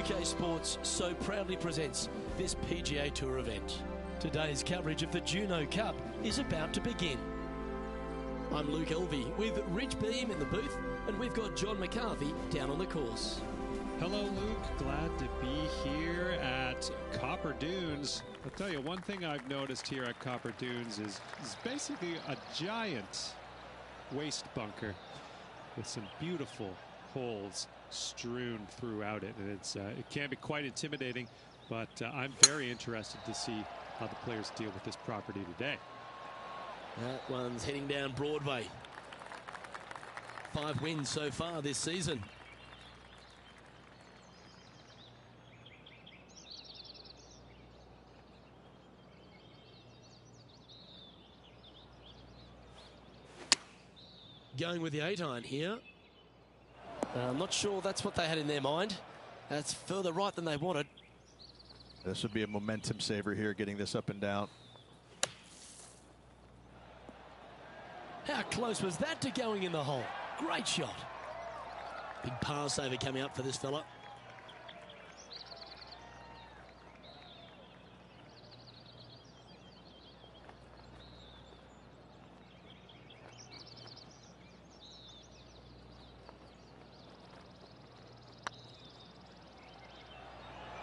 UK Sports so proudly presents this PGA Tour event. Today's coverage of the Juno Cup is about to begin. I'm Luke Elvey with Rich Beam in the booth, and we've got John McCarthy down on the course. Hello, Luke. Glad to be here at Copper Dunes. I'll tell you, one thing I've noticed here at Copper Dunes is basically a giant waste bunker with some beautiful holes strewn throughout it. And it can be quite intimidating, but I'm very interested to see how the players deal with this property today. That one's heading down Broadway. 5 wins so far this season. Going with the 8-iron here. I'm not sure that's what they had in their mind. That's further right than they wanted. This would be a momentum saver here, getting this up and down. How close was that to going in the hole? Great shot. Big par saver coming up for this fella.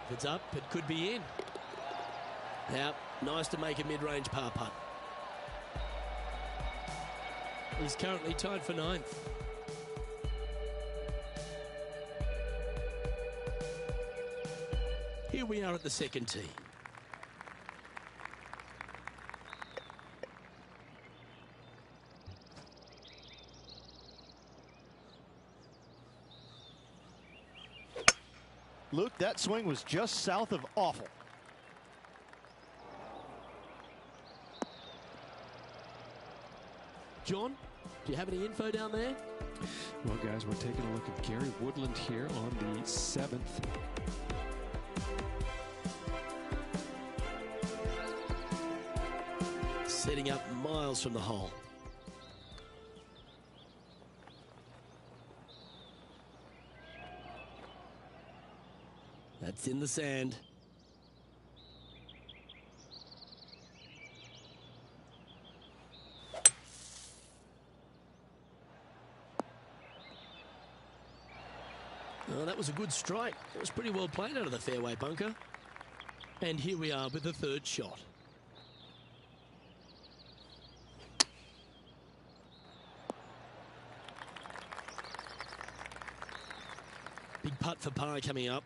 If it's up, it could be in. Now, nice to make a mid-range par putt. He's currently tied for 9th. Here we are at the second tee. Luke, that swing was just south of awful. John, do you have any info down there? Well, guys, we're taking a look at Gary Woodland here on the 7th. Setting up miles from the hole. That's in the sand. Oh, that was a good strike. It was pretty well played out of the fairway bunker. And here we are with the 3rd shot. Big putt for par coming up.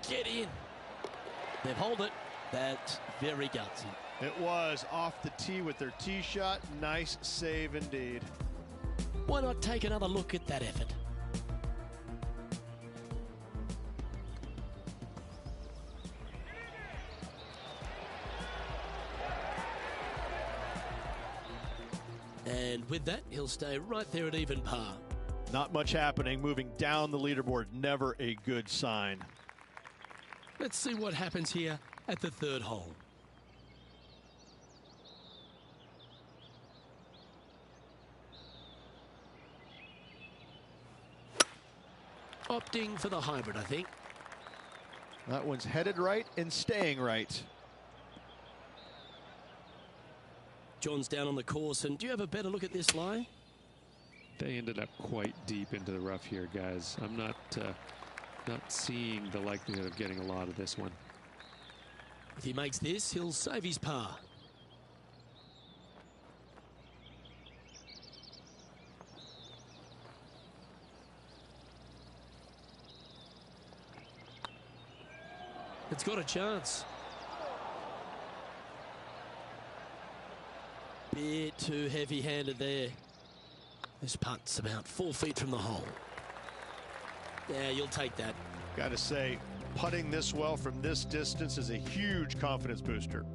Get in. They've held it. That's very gutsy. It was off the tee with their tee shot. Nice save indeed. Why not take another look at that effort? And with that, he'll stay right there at even par. Not much happening. Moving down the leaderboard, never a good sign. Let's see what happens here at the 3rd hole. Opting for the hybrid, I think. That one's headed right and staying right. John's down on the course, and do you have a better look at this lie? They ended up quite deep into the rough here, guys. I'm not seeing the likelihood of getting a lot of this one. If he makes this, he'll save his par. It's got a chance. Bit too heavy-handed there. This putt's about 4 feet from the hole. Yeah, you'll take that. Got to say, putting this well from this distance is a huge confidence booster.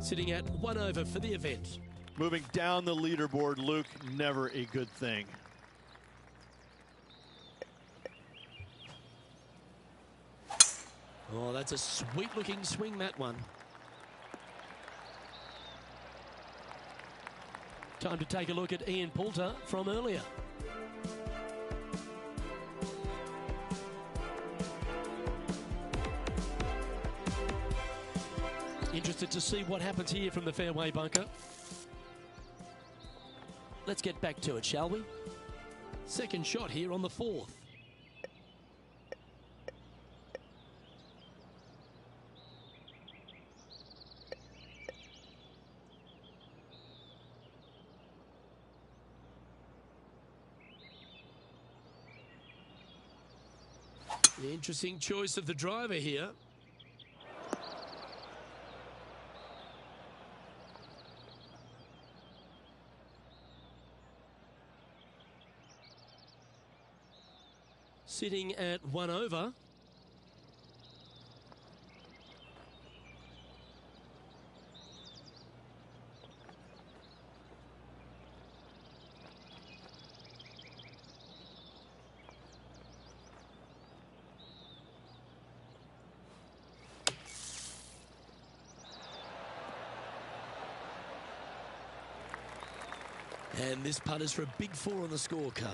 Sitting at 1 over for the event. Moving down the leaderboard, Luke, never a good thing. Oh, that's a sweet-looking swing, that one. Time to take a look at Ian Poulter from earlier. Interested to see what happens here from the fairway bunker. Let's get back to it, shall we? Second shot here on the fourth. The interesting choice of the driver here. Sitting at 1 over. And this putt is for a big 4 on the scorecard.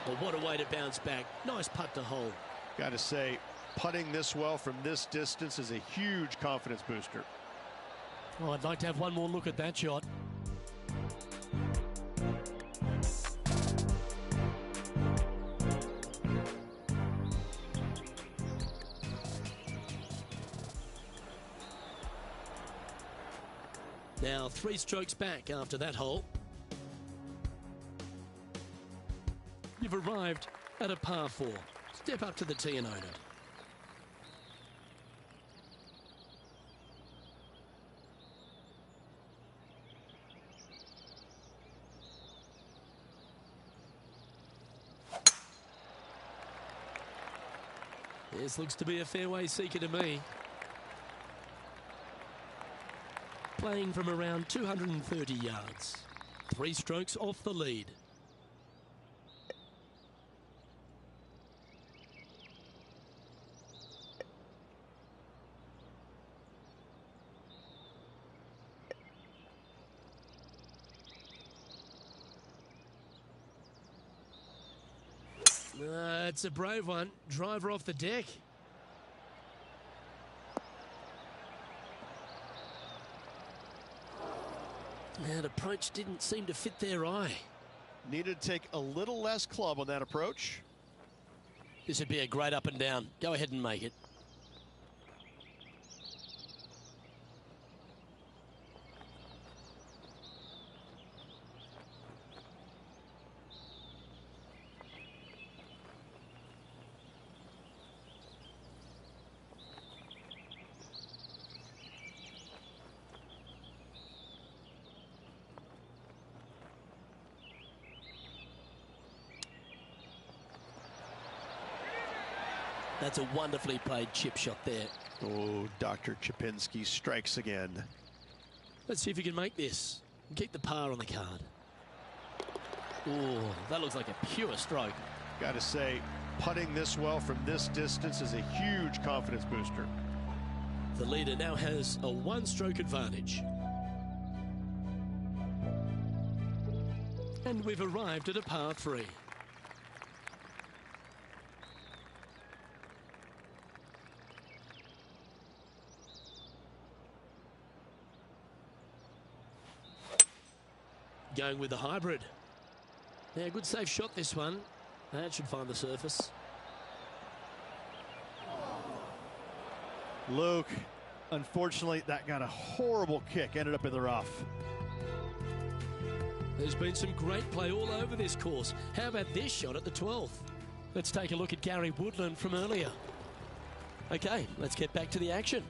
Well, what a way to bounce back. Nice putt to hole. Got to say, putting this well from this distance is a huge confidence booster. Well, I'd like to have one more look at that shot. Now 3 strokes back after that hole. You've arrived at a par 4. Step up to the tee and own it. This looks to be a fairway seeker to me. Playing from around 230 yards. 3 strokes off the lead. It's a brave one. Driver off the deck. That approach didn't seem to fit their eye. Needed to take a little less club on that approach. This would be a great up and down. Go ahead and make it. That's a wonderfully played chip shot there. Oh, Dr. Chipinski strikes again. Let's see if he can make this and keep the par on the card. Oh, that looks like a pure stroke. Got to say, putting this well from this distance is a huge confidence booster. The leader now has a 1-stroke advantage. And we've arrived at a par 3. Going with the hybrid. Yeah, good safe shot this one. That should find the surface. Luke, unfortunately, that got a horrible kick. Ended up in the rough. There's been some great play all over this course. How about this shot at the 12th? Let's take a look at Gary Woodland from earlier. Okay, let's get back to the action.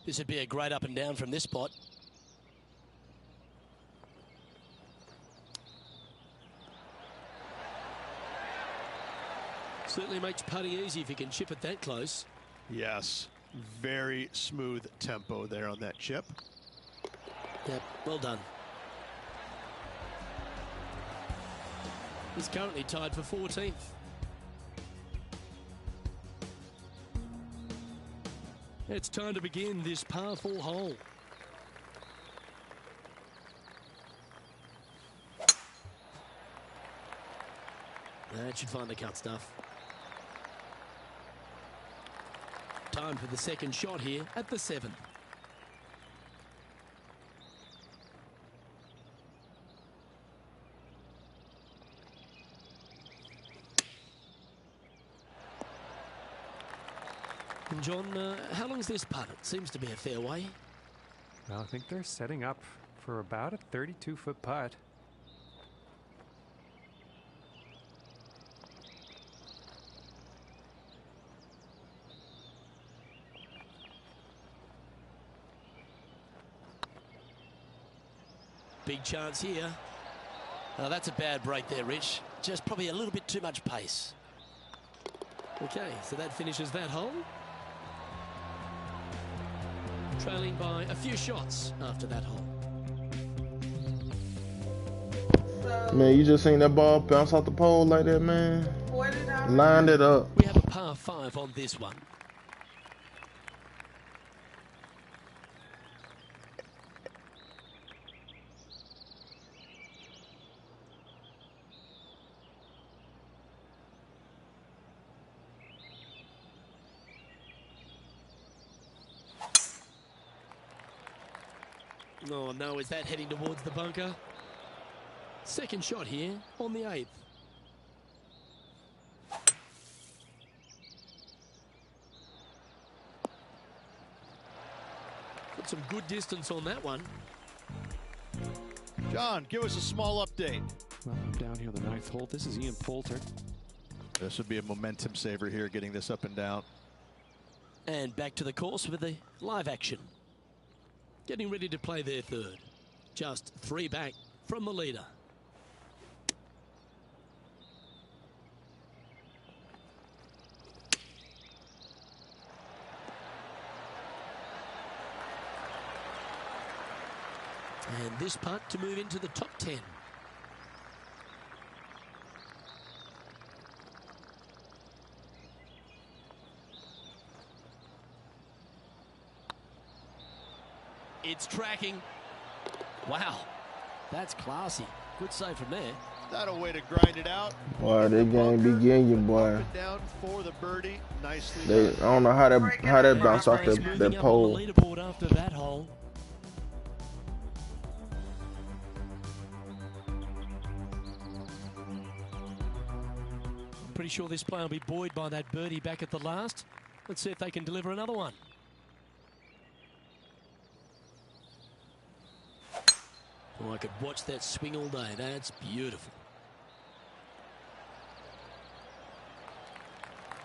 This would be a great up and down from this spot. Certainly makes putting easy if you can chip it that close. Yes, very smooth tempo there on that chip. Yep, well done. He's currently tied for 14th. It's time to begin this par 4 hole. That should find the cut stuff. Time for the second shot here at the 7th. And John, how long's this putt? It seems to be a fair way. Well, I think they're setting up for about a 32-foot putt. Big chance here. Oh, that's a bad break there, Rich. Just probably a little bit too much pace. Okay, so that finishes that hole. Trailing by a few shots after that hole. Man, you just seen that ball bounce off the pole like that, man. Lined it up. We have a par 5 on this one. Oh no, is that heading towards the bunker? Second shot here on the 8th. Got some good distance on that one. John, give us a small update. Well, I'm down here on the 9th hole. This is Ian Poulter. This would be a momentum saver here, getting this up and down. And back to the course with the live action. Getting ready to play their third. Just 3 back from the leader. And this putt to move into the top 10. It's tracking. Wow, that's classy. Good save from there. That a way to grind it out. Boy, that game begin you, boy. Up and down for the birdie. Nicely They, I done. don't know how that bounced off that Moving up pole. on the leaderboard after that hole. I'm pretty sure this player will be buoyed by that birdie back at the last. Let's see if they can deliver another one. Oh, I could watch that swing all day. That's beautiful.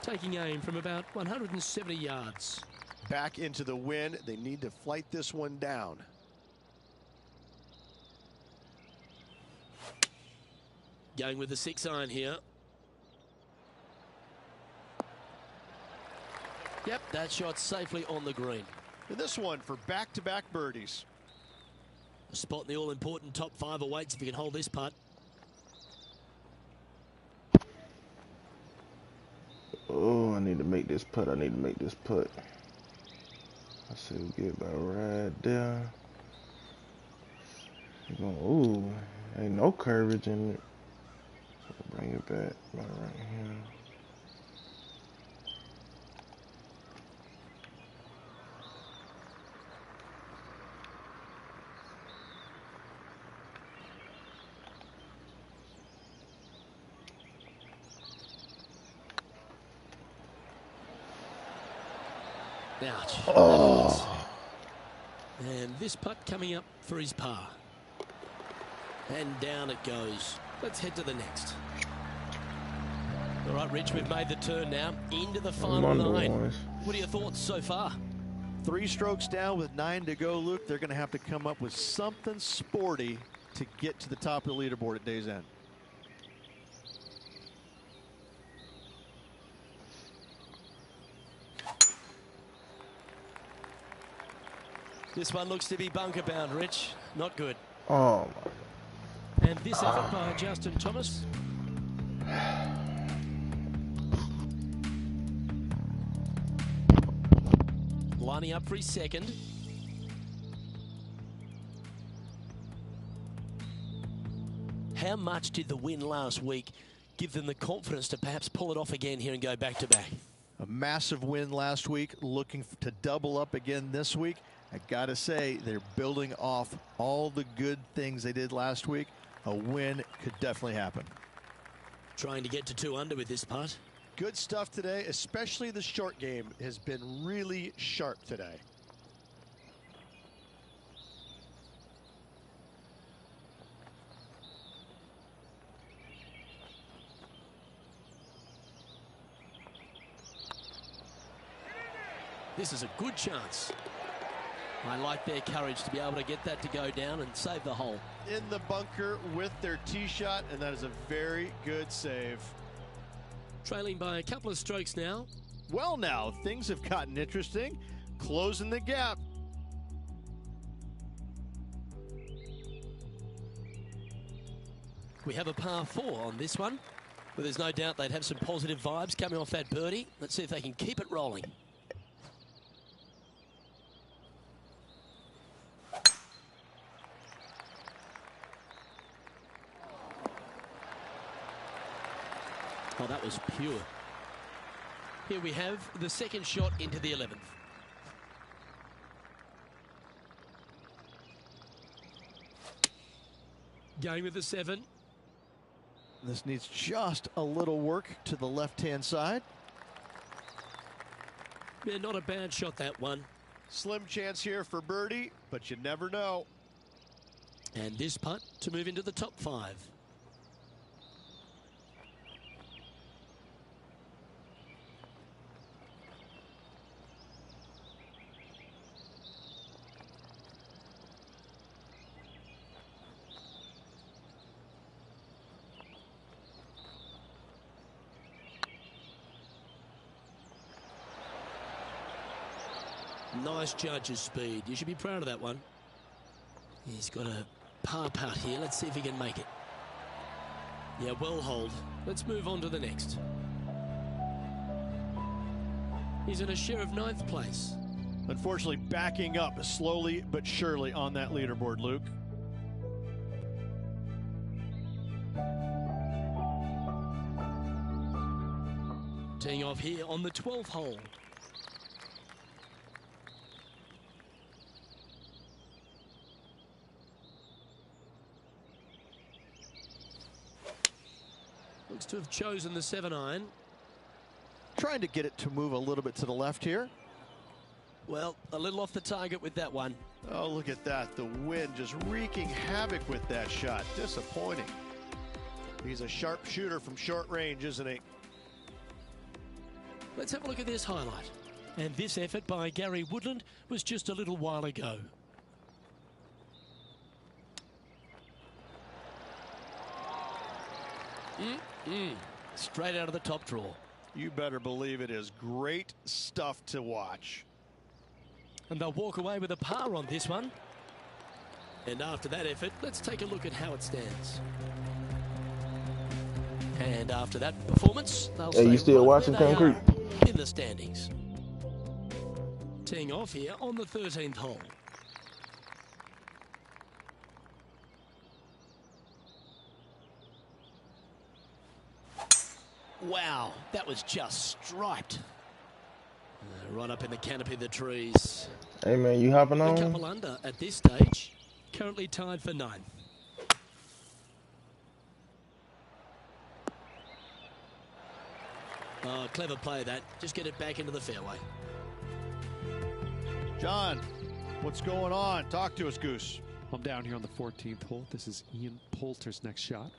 Taking aim from about 170 yards. Back into the wind. They need to flight this one down. Going with the 6-iron here. Yep, that shot safely on the green. And this one for back-to-back birdies. A spot in the all-important top 5 awaits if you can hold this putt. Oh, I need to make this putt. I need to make this putt. I see we get about right there. Ooh, ain't no courage in it. Bring it back about right here. Ouch. Oh. And this putt coming up for his par. And down it goes. Let's head to the next. All right, Rich, we've made the turn now into the I'm final on the 9. ones. What are your thoughts so far? 3 strokes down with 9 to go, Luke. They're going to have to come up with something sporty to get to the top of the leaderboard at day's end. This one looks to be bunker bound, Rich. Not good. Oh, And this effort by Justin Thomas. Lining up for his second. How much did the win last week give them the confidence to perhaps pull it off again here and go back to back? A massive win last week, looking to double up again this week. I gotta say, they're building off all the good things they did last week. A win could definitely happen. Trying to get to 2 under with this putt. Good stuff today, especially the short game has been really sharp today. This is a good chance. I like their courage to be able to get that to go down and save the hole. In the bunker with their tee shot, and that is a very good save. Trailing by a couple of strokes now. Well, now things have gotten interesting. Closing the gap. We have a par 4 on this one, but there's no doubt they'd have some positive vibes coming off that birdie. Let's see if they can keep it rolling. Oh, that was pure. Here we have the second shot into the 11th. Going with the 7. This needs just a little work to the left-hand side. Yeah, not a bad shot, that one. Slim chance here for birdie, but you never know. And this putt to move into the top 5. Nice judge's speed. You should be proud of that one. He's got a par putt here. Let's see if he can make it. Yeah, well hold. Let's move on to the next. He's in a share of 9th place. Unfortunately, backing up slowly but surely on that leaderboard, Luke. Teeing off here on the 12th hole. Looks to have chosen the 7-iron. Trying to get it to move a little bit to the left here. Well, a little off the target with that one. Oh, look at that. The wind just wreaking havoc with that shot. Disappointing. He's a sharp shooter from short range, isn't he? Let's have a look at this highlight. And this effort by Gary Woodland was just a little while ago. Straight out of the top draw. You better believe it is great stuff to watch. And they'll walk away with a par on this one. And after that effort, let's take a look at how it stands. And after that performance, they'll Hey, stay you still right watching where they Concrete? are in the standings. Teeing off here on the 13th hole. Wow, that was just striped. Right up in the canopy of the trees. Hey man, you hopping A on? couple under at this stage. Currently tied for 9th. Oh, clever play that. Just get it back into the fairway. John, what's going on? Talk to us, Goose. I'm down here on the 14th hole. This is Ian Poulter's next shot.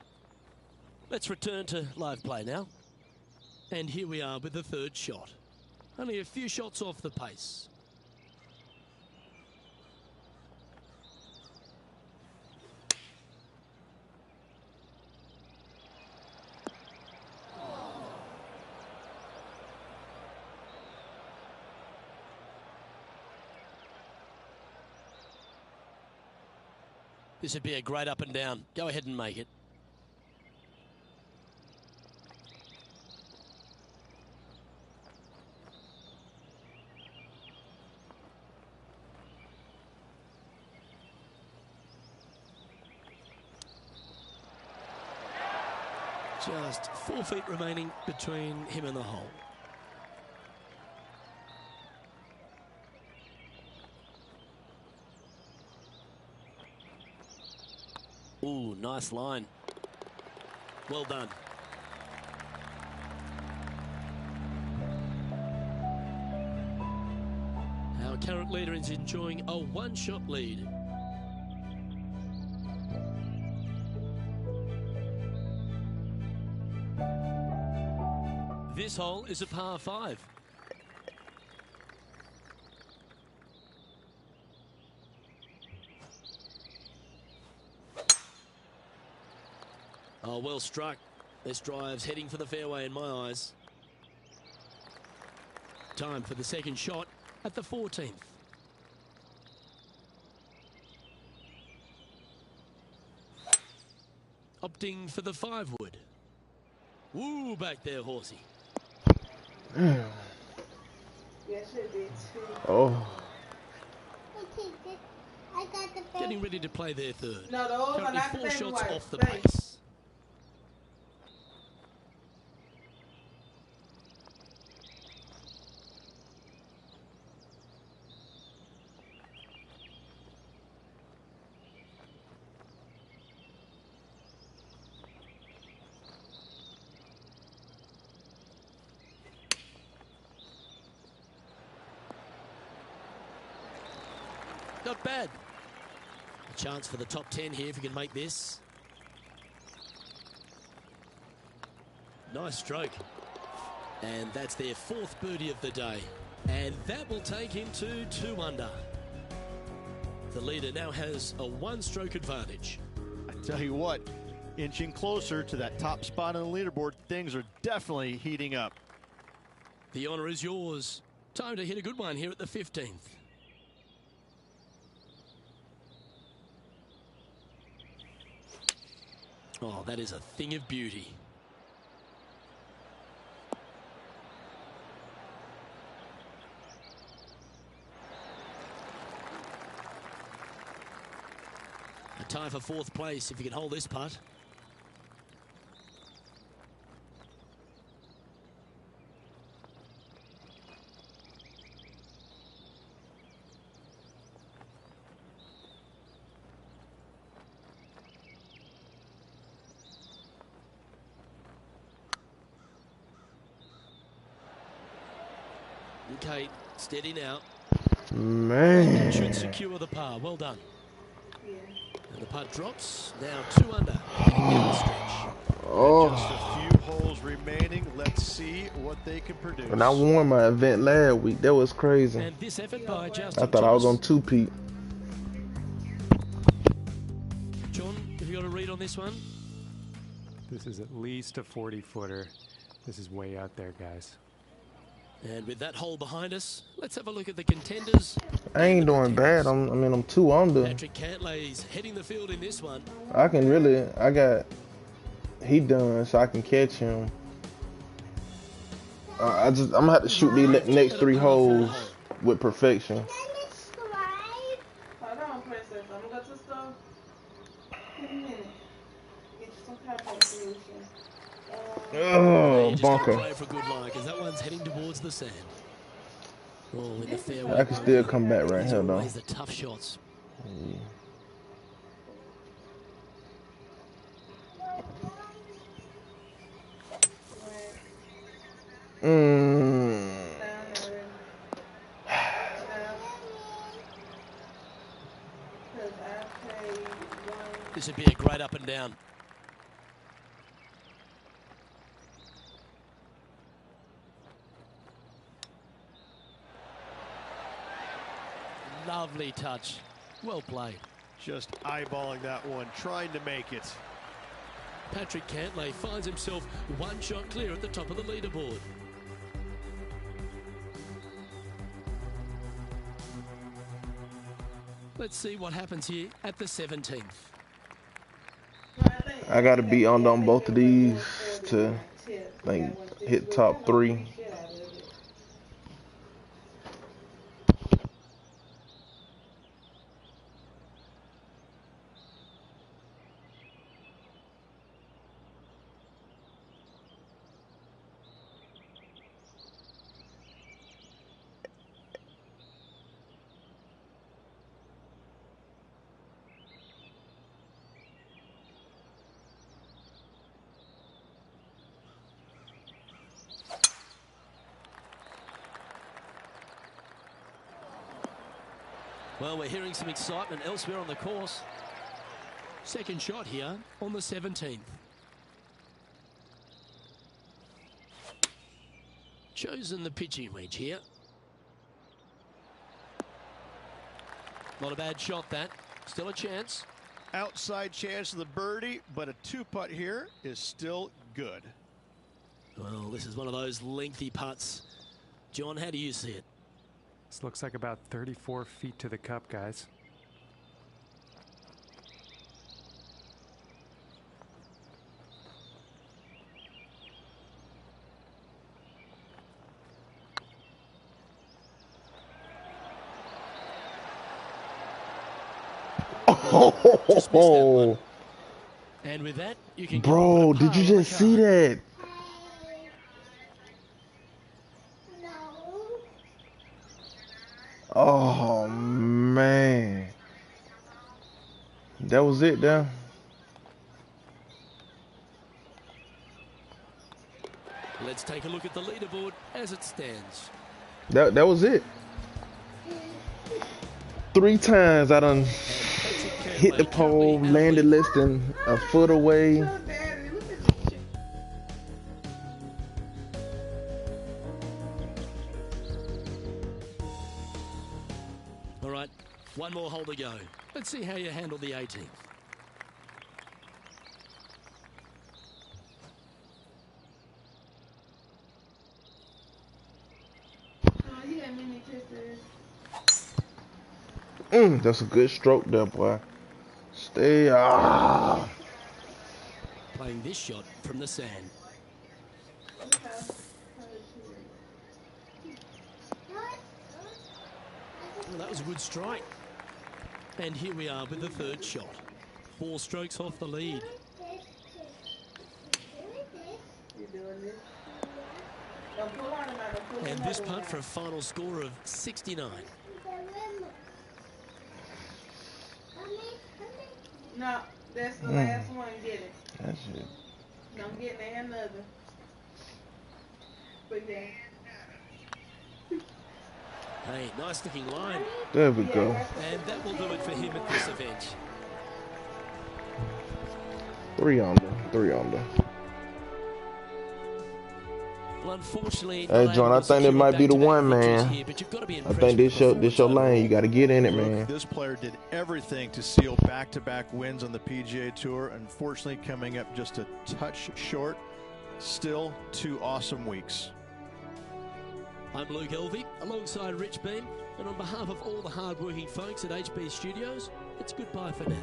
Let's return to live play now. And here we are with the third shot. Only a few shots off the pace. This would be a great up and down. Go ahead and make it. Just 4 feet remaining between him and the hole. Ooh, nice line. Well done. Our current leader is enjoying a one-shot lead. This hole is a par 5. Oh, well struck. This drive's heading for the fairway in my eyes. Time for the second shot at the 14th. Opting for the 5-wood. Woo, back there, horsey. Oh. Getting ready to play their third. No, those Currently are not 4 shots white. off the Right. pace. Not bad. A chance for the top 10 here if you can make this. Nice stroke. And that's their 4th birdie of the day. And that will take him to 2 under. The leader now has a 1-stroke advantage. I tell you what, inching closer to that top spot on the leaderboard, things are definitely heating up. The honour is yours. Time to hit a good one here at the 15th. Oh, that is a thing of beauty. A tie for 4th place if you can hold this putt. Okay, steady now. Man. Should secure the par. Well done. Yeah. And the putt drops. Now 2 under. Down the stretch. Oh. Just a few holes remaining. Let's see what they can produce. When I won my event last week, that was crazy. And this effort by Justin I thought I was on Thomas. 2-peat. John, have you got a read on this one? This is at least a 40-footer. This is way out there, guys. And with that hole behind us, let's have a look at the contenders. I ain't doing bad. I'm 2 under. Patrick Cantlay's heading the field in this one. I got he done so I can catch him. I'm gonna have to shoot these next 3 holes with perfection. Hold on, princess. I'm gonna go to the store. Give me a minute. Get you some compost solution. Oh, You just gotta bunker. play for a good line because that one's heading towards the sand. Oh, in the fairway. I can still come back right These here are though. always the tough shots. This would be a great up and down. Lovely touch. Well played. Just eyeballing that one, trying to make it. Patrick Cantlay finds himself one shot clear at the top of the leaderboard. Let's see what happens here at the 17th. I got to be on both of these to like hit top 3. Well, we're hearing some excitement elsewhere on the course. Second shot here on the 17th. Chosen the pitching wedge here. Not a bad shot, that. Still a chance. Outside chance of the birdie, but a 2-putt here is still good. Well, this is one of those lengthy putts. John, how do you see it? This looks like about 34 feet to the cup, guys. Oh, And with that, you can bro, did you just see that? Oh man, that was it there. Let's take a look at the leaderboard as it stands. That was it. 3 times I done hit the pole, landed less than a foot away. All right, one more hole to go. Let's see how you handle the 18th. That's a good stroke there, boy. Stay. Playing this shot from the sand. Well, that was a good strike. And here we are with the 3rd shot. 4 strokes off the lead. And this putt for a final score of 69. No, that's the last one. Get it. That's it. Don't get me another. But then. Hey, nice looking line. There we go. And that will do it for him at this event. 3 under. 3 under. Well, unfortunately, Hey, John, I think that might be the one, man. here, but you've got to be I think this your lane. You got to get in it, man. This player did everything to seal back-to-back wins on the PGA Tour. Unfortunately, coming up just a touch short. Still 2 awesome weeks. I'm Luke Elvey, alongside Rich Beam, and on behalf of all the hard-working folks at HB Studios, it's goodbye for now.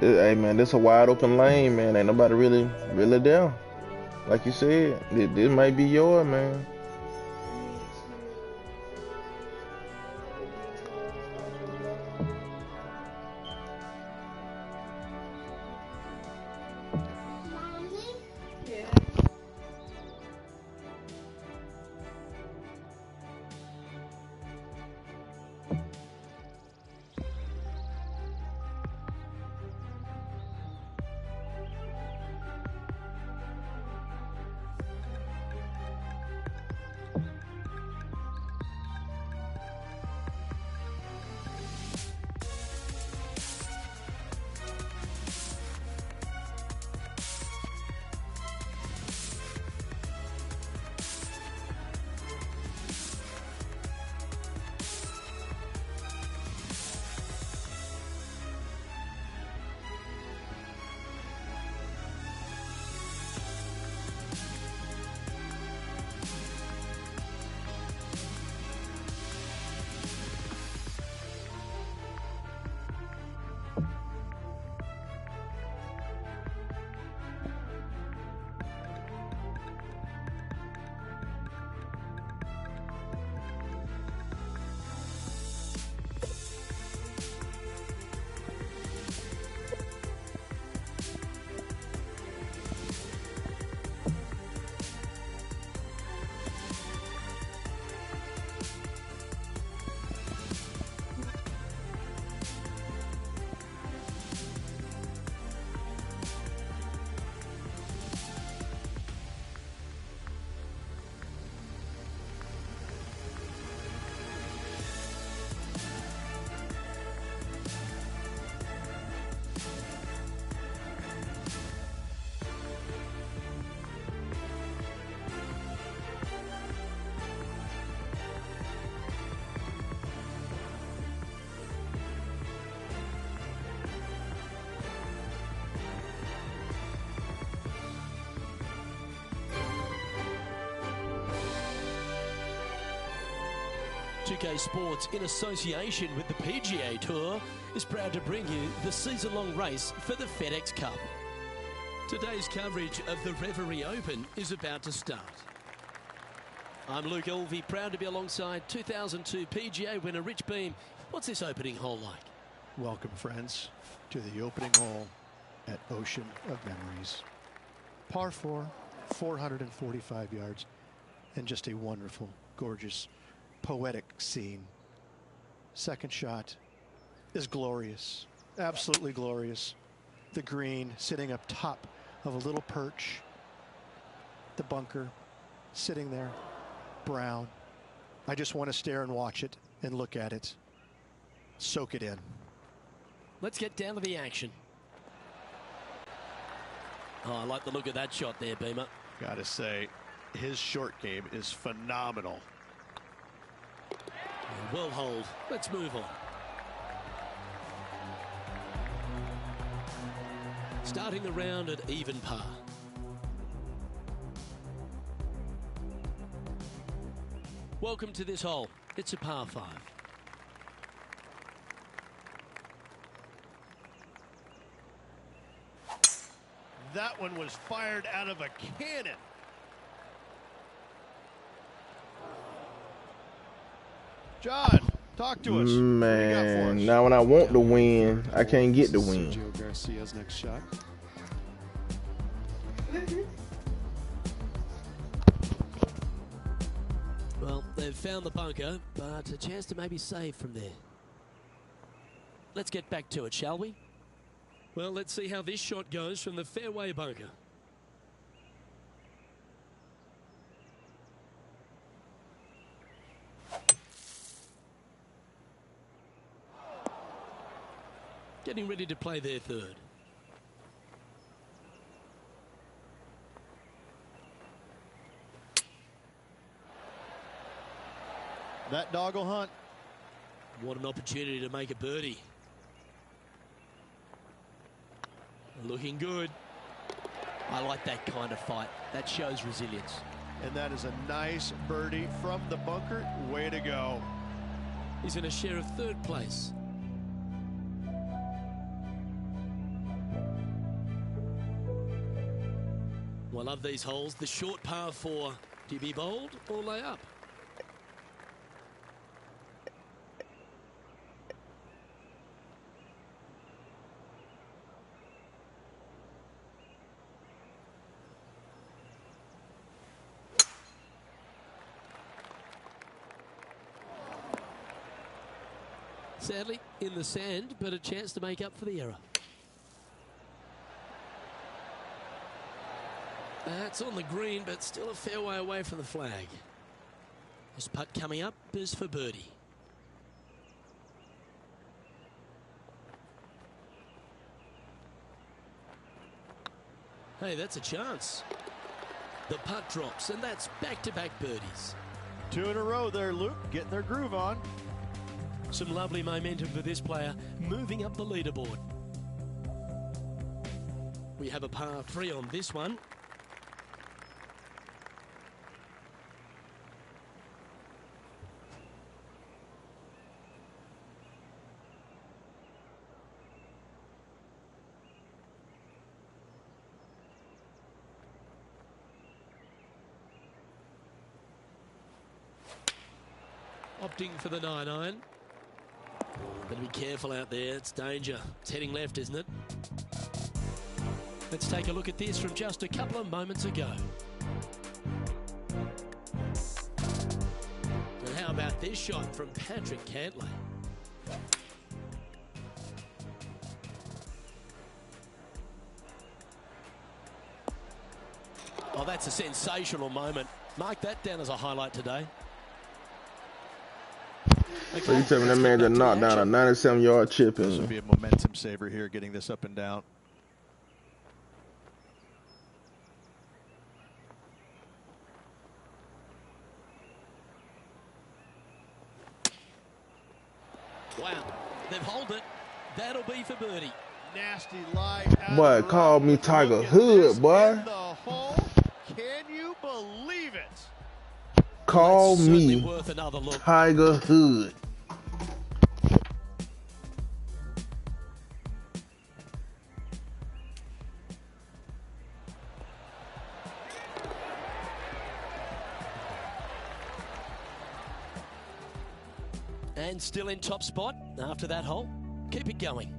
Hey, man, this a wide open lane, man. Ain't nobody really there. Like you said, this might be yours, man. 2K Sports, in association with the PGA Tour, is proud to bring you the season-long race for the FedEx Cup. Today's coverage of the Reverie Open is about to start. I'm Luke Elvey, proud to be alongside 2002 PGA winner Rich Beem. What's this opening hole like? Welcome, friends, to the opening hole at Ocean of Memories. Par 4, 445 yards, and just a wonderful, gorgeous, poetic scene. Second shot is glorious, absolutely glorious. The green sitting up top of a little perch. The bunker sitting there, brown. I just want to stare and watch it and look at it. Soak it in. Let's get down to the action. Oh, I like the look of that shot there, Beamer. Gotta say, his short game is phenomenal. Well hold. Let's move on. Starting the round at even par. Welcome to this hole. It's a par 5. That one was fired out of a cannon. John, talk to us. Man, now when I want the win, I can't get the win. Sergio Garcia's next shot. Well, they've found the bunker, but a chance to maybe save from there. Let's get back to it, shall we? Well, let's see how this shot goes from the fairway bunker. Getting ready to play their third. That dog will hunt. What an opportunity to make a birdie. Looking good. I like that kind of fight. That shows resilience. And that is a nice birdie from the bunker. Way to go. He's in a share of third place. Well, I love these holes. The short par 4. Do you be bold or lay up? Sadly, in the sand, but a chance to make up for the error. That's on the green, but still a fair way away from the flag. This putt coming up is for birdie. Hey, that's a chance. The putt drops, and that's back-to-back birdies. 2 in a row there, Luke. Getting their groove on. Some lovely momentum for this player, moving up the leaderboard. We have a par 3 on this one. Opting for the 9-iron. Better be careful out there. It's danger. It's heading left, isn't it? Let's take a look at this from just a couple of moments ago. And how about this shot from Patrick Cantlay? Oh, that's a sensational moment. Mark that down as a highlight today. Okay, So you tell me that man just knocked down a 97-yard chip This would in. be a momentum saver here, getting this up and down. Wow, they've held it. That'll be for birdie. Nasty lie. Boy, called me Tiger Hood, boy. In the hole. Can you believe it? Call That's certainly me worth another look. Tiger Hood. And still in top spot after that hole. Keep it going.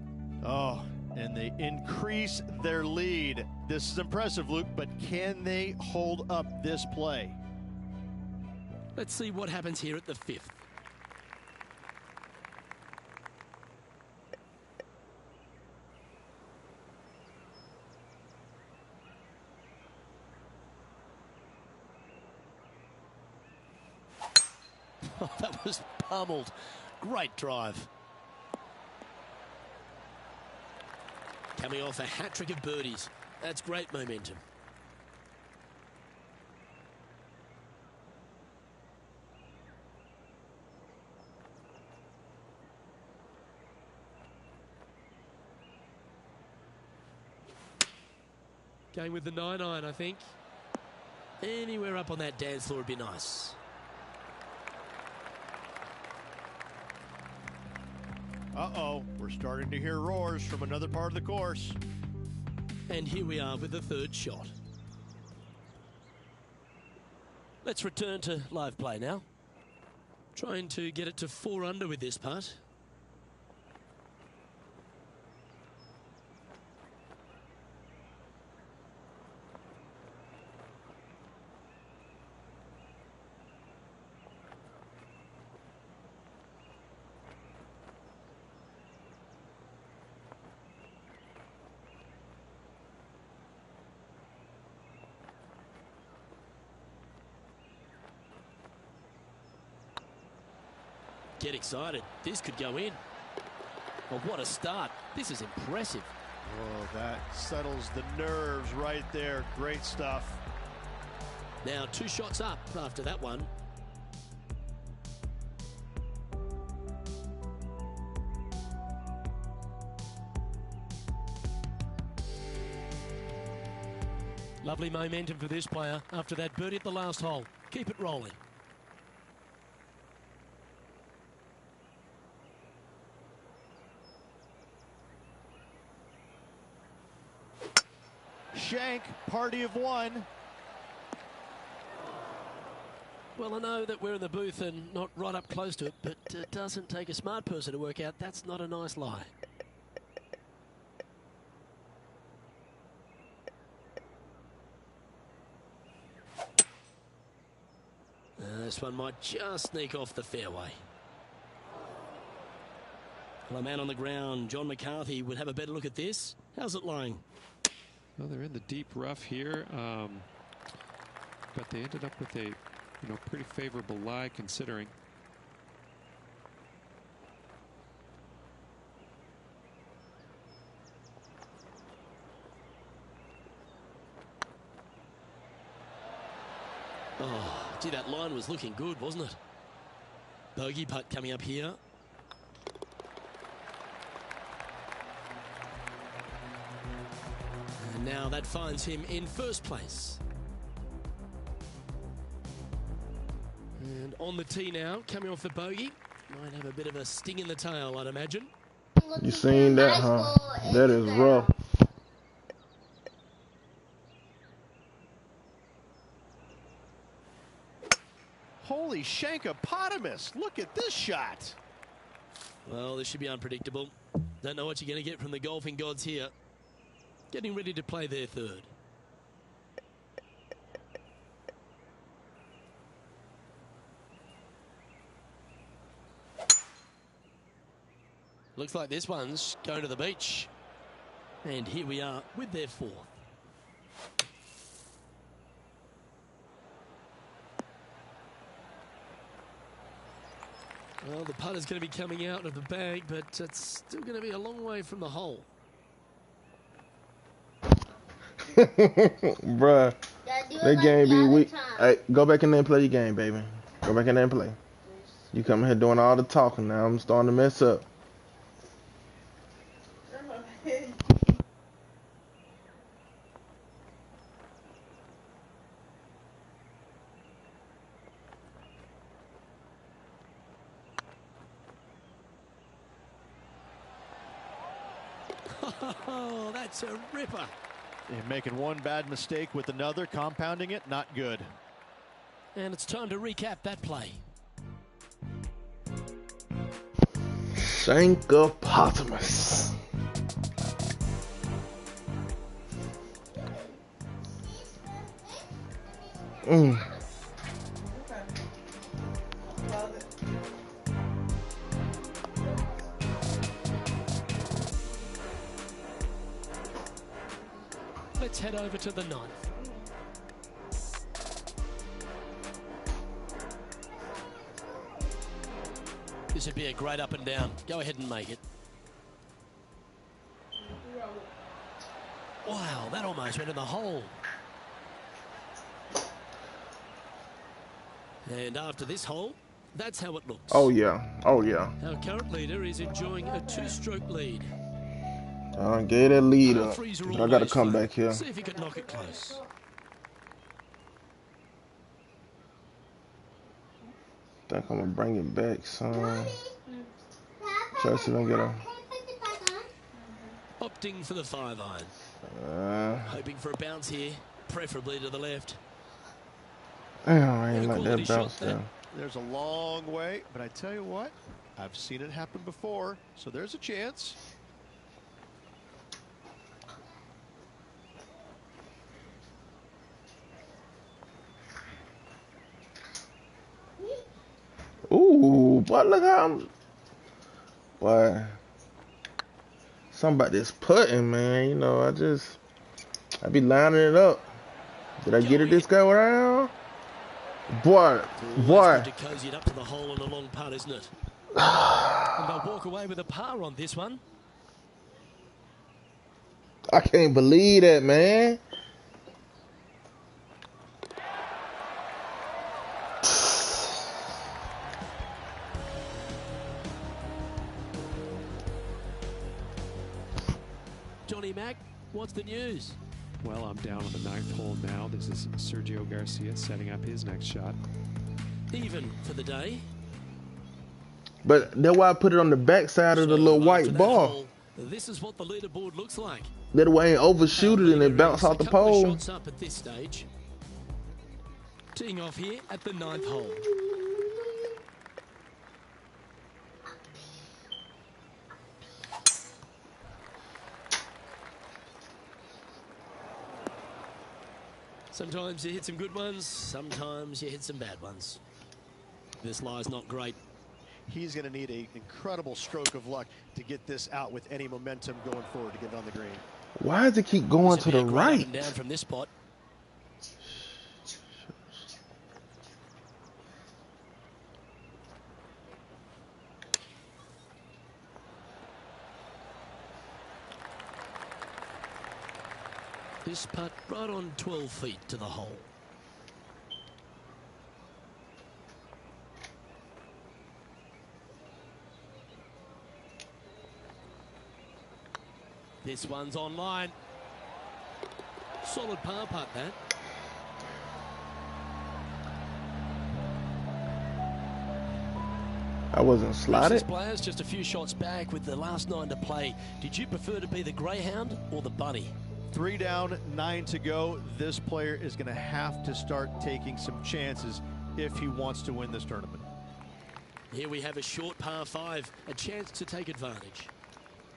Oh, and they increase their lead. This is impressive, Luke, but can they hold up this play? Let's see what happens here at the 5th. Oh, that was pummeled. Great drive. Coming off a hat-trick of birdies. That's great momentum. Going with the 9-iron, I think. Anywhere up on that dance floor would be nice. Uh-oh, we're starting to hear roars from another part of the course. And here we are with the 3rd shot. Let's return to live play now. Trying to get it to 4 under with this putt. Get excited. This could go in. Well, what a start. This is impressive. Oh, that settles the nerves right there. Great stuff. Now 2 shots up after that one. Lovely momentum for this player after that birdie at the last hole. Keep it rolling. Shank, party of one. Well, I know that we're in the booth and not right up close to it, but it doesn't take a smart person to work out that's not a nice lie. This one might just sneak off the fairway. Well, a man on the ground, John McCarthy, would have a better look at this. How's it lying? Well, they're in the deep rough here, but they ended up with a pretty favorable lie considering. Oh, gee, that line was looking good, wasn't it? Bogey putt coming up here. And now that finds him in 1st place. And on the tee now, coming off the bogey. Might have a bit of a sting in the tail, I'd imagine. You seen that, huh? That is rough. Holy Shankopotamus, look at this shot. Well, this should be unpredictable. Don't know what you're going to get from the golfing gods here. Getting ready to play their 3rd. Looks like this one's going to the beach. And here we are with their 4th. Well, the putter's going to be coming out of the bag, but it's still going to be a long way from the hole. Bruh, that game be weak. Hey, go back in there and play your game, baby. Go back in there and play. You come here doing all the talking now. I'm starting to mess up. Oh, that's a ripper. And making one bad mistake with another, compounding it, not good. And it's time to recap that play. Shankopotamus. Okay. Love it. Let's head over to the 9th. This would be a great up and down. Go ahead and make it. Wow, that almost went in the hole. And after this hole, that's how it looks. Oh yeah. Oh yeah. Our current leader is enjoying a 2-stroke lead. Get that lead up. Threes are I gotta always come fun. back here. See if you can knock it close. Think I'm gonna bring it back, son. Try to see if I can get a. Opting for the 5-iron. Hoping for a bounce here, preferably to the left. Damn, I ain't What a like quality that shot bounce there. there. There's a long way, but I tell you what, I've seen it happen before, so there's a chance. Ooh, but look how I'm. Boy. Something about this putting, man. You know, I be lining it up. Did I get it this go around? Boy. Always good to cozy it up to the hole on a long putt, isn't it? And they'll walk away with a par on this one. I can't believe that, man. Johnny Mac, what's the news? Well, I'm down on the 9th hole now. This is Sergio Garcia setting up his next shot. Even for the day. But that's why I put it on the back side of the little So white after that ball. hole, this is what the leaderboard looks like. That way I ain't overshoot it and it bounce off the A couple of pole. shots up at this stage. Teeing off here at the 9th hole. Sometimes you hit some good ones, sometimes you hit some bad ones. This lie's not great. He's going to need an incredible stroke of luck to get this out with any momentum going forward to get it on the green. Why does it keep going This to would the be a great up right? and down from this spot. This putt right on 12 feet to the hole. This one's online. Solid par putt, that. I wasn't Princess slotted. players just a few shots back with the last 9 to play. Did you prefer to be the greyhound or the bunny? 3 down, 9 to go. This player is going to have to start taking some chances if he wants to win this tournament. Here we have a short par 5, a chance to take advantage.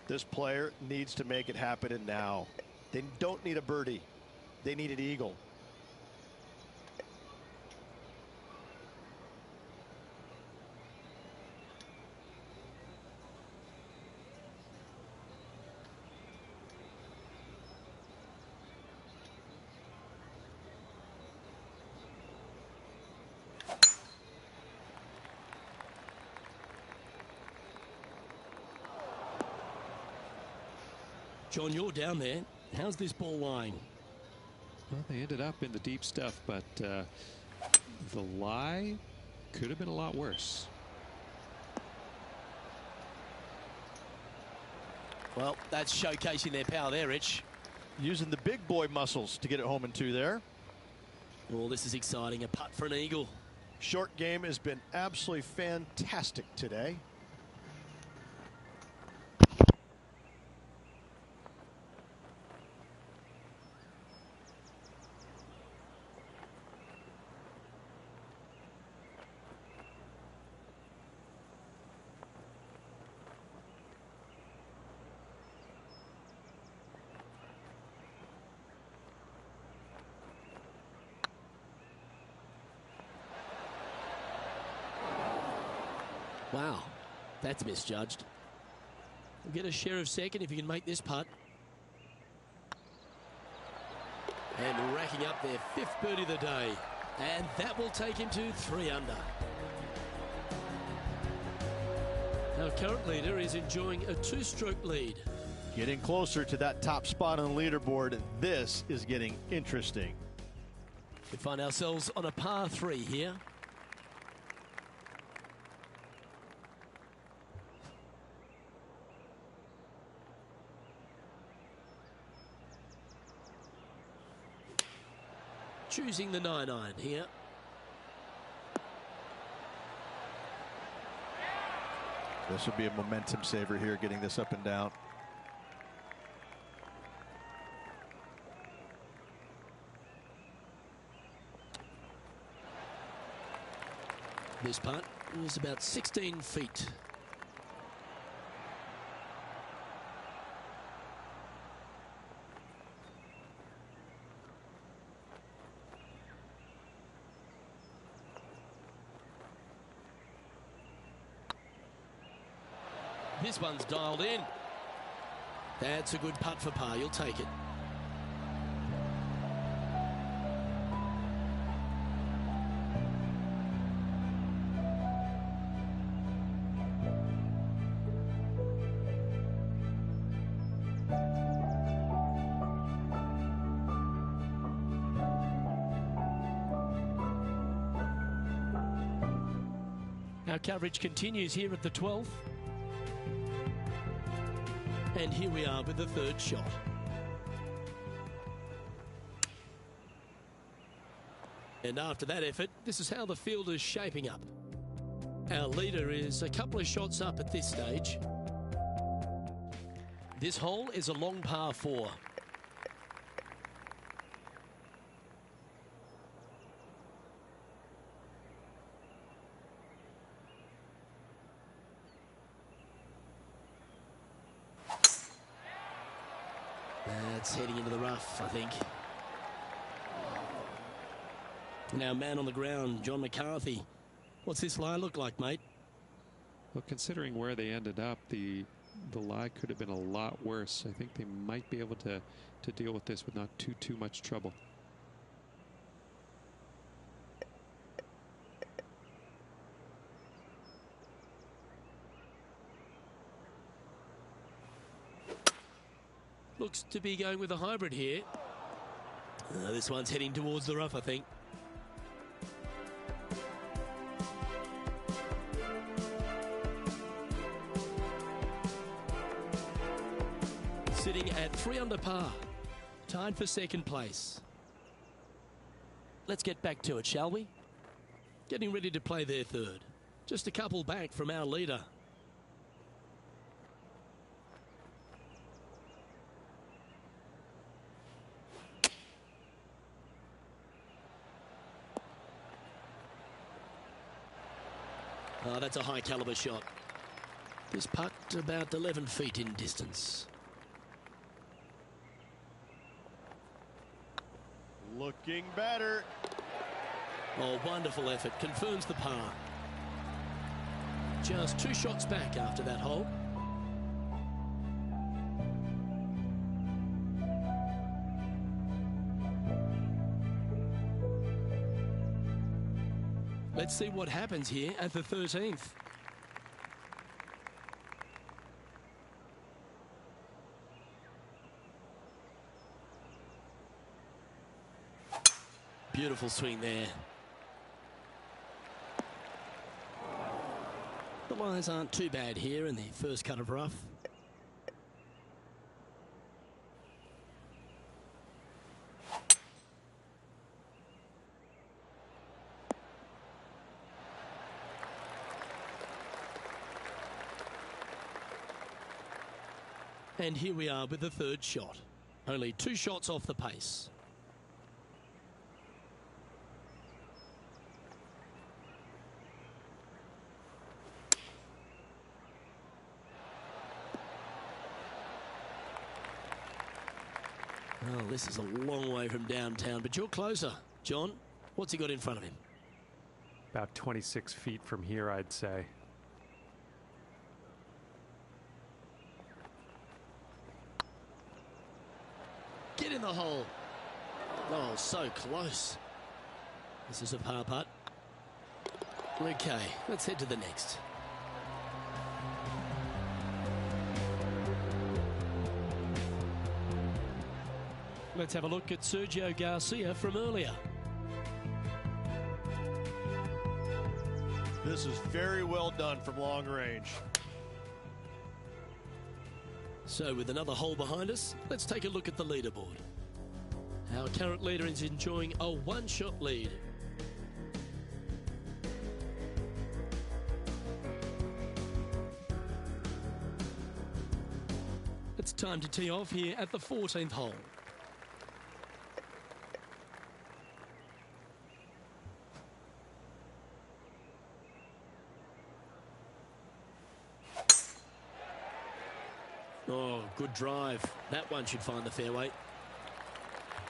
This player needs to make it happen and now. They don't need a birdie. They need an eagle. John, you're down there. How's this ball lying? Well, they ended up in the deep stuff, but the lie could have been a lot worse. Well, that's showcasing their power there, Rich. Using the big boy muscles to get it home in 2 there. Oh, this is exciting. A putt for an eagle. Short game has been absolutely fantastic today. Wow, that's misjudged. We'll get a share of second if you can make this putt. And racking up their 5th birdie of the day. And that will take him to 3 under. Our current leader is enjoying a 2-stroke lead. Getting closer to that top spot on the leaderboard. This is getting interesting. We find ourselves on a par 3 here. Choosing the 9-iron here. This will be a momentum saver here, getting this up and down. This putt is about 16 feet. This one's dialed in. That's a good putt for par. You'll take it. Our coverage continues here at the 12th. And here we are with the 3rd shot. And after that effort, this is how the field is shaping up. Our leader is a couple of shots up at this stage. This hole is a long par 4. That's heading into the rough, I think. Now, man on the ground, John McCarthy. What's this lie look like, mate? Well, considering where they ended up, the lie could have been a lot worse. I think they might be able to deal with this with not too much trouble. Looks to be going with a hybrid here. This one's heading towards the rough, I think. Sitting at 3 under par. Tied for 2nd place. Let's get back to it, shall we? Getting ready to play their 3rd. Just a couple back from our leader. Oh, that's a high caliber shot. This putt about 11 feet in distance. Looking better. Oh, wonderful effort. Confirms the par. Just 2 shots back after that hole. Let's see what happens here at the 13th. Beautiful swing there. The lines aren't too bad here in the first cut of rough. And here we are with the 3rd shot. Only 2 shots off the pace. Oh, this is a long way from downtown, but you're closer. John, what's he got in front of him? About 26 feet from here, I'd say. the hole. Oh, so close. This is a par putt. Okay, let's head to the next. Let's have a look at Sergio Garcia from earlier. This is very well done from long range. So with another hole behind us, let's take a look at the leaderboard. Our current leader is enjoying a one-shot lead. It's time to tee off here at the 14th hole. Oh, good drive. That one should find the fairway.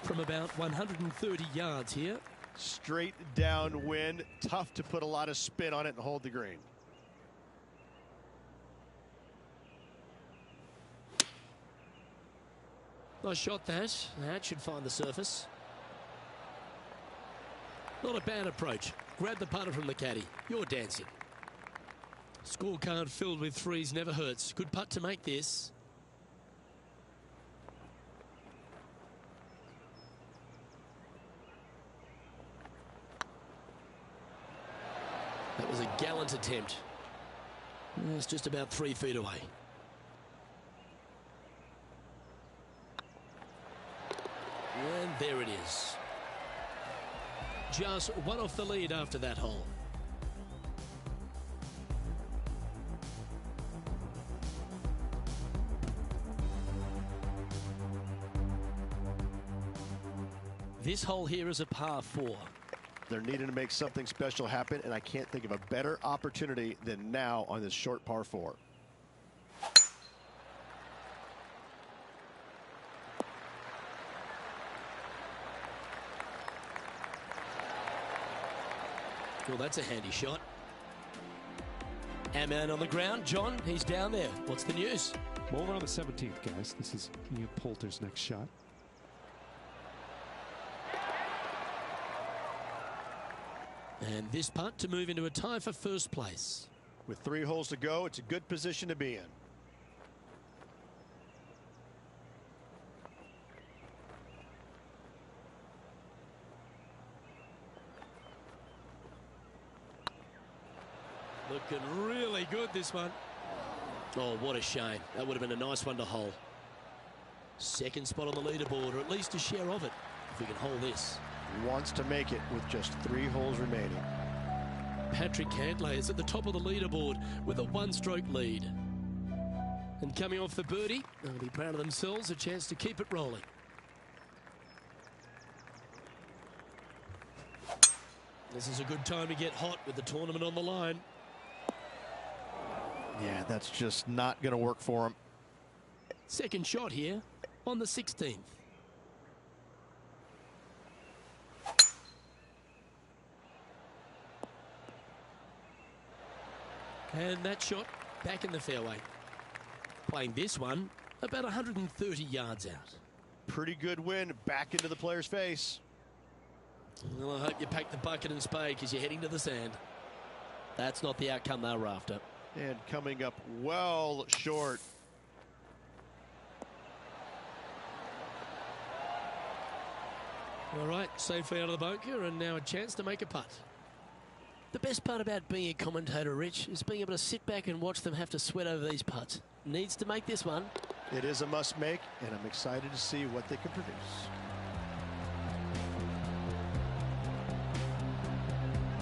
From about 130 yards here. Straight downwind. Tough to put a lot of spin on it and hold the green. Nice shot that. That should find the surface. Not a bad approach. Grab the putter from the caddy. You're dancing. Scorecard filled with threes never hurts. Good putt to make this. That was a gallant attempt. It's just about 3 feet away. And there it is. Just one off the lead after that hole. This hole here is a par 4. They're needing to make something special happen, and I can't think of a better opportunity than now on this short par 4. Well, that's a handy shot. Our man on the ground, John, he's down there. What's the news? Well, we're on the 17th, guys. This is Ian Poulter's next shot. And this putt to move into a tie for first place. With 3 holes to go, it's a good position to be in. Looking really good, this one. Oh, what a shame. That would have been a nice one to hole. Second spot on the leaderboard, or at least a share of it, if we can hold this. Wants to make it with just 3 holes remaining. Patrick Cantlay is at the top of the leaderboard with a 1-stroke lead. And coming off the birdie, they'll be proud of themselves, a chance to keep it rolling. This is a good time to get hot with the tournament on the line. Yeah, that's just not going to work for him. Second shot here on the 16th. And that shot back in the fairway. Playing this one about 130 yards out. Pretty good win back into the player's face. Well, I hope you pack the bucket and spade because you're heading to the sand. That's not the outcome they were after. And coming up well short. All right, safely out of the bunker, and now a chance to make a putt. The best part about being a commentator, Rich, is being able to sit back and watch them have to sweat over these putts. Needs to make this one. It is a must make, and I'm excited to see what they can produce.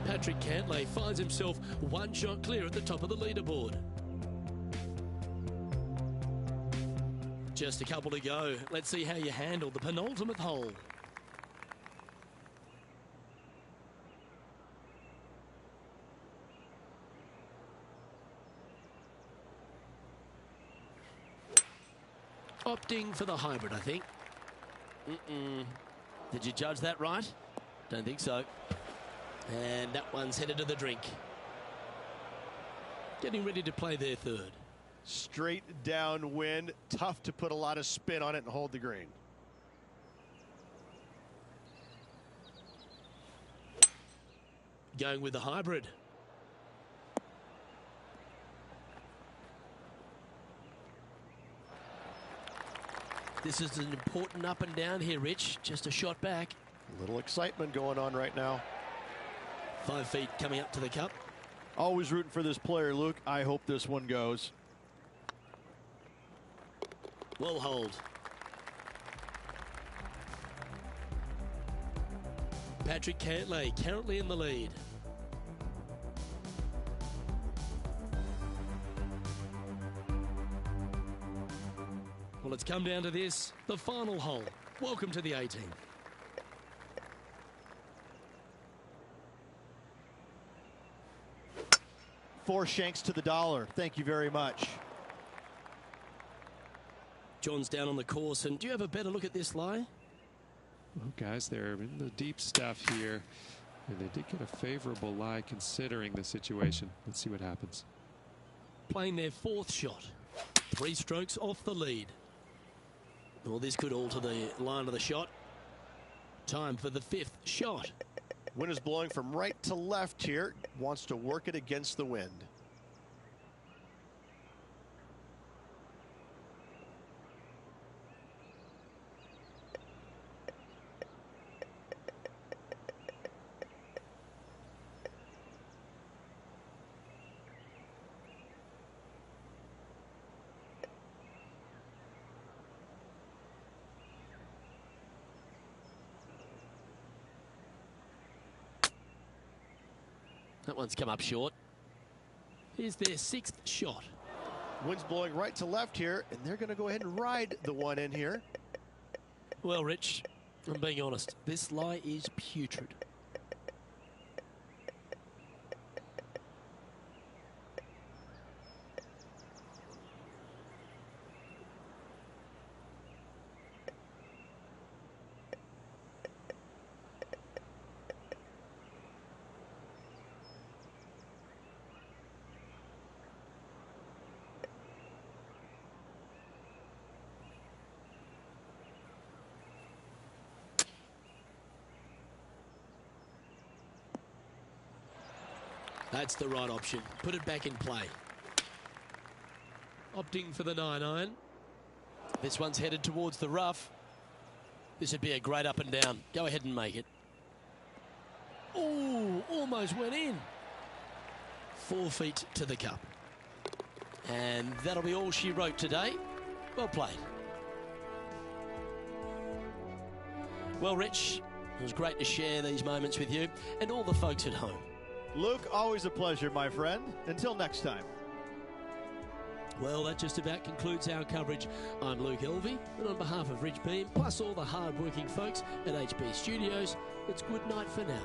Patrick Cantlay finds himself 1 shot clear at the top of the leaderboard. Just a couple to go. Let's see how you handle the penultimate hole. Opting for the hybrid, I think. Did you judge that right? Don't think so. And that one's headed to the drink. Getting ready to play their third. Straight downwind. Tough to put a lot of spin on it and hold the green. Going with the hybrid. This is an important up and down here, Rich. Just a shot back. A little excitement going on right now. 5 feet coming up to the cup. Always rooting for this player, Luke. I hope this one goes. Well hold. Patrick Cantlay currently in the lead. Well, it's come down to this, the final hole. Welcome to the 18. Four shanks to the dollar. Thank you very much. John's down on the course, and do you have a better look at this lie? Well, guys, they're in the deep stuff here, and they did get a favorable lie considering the situation. Let's see what happens. Playing their 4th shot. 3 strokes off the lead. Well, this could alter the line of the shot. Time for the 5th shot. Wind is blowing from right to left here. Wants to work it against the wind. That one's come up short. Here's their 6th shot. Wind's blowing right to left here, and they're going to go ahead and ride the one in here. Well, Rich, I'm being honest. This lie is putrid. That's the right option. Put it back in play. Opting for the 9-iron. This one's headed towards the rough. This would be a great up and down. Go ahead and make it. Oh, almost went in. 4 feet to the cup. And that'll be all she wrote today. Well played. Well, Rich, it was great to share these moments with you and all the folks at home. Luke, always a pleasure, my friend. Until next time. Well, that just about concludes our coverage. I'm Luke Elvey, and on behalf of Rich Beam, plus all the hard-working folks at HB Studios, it's good night for now.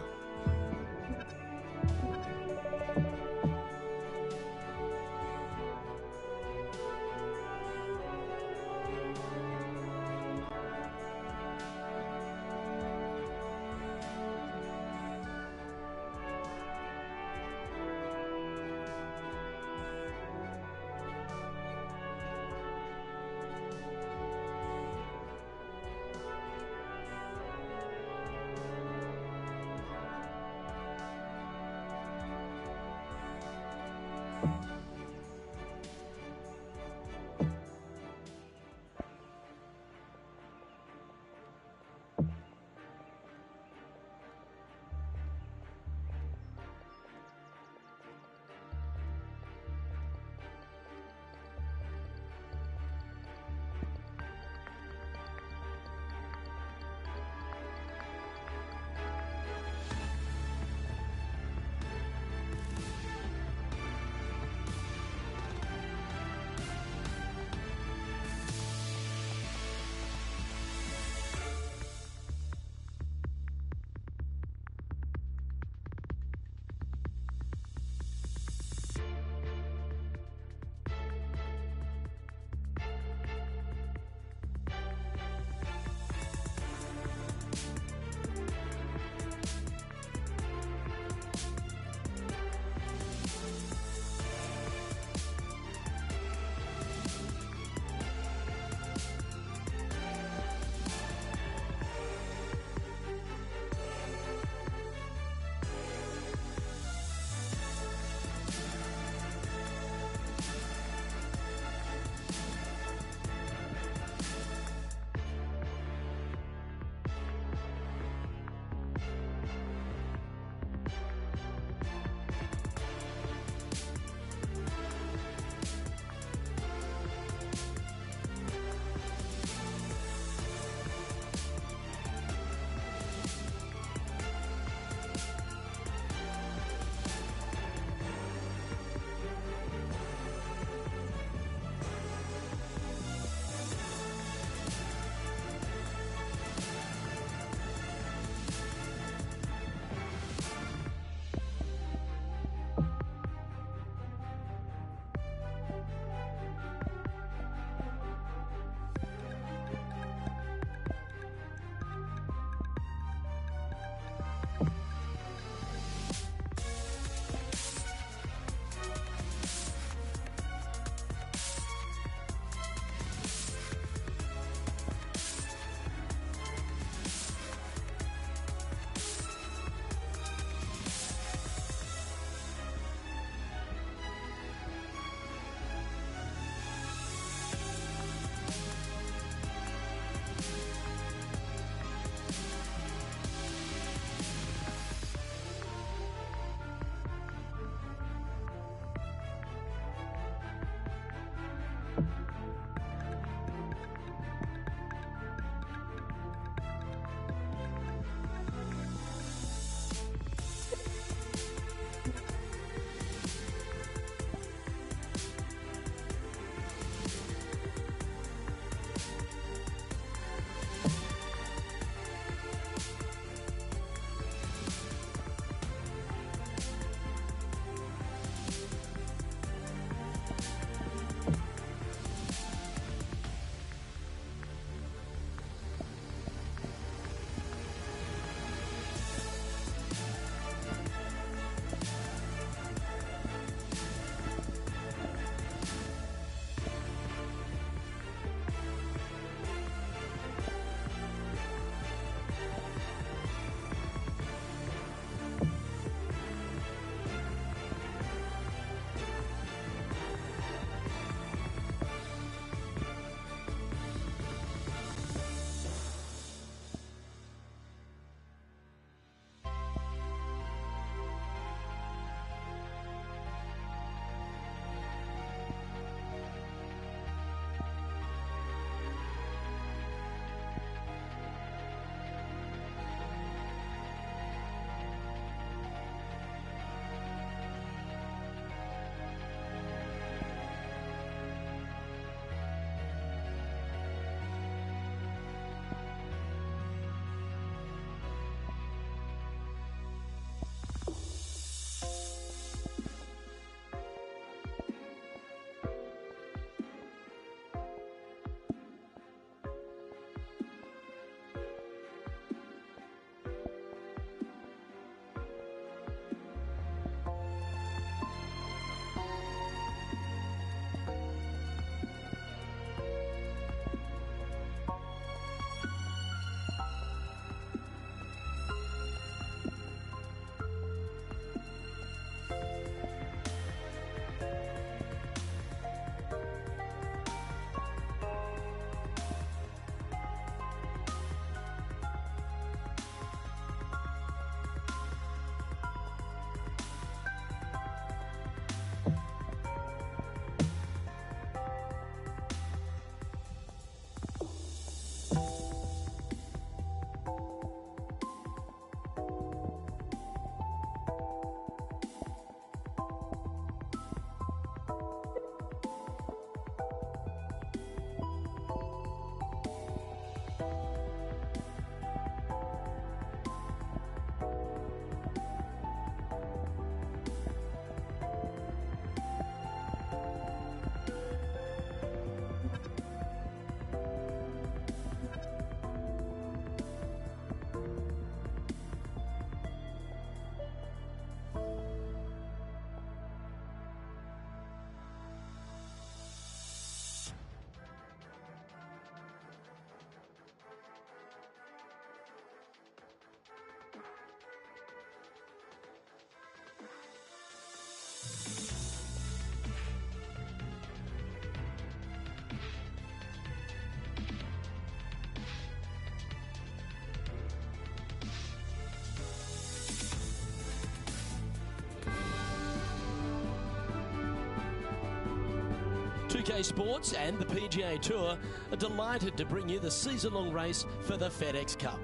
2K Sports and the PGA Tour are delighted to bring you the season-long race for the FedEx Cup.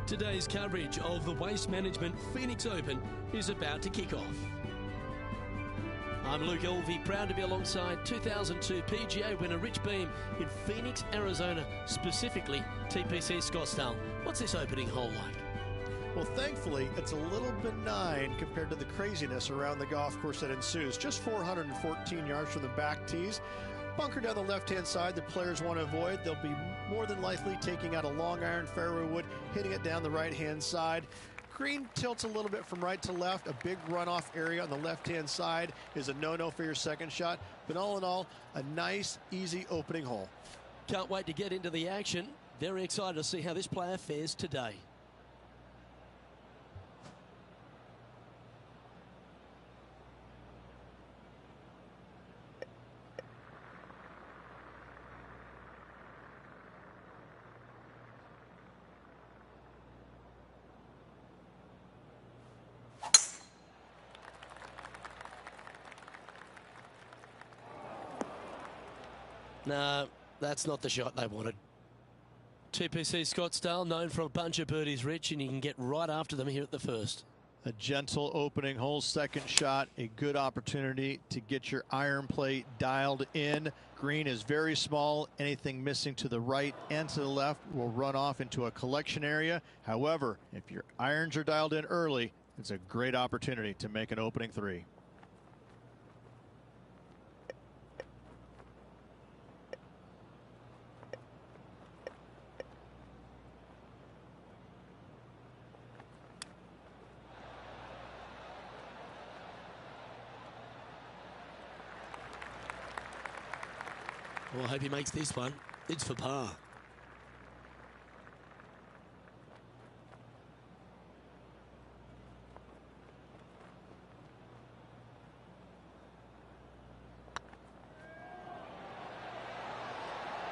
Today's coverage of the Waste Management Phoenix Open is about to kick off. I'm Luke Elvey, proud to be alongside 2002 PGA winner Rich Beem in Phoenix, Arizona, specifically TPC Scottsdale. What's this opening hole like? Well, thankfully, it's a little benign compared to the craziness around the golf course that ensues. Just 414 yards from the back tees. Bunker down the left-hand side the players want to avoid. They'll be more than likely taking out a long iron fairway wood, hitting it down the right-hand side. Green tilts a little bit from right to left. A big runoff area on the left-hand side is a no-no for your second shot. But all in all, a nice, easy opening hole. Can't wait to get into the action. Very excited to see how this player fares today. No, that's not the shot they wanted. TPC Scottsdale, known for a bunch of birdies, Rich, and you can get right after them here at the first. A gentle opening hole, second shot, a good opportunity to get your iron play dialed in. Green is very small. Anything missing to the right and to the left will run off into a collection area. However, if your irons are dialed in early, it's a great opportunity to make an opening three. Well, I hope he makes this one. It's for par.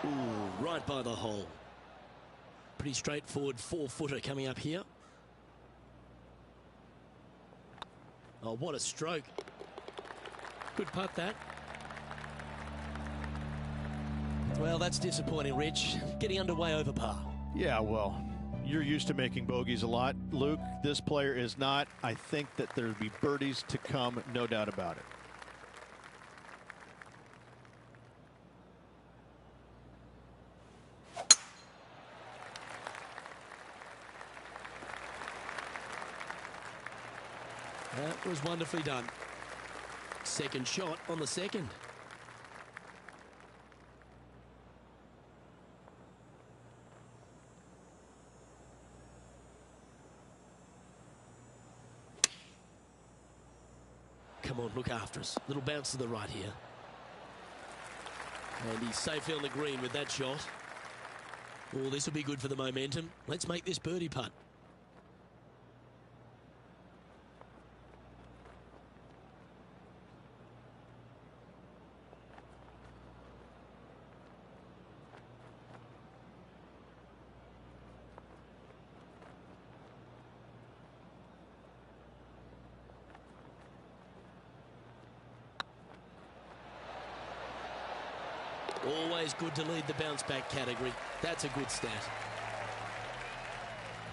Ooh, right by the hole. Pretty straightforward 4-footer coming up here. Oh, what a stroke. Good putt, that. Well, that's disappointing, Rich. Getting underway over par. Yeah, well, you're used to making bogeys a lot, Luke. This player is not. I think that there'll be birdies to come, no doubt about it. That was wonderfully done. Second shot on the second. Come on, look after us. Little bounce to the right here. And he's safely on the green with that shot. Oh, this will be good for the momentum. Let's make this birdie putt. Always good to lead the bounce back category. That's a good stat.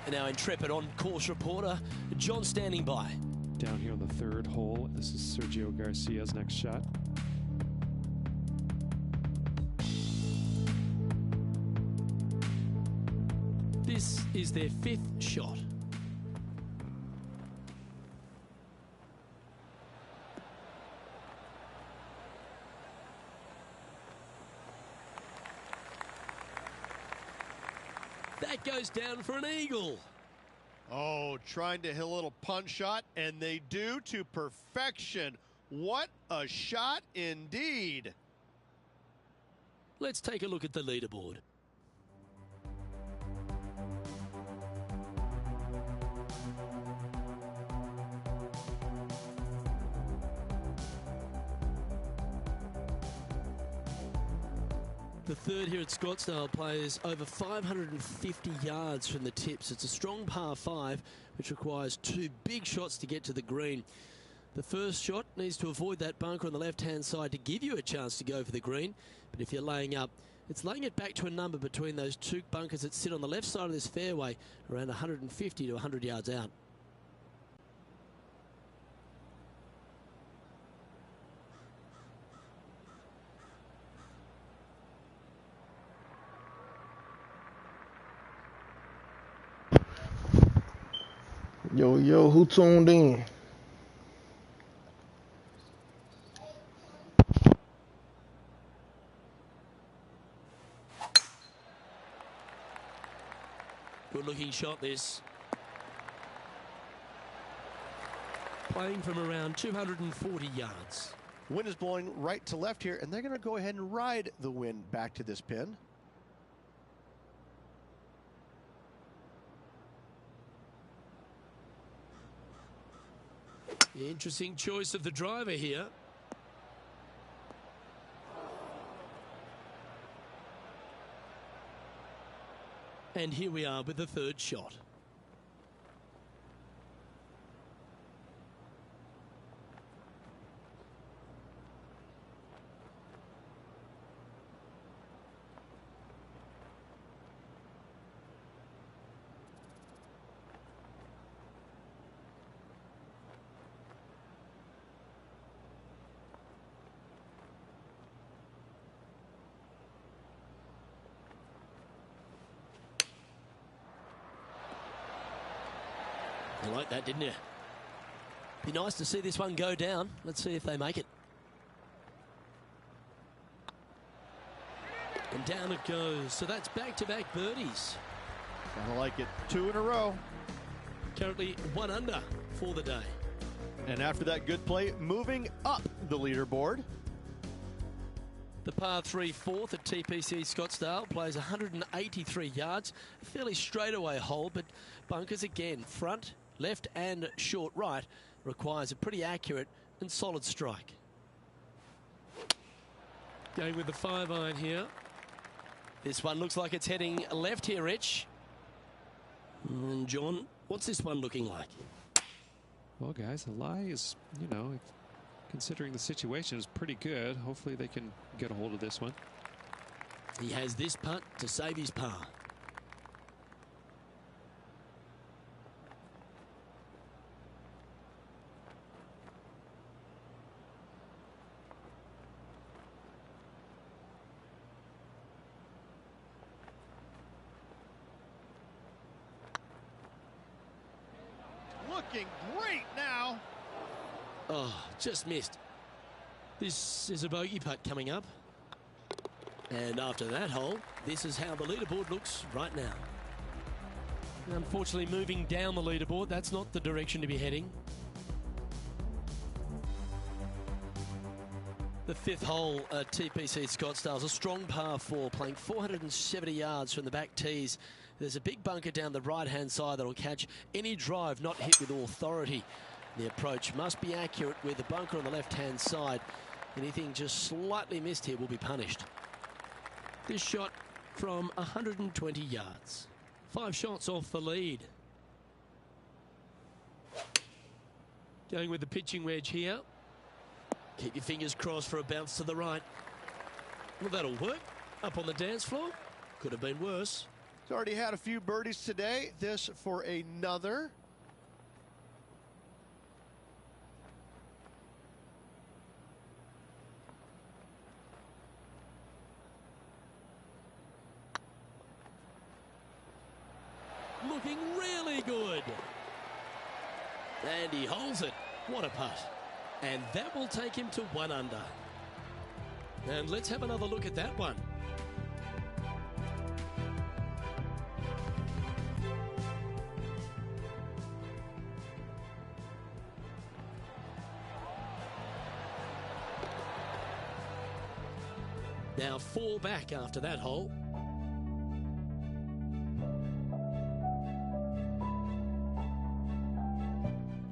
And now intrepid on-course reporter John standing by. Down here on the third hole, this is Sergio Garcia's next shot. This is their fifth shot. That goes down for an eagle. Oh, trying to hit a little punch shot, and they do to perfection. What a shot indeed. Let's take a look at the leaderboard. The third here at Scottsdale plays over 550 yards from the tips. It's a strong par 5, which requires 2 big shots to get to the green. The first shot needs to avoid that bunker on the left-hand side to give you a chance to go for the green. But if you're laying up, it's laying it back to a number between those two bunkers that sit on the left side of this fairway, around 150 to 100 yards out. Yo, who tuned in? Good looking shot this. Playing from around 240 yards. Wind is blowing right to left here, and they're going to go ahead and ride the wind back to this pin. Interesting choice of the driver here. And here we are with the third shot. You like that, didn't you? Be nice to see this one go down. Let's see if they make it. And down it goes. So that's back-to-back birdies. I like it. 2 in a row. Currently 1 under for the day. And after that good play, moving up the leaderboard. The par 3 fourth at TPC Scottsdale plays 183 yards. A fairly straightaway hole, but bunkers again. Front, left and short right requires a pretty accurate and solid strike. Going with the 5-iron here. This one looks like it's heading left here, Rich. And John, what's this one looking like? Well, guys, the lie is, you know, considering the situation, is pretty good. Hopefully they can get a hold of this one. He has this putt to save his par. Looking great now. Oh, just missed. This is a bogey putt coming up. And after that hole, this is how the leaderboard looks right now. Unfortunately, moving down the leaderboard, that's not the direction to be heading. The 5th hole at TPC Scottsdale is a strong par 4, playing 470 yards from the back tees. There's a big bunker down the right-hand side that will catch any drive not hit with authority. The approach must be accurate with the bunker on the left-hand side. Anything just slightly missed here will be punished. This shot from 120 yards. 5 shots off the lead. Going with the pitching wedge here. Keep your fingers crossed for a bounce to the right. Well, that'll work. Up on the dance floor. Could have been worse. He's already had a few birdies today. This for another. Looking really good. And he holds it. What a putt. And that will take him to 1 under. And let's have another look at that one. Now 4 back after that hole.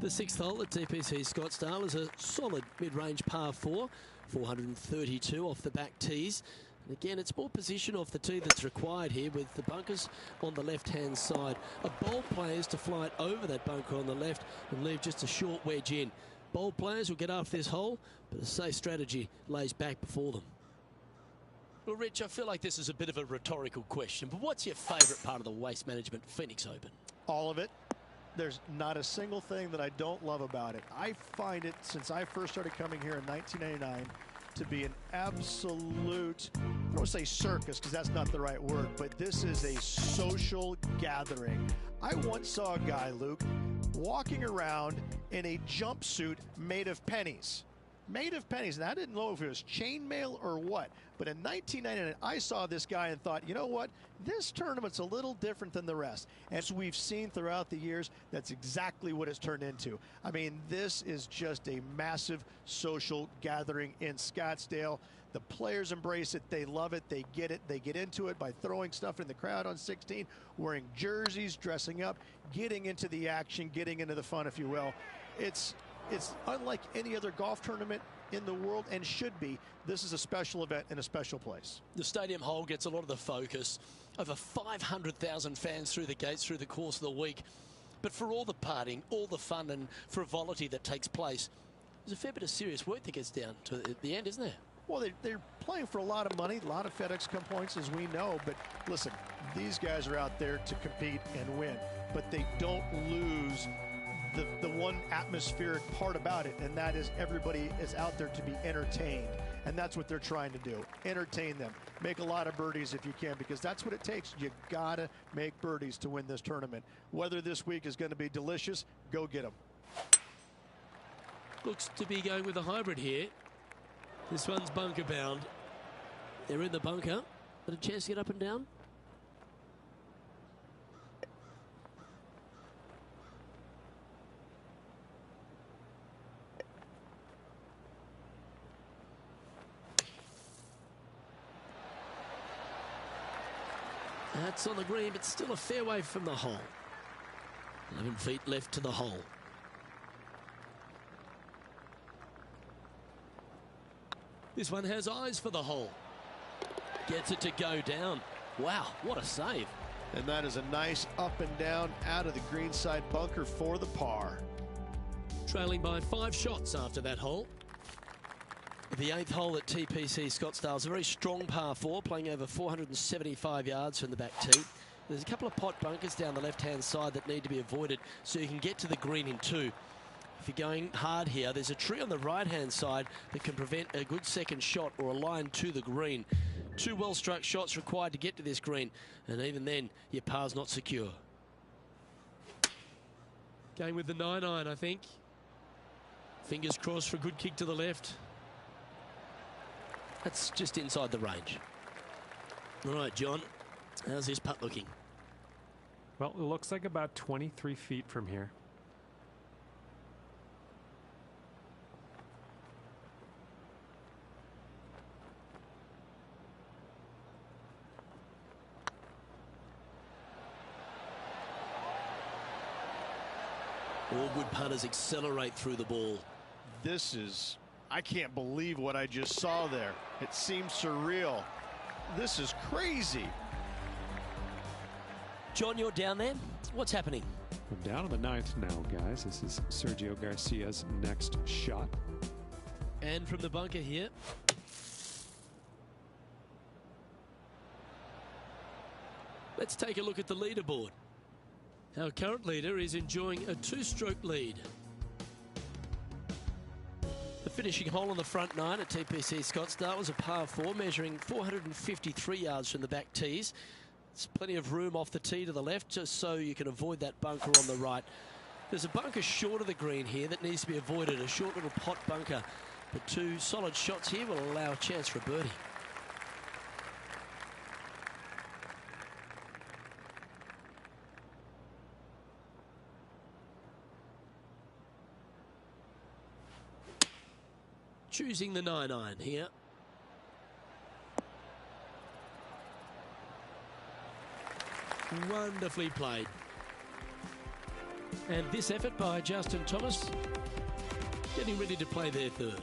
The 6th hole at TPC Scottsdale is a solid mid-range par 4, 432 off the back tees. And again, it's more position off the tee that's required here with the bunkers on the left-hand side. A bold play is to fly it over that bunker on the left and leave just a short wedge in. Bold players will get after this hole, but a safe strategy lays back before them. Well, Rich, I feel like this is a bit of a rhetorical question, but what's your favourite part of the Waste Management Phoenix Open? All of it. There's not a single thing that I don't love about it. I find it, since I first started coming here in 1999, to be an absolute, I don't want to say circus because that's not the right word, but this is a social gathering. I once saw a guy, Luke, walking around in a jumpsuit made of pennies. Made of pennies. And I didn't know if it was chainmail or what. But in 1999, I saw this guy and thought, you know what? This tournament's a little different than the rest. As we've seen throughout the years, that's exactly what it's turned into. I mean, this is just a massive social gathering in Scottsdale. The players embrace it. They love it. They get it. They get into it by throwing stuff in the crowd on 16, wearing jerseys, dressing up, getting into the action, getting into the fun, if you will. It's unlike any other golf tournament in the world, and should be. This is a special event in a special place. The stadium hole gets a lot of the focus. Over 500,000 fans through the gates through the course of the week. But for all the partying, all the fun and frivolity that takes place, there's a fair bit of serious work that gets down to the end, isn't there? Well, they're playing for a lot of money, a lot of FedEx Cup points, as we know. But listen, these guys are out there to compete and win. But they don't lose the one atmospheric part about it, and that is everybody is out there to be entertained. And that's what they're trying to do. Entertain them. Make a lot of birdies if you can, because that's what it takes. You gotta make birdies to win this tournament. Whether this week is going to be delicious, go get them. Looks to be going with a hybrid here. This one's bunker bound. They're in the bunker. Got a chance to get up and down. That's on the green, but still a fair way from the hole. 11 feet left to the hole. This one has eyes for the hole. Gets it to go down. Wow, what a save. And that is a nice up and down out of the greenside bunker for the par. Trailing by 5 shots after that hole. The 8th hole at TPC Scottsdale is a very strong par 4, playing over 475 yards from the back tee. There's a couple of pot bunkers down the left-hand side that need to be avoided so you can get to the green in 2. If you're going hard here, there's a tree on the right-hand side that can prevent a good second shot or a line to the green. 2 well-struck shots required to get to this green, and even then, your par's not secure. Going with the 9-iron, I think. Fingers crossed for a good kick to the left. That's just inside the range. All right, John, how's this putt looking? Well, it looks like about 23 feet from here. All good putters accelerate through the ball. This is, I can't believe what I just saw there. It seems surreal. This is crazy. John, you're down there. What's happening? We're down to the 9th now, guys. This is Sergio Garcia's next shot. And from the bunker here. Let's take a look at the leaderboard. Our current leader is enjoying a 2-stroke lead. The finishing hole on the front 9 at TPC Scottsdale was a par 4, measuring 453 yards from the back tees. There's plenty of room off the tee to the left, just so you can avoid that bunker on the right. There's a bunker short of the green here that needs to be avoided, a short little pot bunker. But 2 solid shots here will allow a chance for a birdie. Choosing the 9-iron here. Wonderfully played. And this effort by Justin Thomas, getting ready to play their 3rd.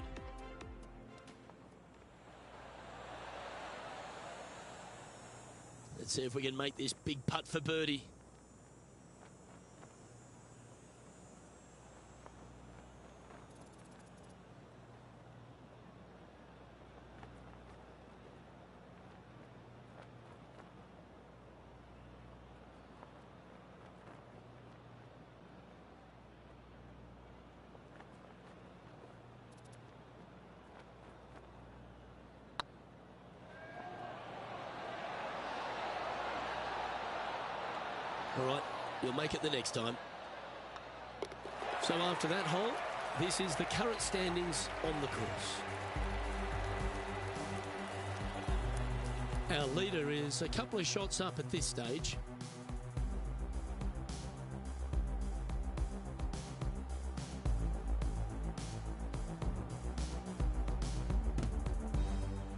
Let's see if we can make this big putt for birdie. All right, you'll make it the next time. So after that hole, this is the current standings on the course. Our leader is a couple of shots up at this stage.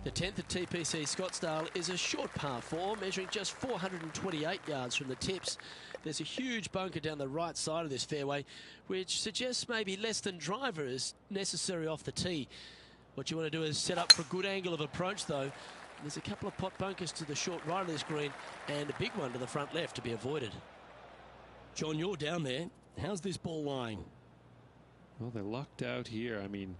The 10th at TPC Scottsdale is a short par 4, measuring just 428 yards from the tips. There's a huge bunker down the right side of this fairway, which suggests maybe less than driver is necessary off the tee. What you want to do is set up for a good angle of approach, though. There's a couple of pot bunkers to the short right of this green and a big one to the front left to be avoided. John, you're down there. How's this ball lying? Well, they lucked out here. I mean,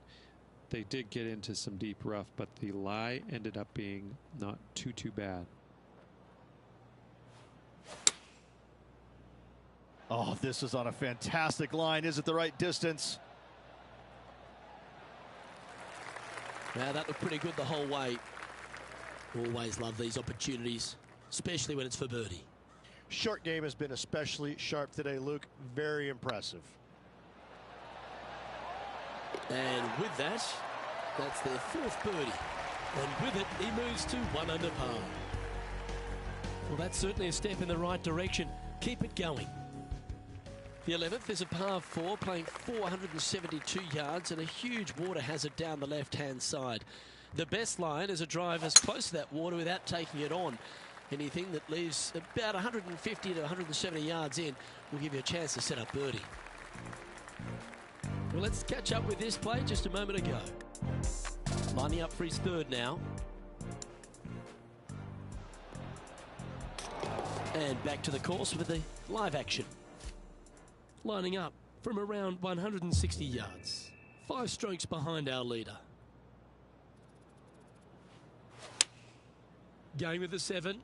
they did get into some deep rough, but the lie ended up being not too bad. Oh, this is on a fantastic line. Is it the right distance? Now, that looked pretty good the whole way. Always love these opportunities, especially when it's for birdie. Short game has been especially sharp today, Luke. Very impressive. And with that, that's their 4th birdie. And with it, he moves to 1 under par. Well, that's certainly a step in the right direction. Keep it going. The 11th is a par 4, playing 472 yards and a huge water hazard down the left-hand side. The best line is a drive as close to that water without taking it on. Anything that leaves about 150 to 170 yards in will give you a chance to set up birdie. Well, let's catch up with this play just a moment ago. Lining up for his 3rd now. And back to the course with the live action. Lining up from around 160 yards. 5 strokes behind our leader. Going with the 7.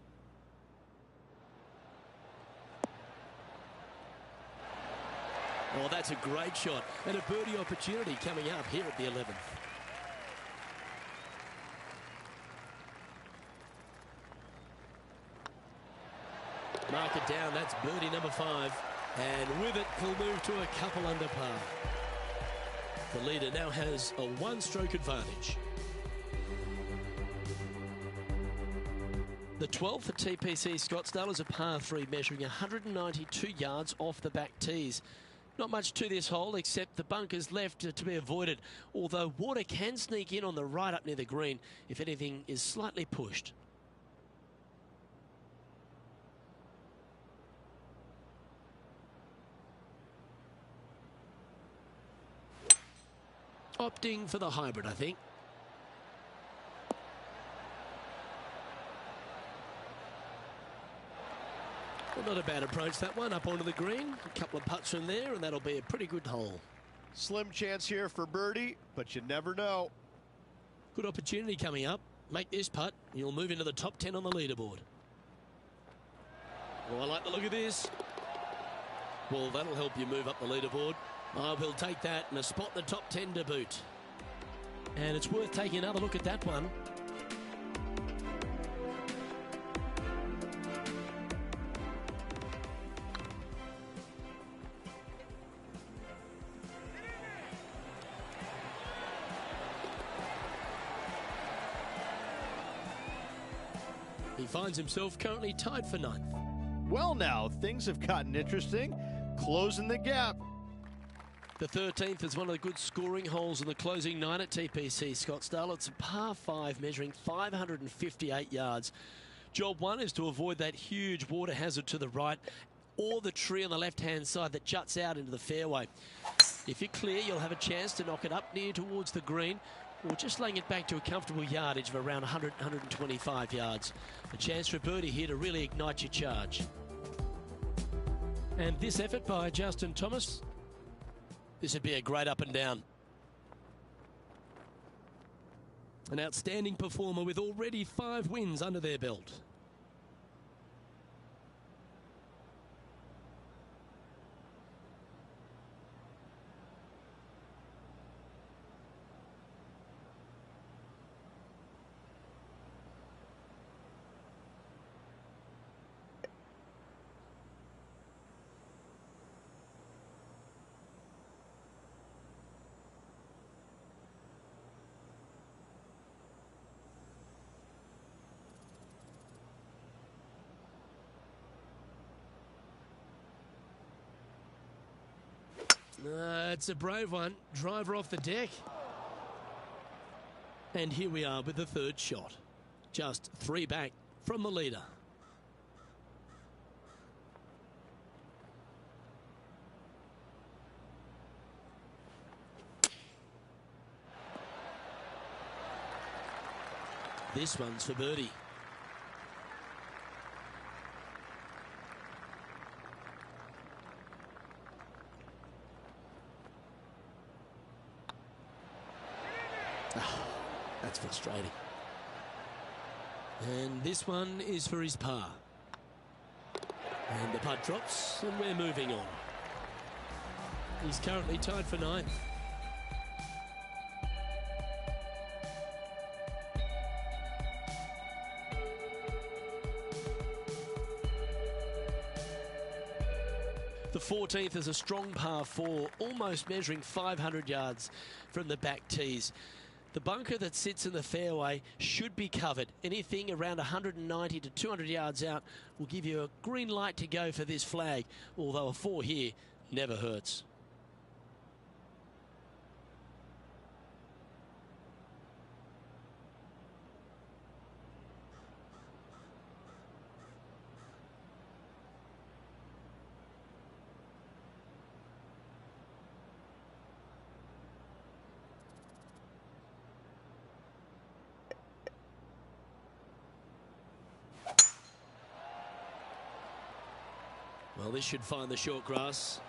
Oh, that's a great shot and a birdie opportunity coming up here at the 11th. Mark it down, that's birdie number 5. And with it, he'll move to a couple under par. The leader now has a 1-stroke advantage. The 12th at TPC Scottsdale is a par 3, measuring 192 yards off the back tees. Not much to this hole except the bunkers left to be avoided, although water can sneak in on the right up near the green if anything is slightly pushed. Opting for the hybrid, I think. Well, not a bad approach, that one, up onto the green. A couple of putts from there, and that'll be a pretty good hole. Slim chance here for birdie, but you never know. Good opportunity coming up. Make this putt, you'll move into the top 10 on the leaderboard. Oh, I like the look of this. Well, that'll help you move up the leaderboard. I will take that and a spot in the top 10 to boot. And it's worth taking another look at that one. He finds himself currently tied for 9th. Well, now, things have gotten interesting. Closing the gap. The 13th is one of the good scoring holes in the closing 9 at TPC Scottsdale. It's a par 5 measuring 558 yards. Job 1 is to avoid that huge water hazard to the right or the tree on the left-hand side that juts out into the fairway. If you're clear, you'll have a chance to knock it up near towards the green or just laying it back to a comfortable yardage of around 100, 125 yards. A chance for a birdie here to really ignite your charge. And this effort by Justin Thomas, this would be a great up and down. An outstanding performer with already 5 wins under their belt. It's a brave one. Driver off the deck. And here we are with the third shot. Just 3 back from the leader. This one's for birdie. That's frustrating. And this one is for his par. And the putt drops, and we're moving on. He's currently tied for 9th. The 14th is a strong par 4, almost measuring 500 yards from the back tees. The bunker that sits in the fairway should be covered. Anything around 190 to 200 yards out will give you a green light to go for this flag, although a 4 here never hurts. Well, this should find the short grass.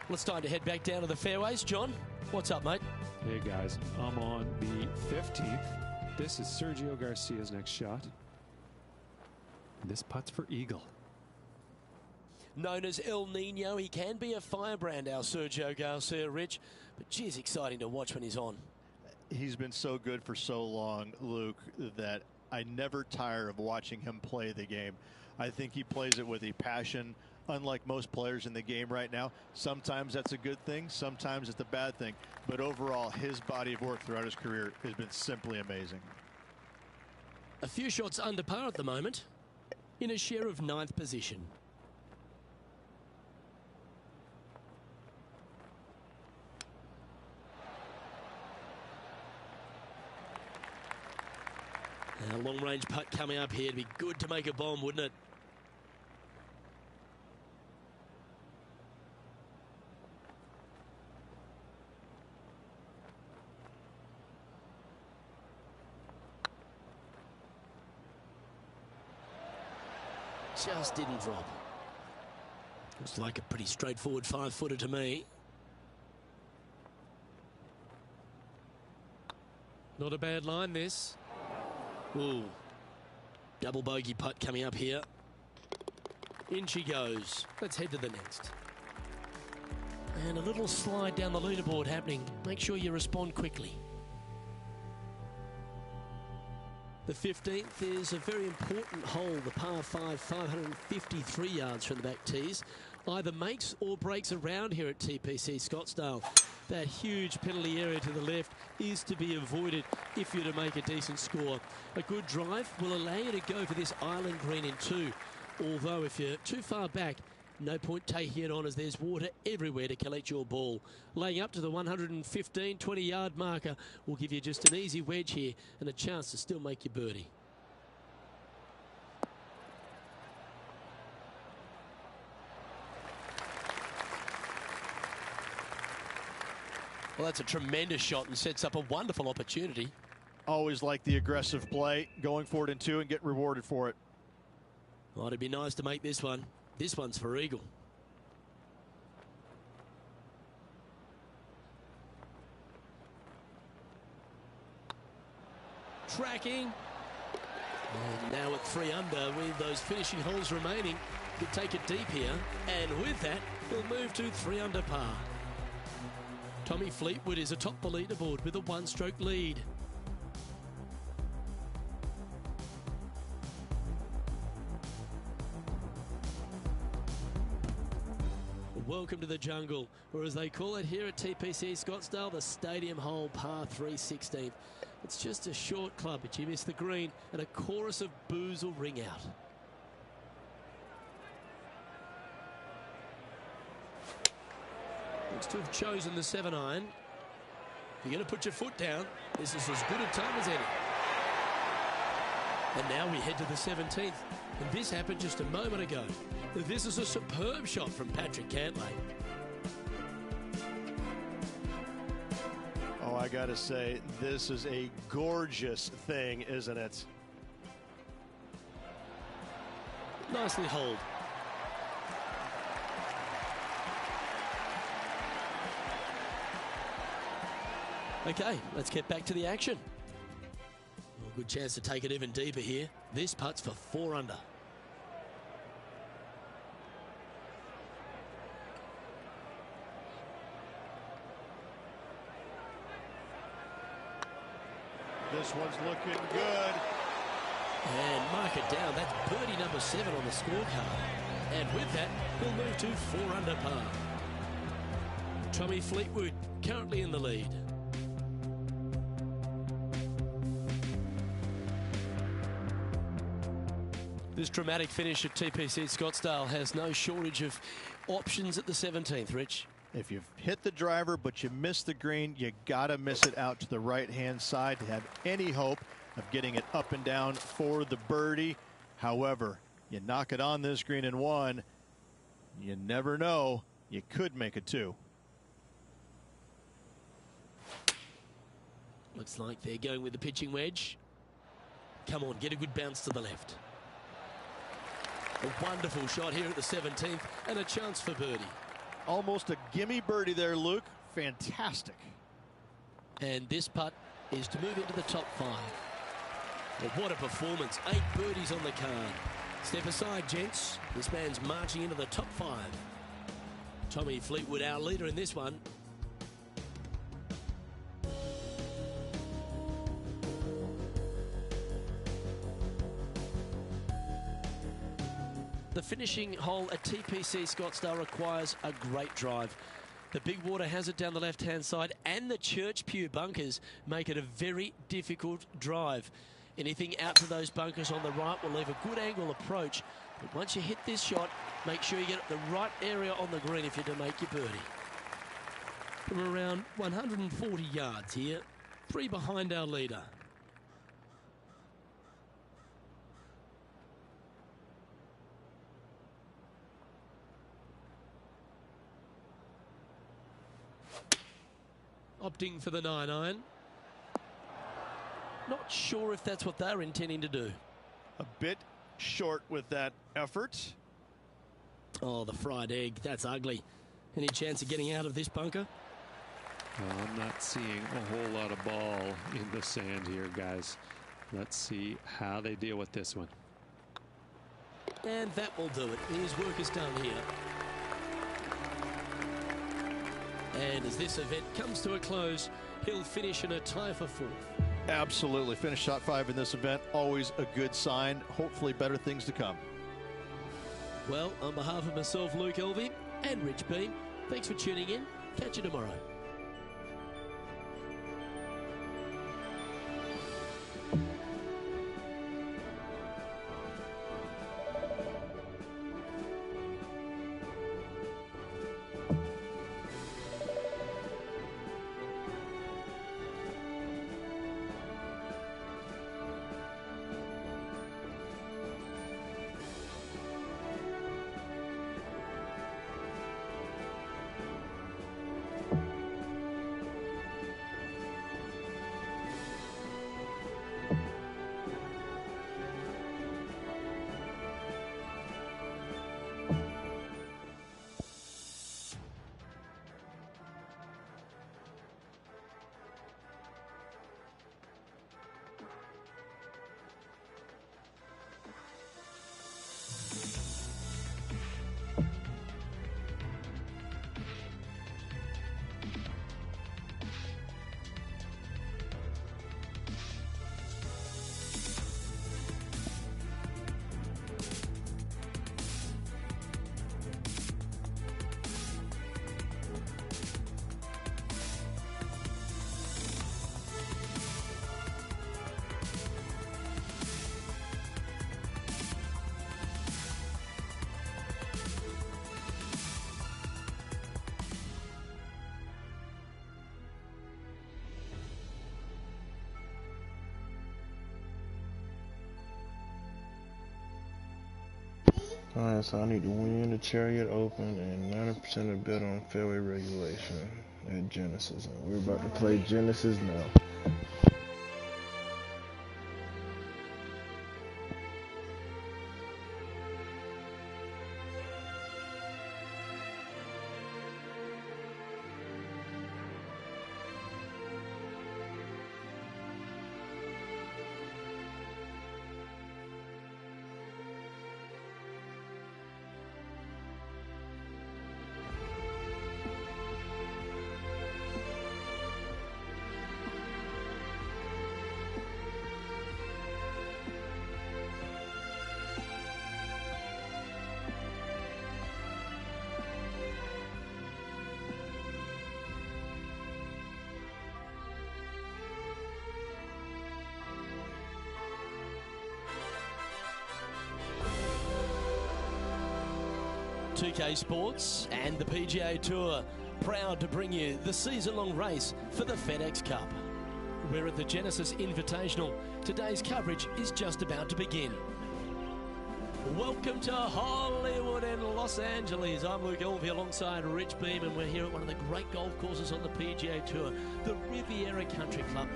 Well, it's time to head back down to the fairways. John, what's up, mate? Hey, guys. I'm on the 15th. This is Sergio Garcia's next shot. This putt's for eagle. Known as El Nino, he can be a firebrand, our Sergio Garcia, Rich. But, geez, exciting to watch when he's on. He's been so good for so long, Luke, that I never tire of watching him play the game. I think he plays it with a passion, unlike most players in the game right now. Sometimes that's a good thing, sometimes it's a bad thing. But overall, his body of work throughout his career has been simply amazing. A few shots under par at the moment, in a share of 9th position. A long-range putt coming up here. It'd be good to make a bomb, wouldn't it? Just didn't drop. Looks like a pretty straightforward 5-footer to me. Not a bad line, this. Ooh, double bogey putt coming up here. In she goes. Let's head to the next. And a little slide down the leaderboard happening. Make sure you respond quickly. The 15th is a very important hole, the par 5, 553 yards from the back tees. Either makes or breaks around here at TPC Scottsdale. That huge penalty area to the left is to be avoided if you're to make a decent score. A good drive will allow you to go for this island green in 2. Although if you're too far back, no point taking it on as there's water everywhere to collect your ball. Laying up to the 115, 20-yard marker will give you just an easy wedge here and a chance to still make your birdie. Well, that's a tremendous shot and sets up a wonderful opportunity. Always like the aggressive play, going for it in 2 and get rewarded for it. Well, it'd be nice to make this one. This one's for eagle. Tracking. And now at 3 under with those finishing holes remaining. Could take it deep here. And with that, we'll move to 3 under par. Tommy Fleetwood is atop the leaderboard with a 1-stroke lead. Welcome to the jungle, or as they call it here at TPC Scottsdale, the Stadium Hole par 3 16th. It's just a short club, but you miss the green, and a chorus of boos will ring out. looks to have chosen the 7-iron. You're going to put your foot down. This is as good a time as any. And now we head to the 17th. And this happened just a moment ago. This is a superb shot from Patrick Cantlay. Oh, I got to say, this is a gorgeous thing, isn't it? Nicely holed. Okay, let's get back to the action. Well, good chance to take it even deeper here. This putt's for 4 under. This one's looking good. And mark it down. That's birdie number 7 on the scorecard. And with that, he'll move to 4 under par. Tommy Fleetwood currently in the lead. This dramatic finish at TPC Scottsdale has no shortage of options at the 17th, Rich. If you've hit the driver but you miss the green, you gotta miss it out to the right-hand side to have any hope of getting it up and down for the birdie. However, you knock it on this green in 1, you never know, you could make it 2. Looks like they're going with the pitching wedge. Come on, get a good bounce to the left. A wonderful shot here at the 17th and a chance for birdie. Almost a gimme birdie there, Luke. Fantastic. And this putt is to move into the top 5. Well, what a performance. 8 birdies on the card. Step aside, gents. This man's marching into the top 5. Tommy Fleetwood, our leader in this one. The finishing hole at TPC Scottsdale requires a great drive. The big water hazard down the left-hand side and the Church Pew bunkers make it a very difficult drive. Anything out to those bunkers on the right will leave a good angle approach. But once you hit this shot, make sure you get it the right area on the green if you're to make your birdie. From around 140 yards here, 3 behind our leader. Opting for the 9-iron. Not sure if that's what they're intending to do. A bit short with that effort. Oh, the fried egg. That's ugly. Any chance of getting out of this bunker? Well, I'm not seeing a whole lot of ball in the sand here, guys. Let's see how they deal with this one. And that will do it. His work is done here. And as this event comes to a close, he'll finish in a tie for 4th. Absolutely. Finish top 5 in this event. Always a good sign. Hopefully better things to come. Well, on behalf of myself, Luke Elvey, and Rich Beam, thanks for tuning in. Catch you tomorrow. Alright, so I need to win the Chariot Open and 90% of bet on fairway regulation at Genesis. And we're about to play Genesis now. TK Sports and the PGA Tour proud to bring you the season-long race for the FedEx Cup. We're at the Genesis Invitational. Today's coverage is just about to begin. Welcome to Hollywood and Los Angeles. I'm Luke Elvey alongside Rich Beem, and we're here at one of the great golf courses on the PGA Tour, the Riviera Country Club.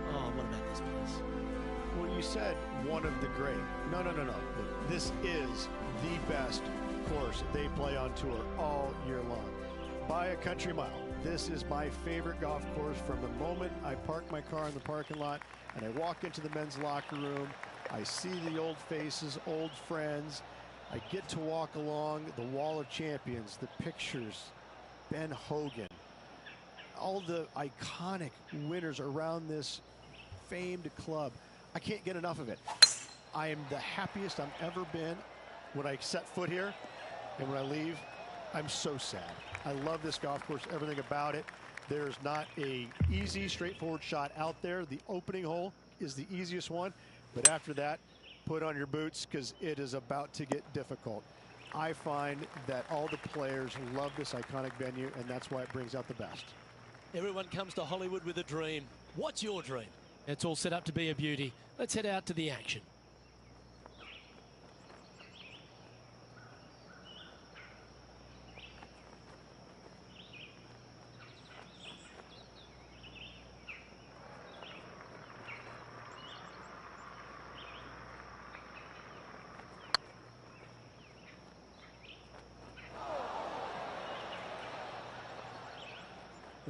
Oh, what about this place? Well, you said one of the great. No. This is the best course they play on tour all year long. By a country mile. This is my favorite golf course from the moment I park my car in the parking lot and I walk into the men's locker room. I see the old faces, old friends. I get to walk along the Wall of Champions, the pictures, Ben Hogan, all the iconic winners around this famed club. I can't get enough of it. I am the happiest I've ever been when I set foot here, and when I leave, I'm so sad. I love this golf course, everything about it. There's not a easy, straightforward shot out there. The opening hole is the easiest one, but after that, put on your boots because it is about to get difficult. I find that all the players love this iconic venue, and that's why it brings out the best. Everyone comes to Hollywood with a dream. What's your dream? It's all set up to be a beauty. Let's head out to the action.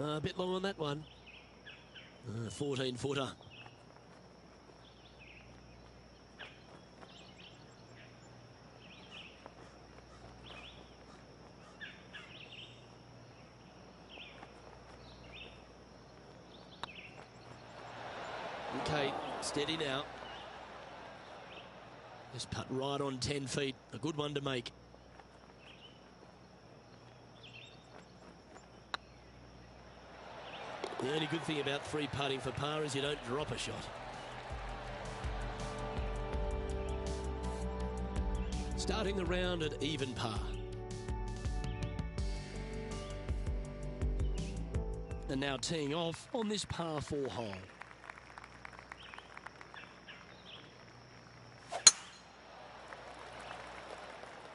A bit long on that one. 14-footer. Okay, steady now. Just putt right on 10 feet. A good one to make. The only good thing about free putting for par is you don't drop a shot. Starting the round at even par. And now teeing off on this par 4 hole.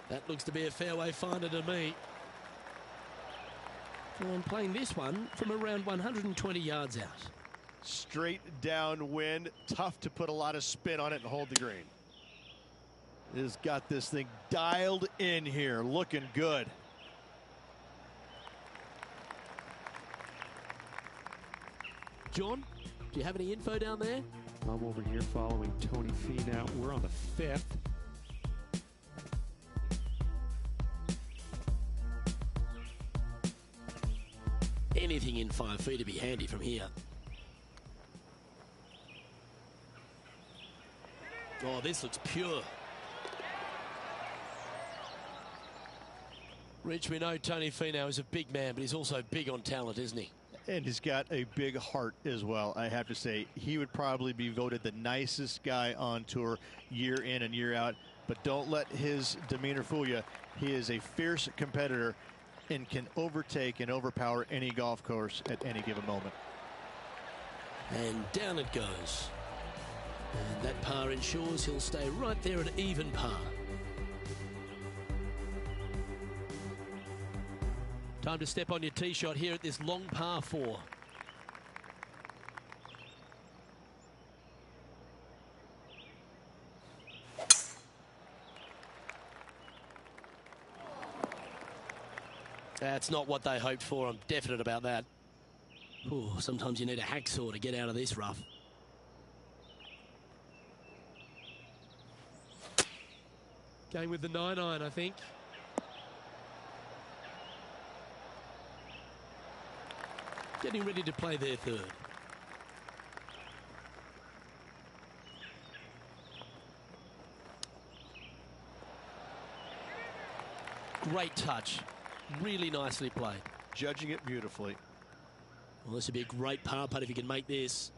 That looks to be a fairway finder to me. And playing this one from around 120 yards out. Straight downwind, tough to put a lot of spin on it and hold the green. It has got this thing dialed in here, looking good. John, do you have any info down there? I'm over here following Tony Finau. We're on the 5th. Anything in 5 feet to be handy from here. Oh, this looks pure. Rich, we know Tony Finau is a big man, but he's also big on talent, isn't he? And he's got a big heart as well. I have to say, he would probably be voted the nicest guy on tour year in and year out. But don't let his demeanor fool you. He is a fierce competitor and can overtake and overpower any golf course at any given moment. And down it goes. And that par ensures he'll stay right there at even par. Time to step on your tee shot here at this long par 4. That's not what they hoped for. I'm definite about that. Ooh, sometimes you need a hacksaw to get out of this rough. Going with the 9-iron, I think. Getting ready to play their third. Great touch. Really nicely played. Judging it beautifully. Well, this would be a great par putt if you can make this.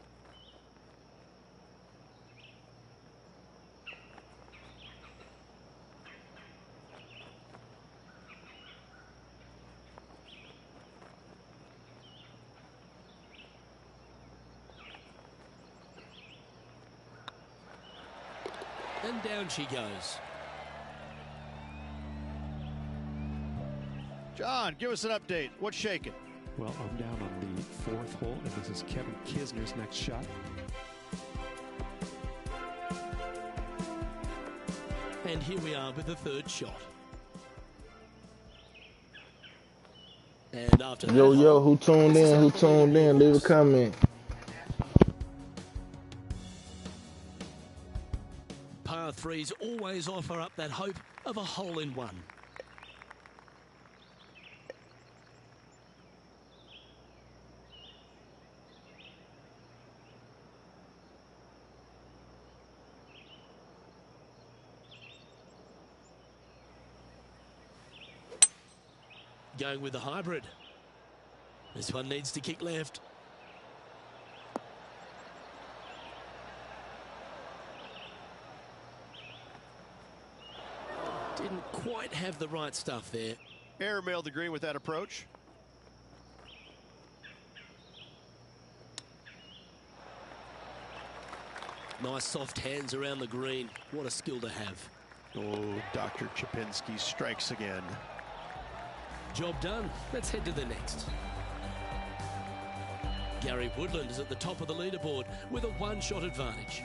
And down she goes. John, give us an update. What's shaking? Well, I'm down on the 4th hole, and this is Kevin Kisner's next shot. And here we are with the third shot. And after that, Yo, who tuned in? Who tuned in? Leave a comment. par 3s always offer up that hope of a hole-in-one. Going with the hybrid. This one needs to kick left. Didn't quite have the right stuff there. Airmailed the green with that approach. Nice soft hands around the green. What a skill to have. Oh, Dr. Chapinski strikes again. Job done. Let's head to the next. Gary Woodland is at the top of the leaderboard with a one-shot advantage.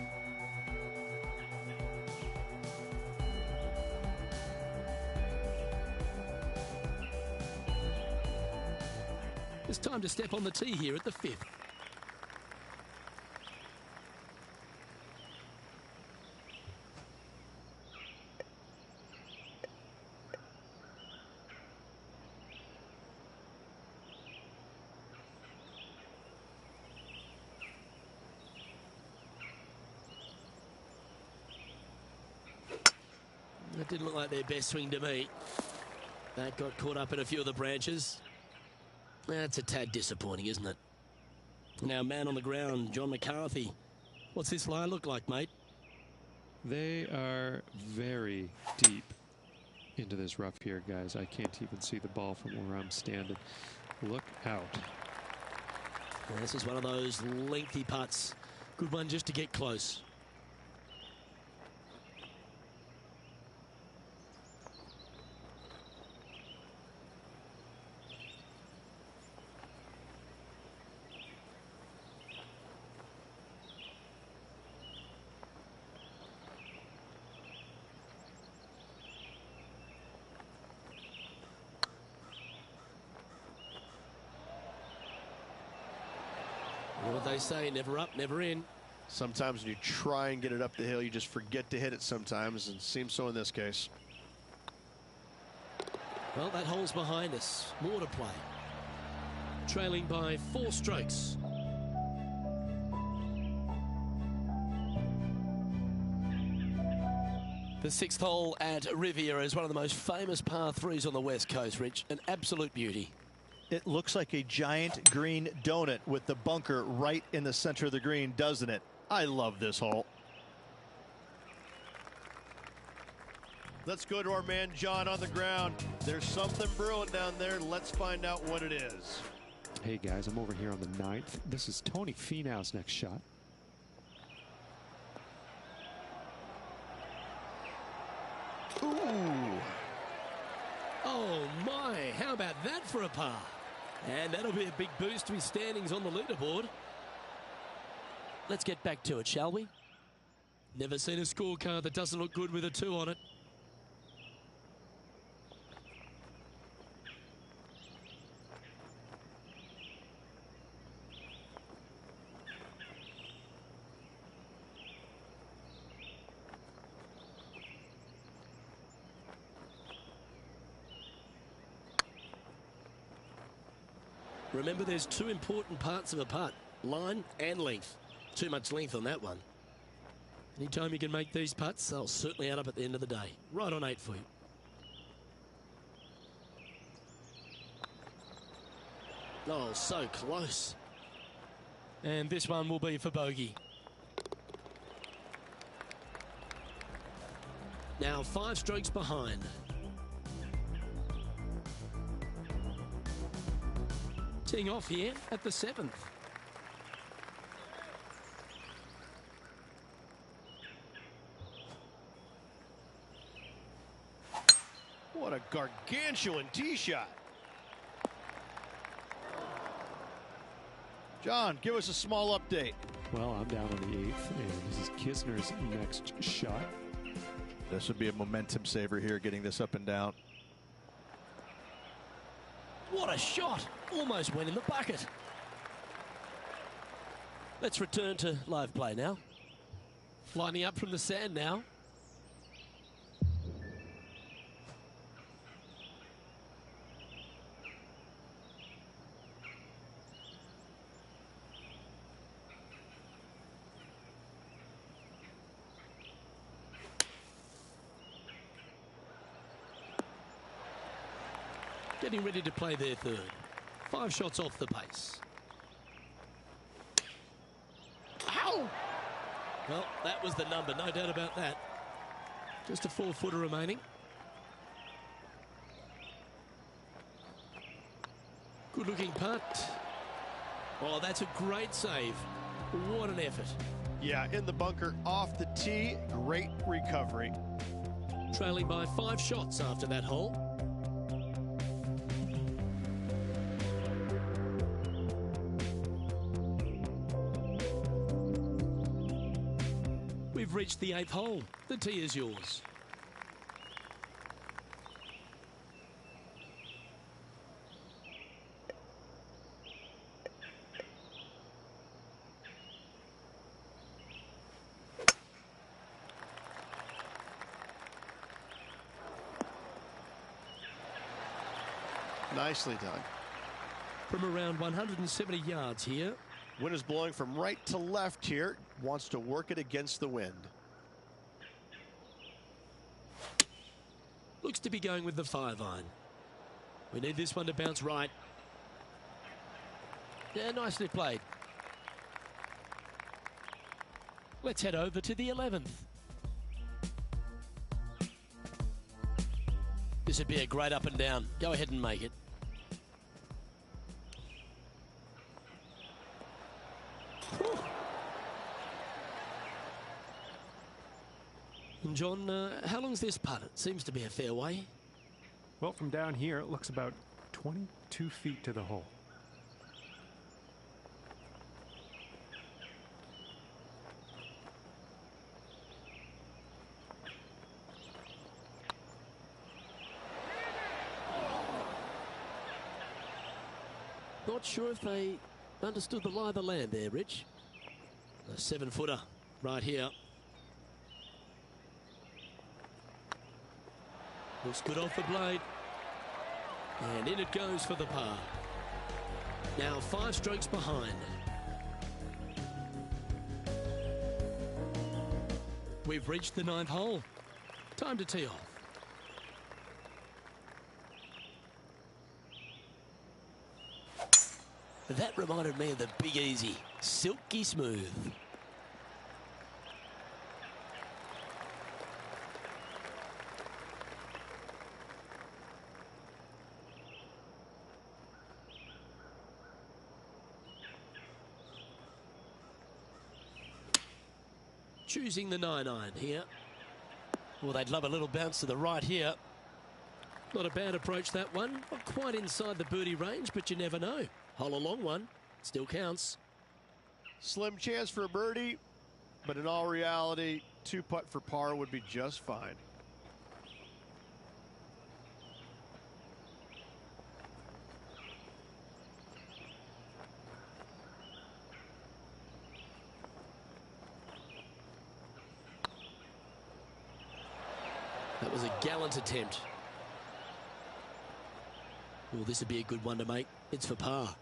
It's time to step on the tee here at the 5th. That didn't look like their best swing to me. That got caught up in a few of the branches. That's a tad disappointing, isn't it? Now, man on the ground, John McCarthy. What's this lie look like, mate? They are very deep into this rough here, guys. I can't even see the ball from where I'm standing. Look out. Well, this is one of those lengthy putts. Good one just to get close. What they say, never up, never in. Sometimes when you try and get it up the hill, you just forget to hit it sometimes, and it seems so in this case. Well, that hole's behind us. More to play. Trailing by 4 strokes. The 6th hole at Riviera is one of the most famous par 3s on the West Coast, Rich. An absolute beauty. It looks like a giant green donut with the bunker right in the center of the green, doesn't it? I love this hole. Let's go to our man John on the ground. There's something brewing down there. Let's find out what it is. Hey, guys, I'm over here on the 9th. This is Tony Finau's next shot. Ooh. Oh, my. How about that for a par. And that'll be a big boost to his standings on the leaderboard. Let's get back to it, shall we? Never seen a scorecard that doesn't look good with a 2 on it. Remember, there's 2 important parts of a putt, line and length. Too much length on that one. Anytime you can make these putts, they'll certainly add up at the end of the day. Right on 8 feet. Oh, so close. And this one will be for bogey. Now 5 strokes behind. Teeing off here at the 7th. What a gargantuan tee shot. John, give us a small update. Well, I'm down on the 8th, and this is Kisner's next shot. This would be a momentum saver here, getting this up and down. What a shot! Almost went in the bucket. Let's return to live play now. Lining up from the sand now. Getting ready to play their 3rd. 5 shots off the pace. Ow! Well, that was the number, no doubt about that. Just a 4-footer remaining. Good looking putt. Oh, that's a great save. What an effort. Yeah, in the bunker, off the tee, great recovery. Trailing by 5 shots after that hole. We've reached the 8th hole. The tee is yours. Nicely done. From around 170 yards here. Wind is blowing from right to left here. Wants to work it against the wind. Looks to be going with the 5-iron. We need this one to bounce right. Yeah, nicely played. Let's head over to the 11th. This would be a great up and down. Go ahead and make it. And John, how long's this putt? It seems to be a fair way. Well, from down here, it looks about 22 feet to the hole. Not sure if they understood the lie of the land there, Rich. A 7-footer right here. Looks good off the blade. And in it goes for the par. Now 5 strokes behind. We've reached the 9th hole. Time to tee off. That reminded me of the Big Easy. Silky smooth. Choosing the 9-iron here. Well, they'd love a little bounce to the right here. Not a bad approach, that one. Not quite inside the birdie range, but you never know. Hole a long one. Still counts. Slim chance for a birdie, but in all reality, 2-putt for par would be just fine. That was a gallant attempt. Oh, this would be a good one to make. It's for par.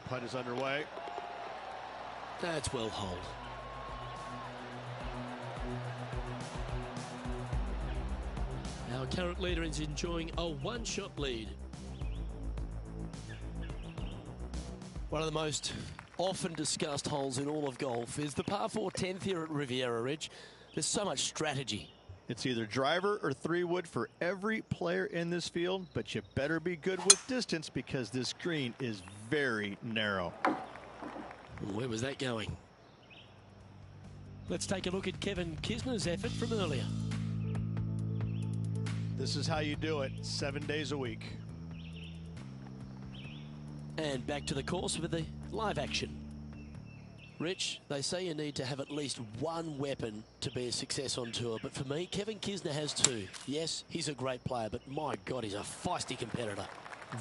Putt is underway. That's well holed. Our current leader is enjoying a one-shot lead. One of the most often discussed holes in all of golf is the par 4 10th here at Riviera Ridge. There's so much strategy. It's either driver or 3-wood for every player in this field, but you better be good with distance because this green is very narrow. Where was that going? Let's take a look at Kevin Kisner's effort from earlier. This is how you do it 7 days a week. And back to the course with the live action. Rich, they say you need to have at least one weapon to be a success on tour, but for me, Kevin Kisner has two. Yes, he's a great player, but my God, he's a feisty competitor.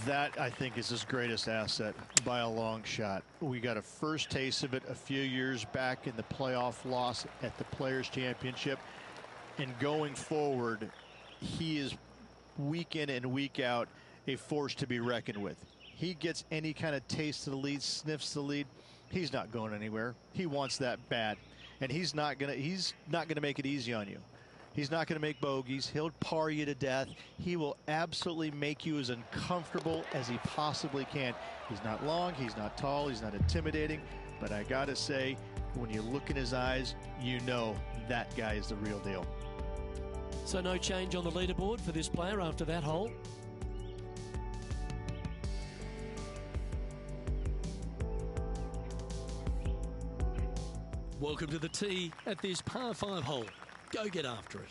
That, I think, is his greatest asset by a long shot. We got a first taste of it a few years back in the playoff loss at the Players' Championship. And going forward, he is week in and week out a force to be reckoned with. He gets any kind of taste of the lead, sniffs the lead, he's not going anywhere. He wants that bad, and he's not gonna make it easy on you. He's not gonna make bogeys. He'll par you to death. He will absolutely make you as uncomfortable as he possibly can. He's not long, he's not tall, he's not intimidating, but I gotta say, when you look in his eyes, you know that guy is the real deal. So no change on the leaderboard for this player after that hole. Welcome to the tee at this par 5 hole. Go get after it.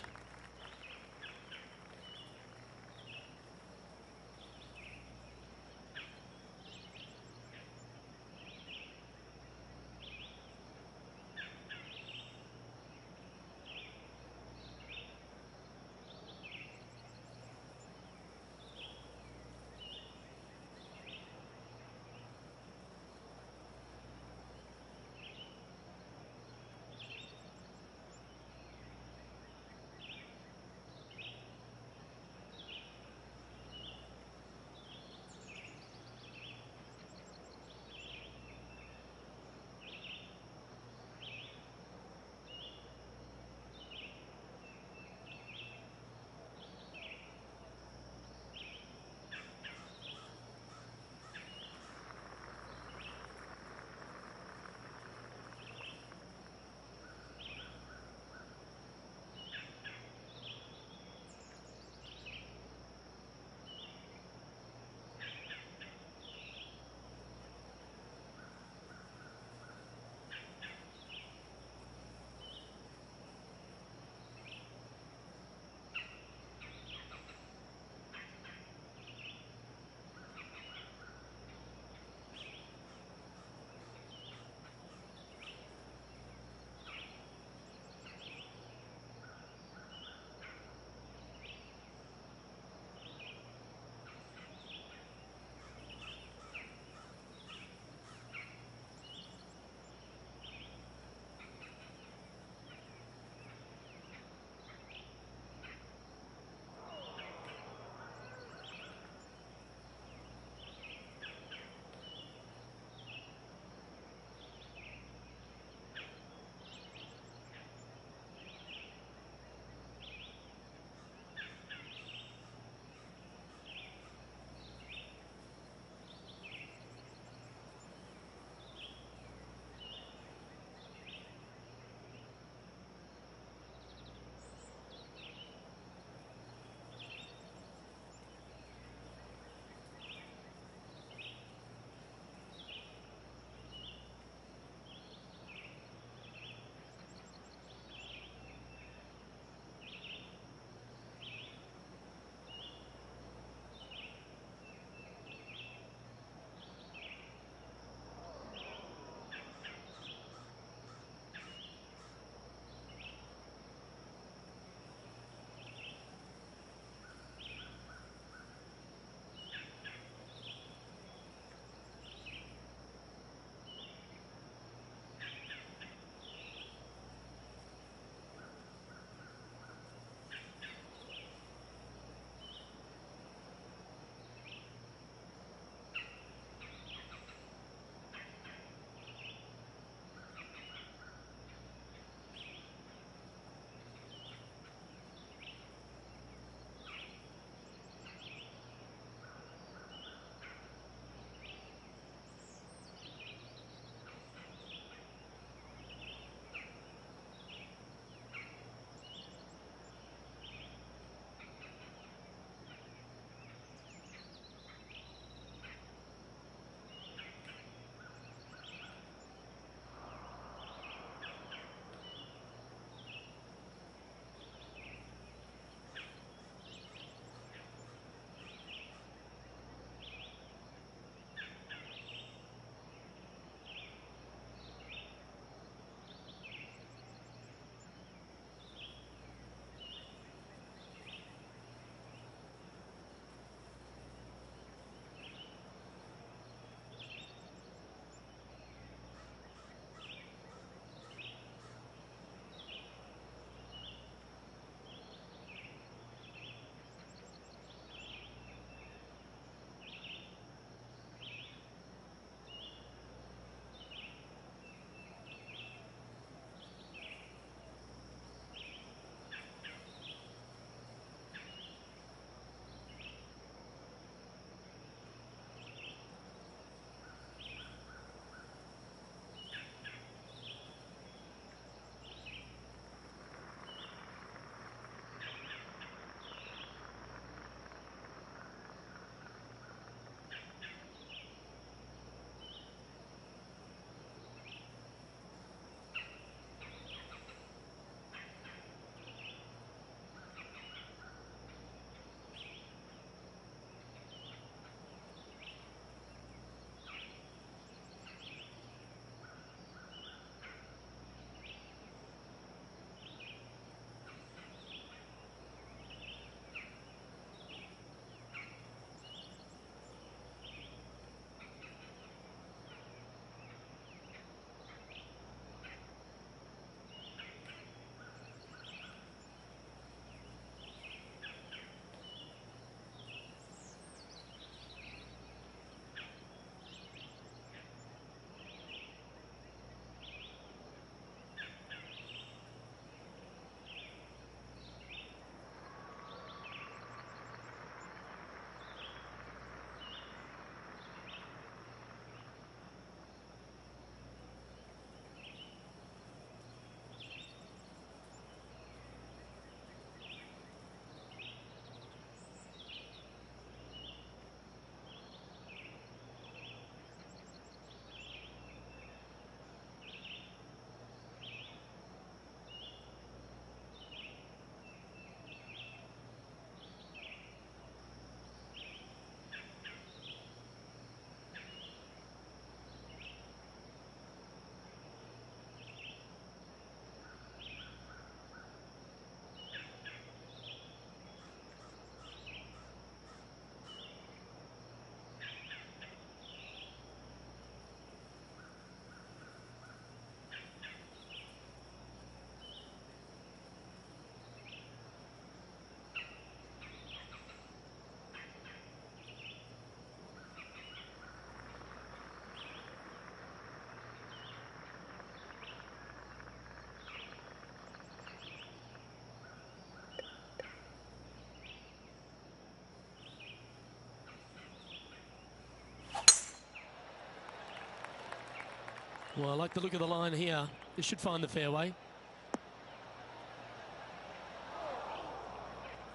Well, I like the look of the line here. This should find the fairway.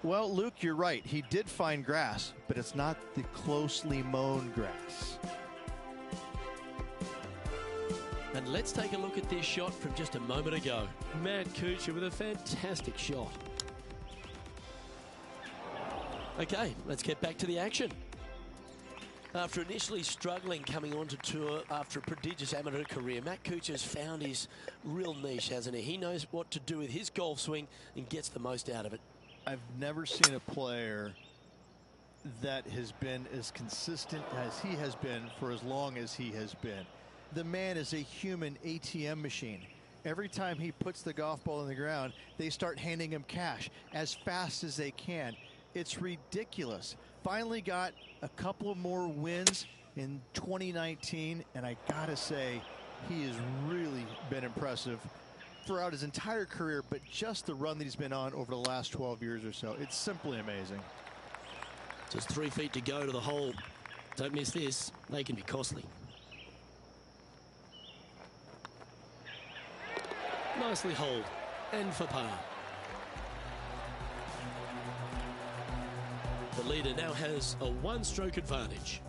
Well, Luke, you're right. He did find grass, but it's not the closely mown grass. And let's take a look at this shot from just a moment ago. Matt Kuchar with a fantastic shot. Okay, let's get back to the action. After initially struggling coming onto tour after a prodigious amateur career, Matt Kuchar's found his real niche, hasn't he? He knows what to do with his golf swing and gets the most out of it. I've never seen a player that has been as consistent as he has been for as long as he has been. The man is a human ATM machine. Every time he puts the golf ball in the ground, they start handing him cash as fast as they can. It's ridiculous. Finally got a couple more wins in 2019, and I gotta say, he has really been impressive throughout his entire career, but just the run that he's been on over the last 12 years or so. It's simply amazing. Just 3 feet to go to the hole. Don't miss this. They can be costly. Nicely holed and for par. The leader now has a one-stroke advantage.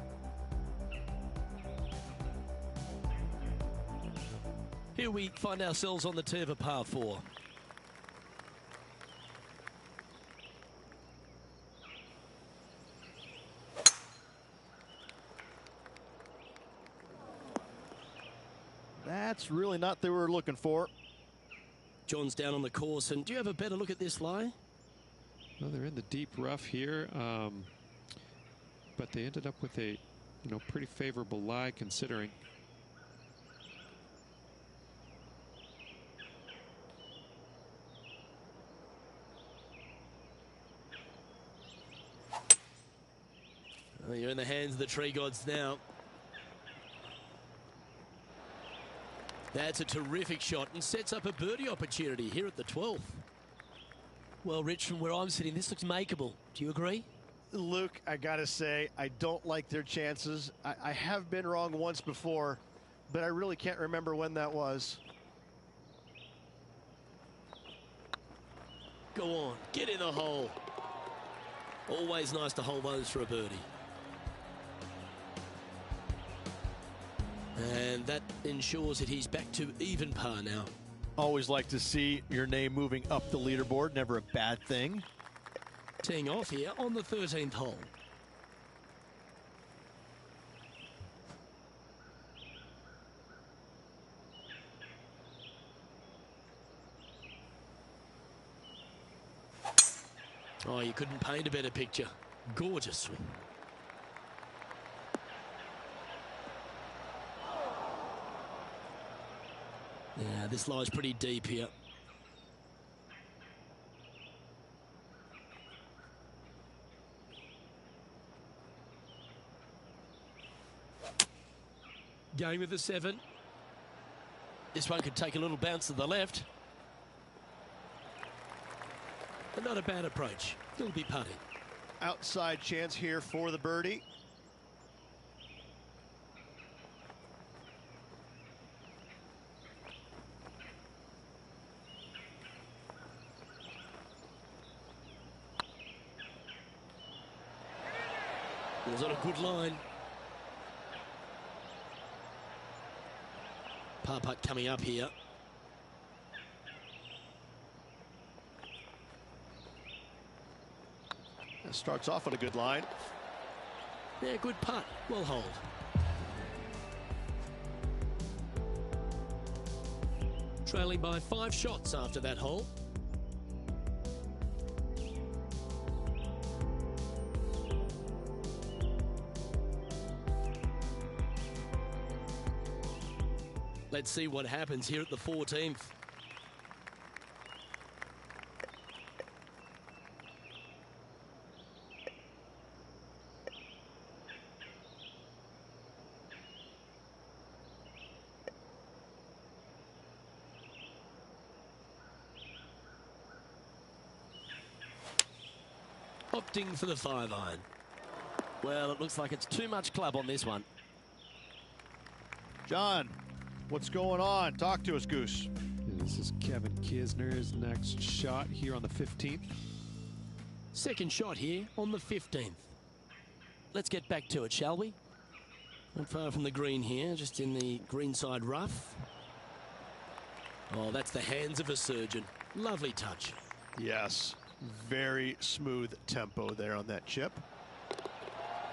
Here we find ourselves on the tee of a par 4. That's really not what they were looking for. John's down on the course, and do you have a better look at this lie? Well, they're in the deep rough here, but they ended up with a, pretty favorable lie considering. Well, you're in the hands of the tree gods now. That's a terrific shot and sets up a birdie opportunity here at the 12th. Well, Rich, from where I'm sitting, this looks makeable. Do you agree? Luke, I gotta say, I don't like their chances. I have been wrong once before, but I really can't remember when that was. Go on, get in the hole. Always nice to hold those for a birdie. And that ensures that he's back to even par now. Always like to see your name moving up the leaderboard. Never a bad thing. Teeing off here on the 13th hole. Oh, you couldn't paint a better picture. Gorgeous swing. Yeah, this lie's pretty deep here. Going with the 7. This one could take a little bounce to the left. But not a bad approach. He'll be putting. Outside chance here for the birdie. It was on a good line. Par putt coming up here. That starts off on a good line. Yeah, good putt. Well hold. Trailing by 5 shots after that hole. Let's see what happens here at the 14th. Opting for the 5-iron. Well, it looks like it's too much club on this one. John, What's going on? Talk to us, Goose. This is Kevin Kisner's next shot here on the 15th. Second shot here on the 15th. Let's get back to it, shall we? Not far from the green here, just in the greenside rough. Oh, that's the hands of a surgeon. Lovely touch. Yes, very smooth tempo there on that chip.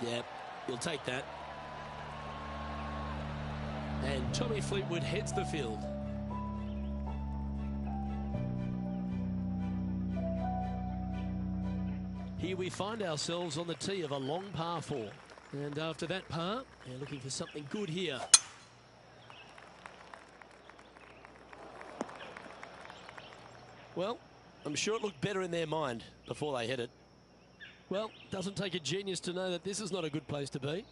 Yeah, you'll take that. And Tommy Fleetwood heads the field. Here we find ourselves on the tee of a long par 4. And after that par, they're looking for something good here. Well, I'm sure it looked better in their mind before they hit it. Well, doesn't take a genius to know that this is not a good place to be.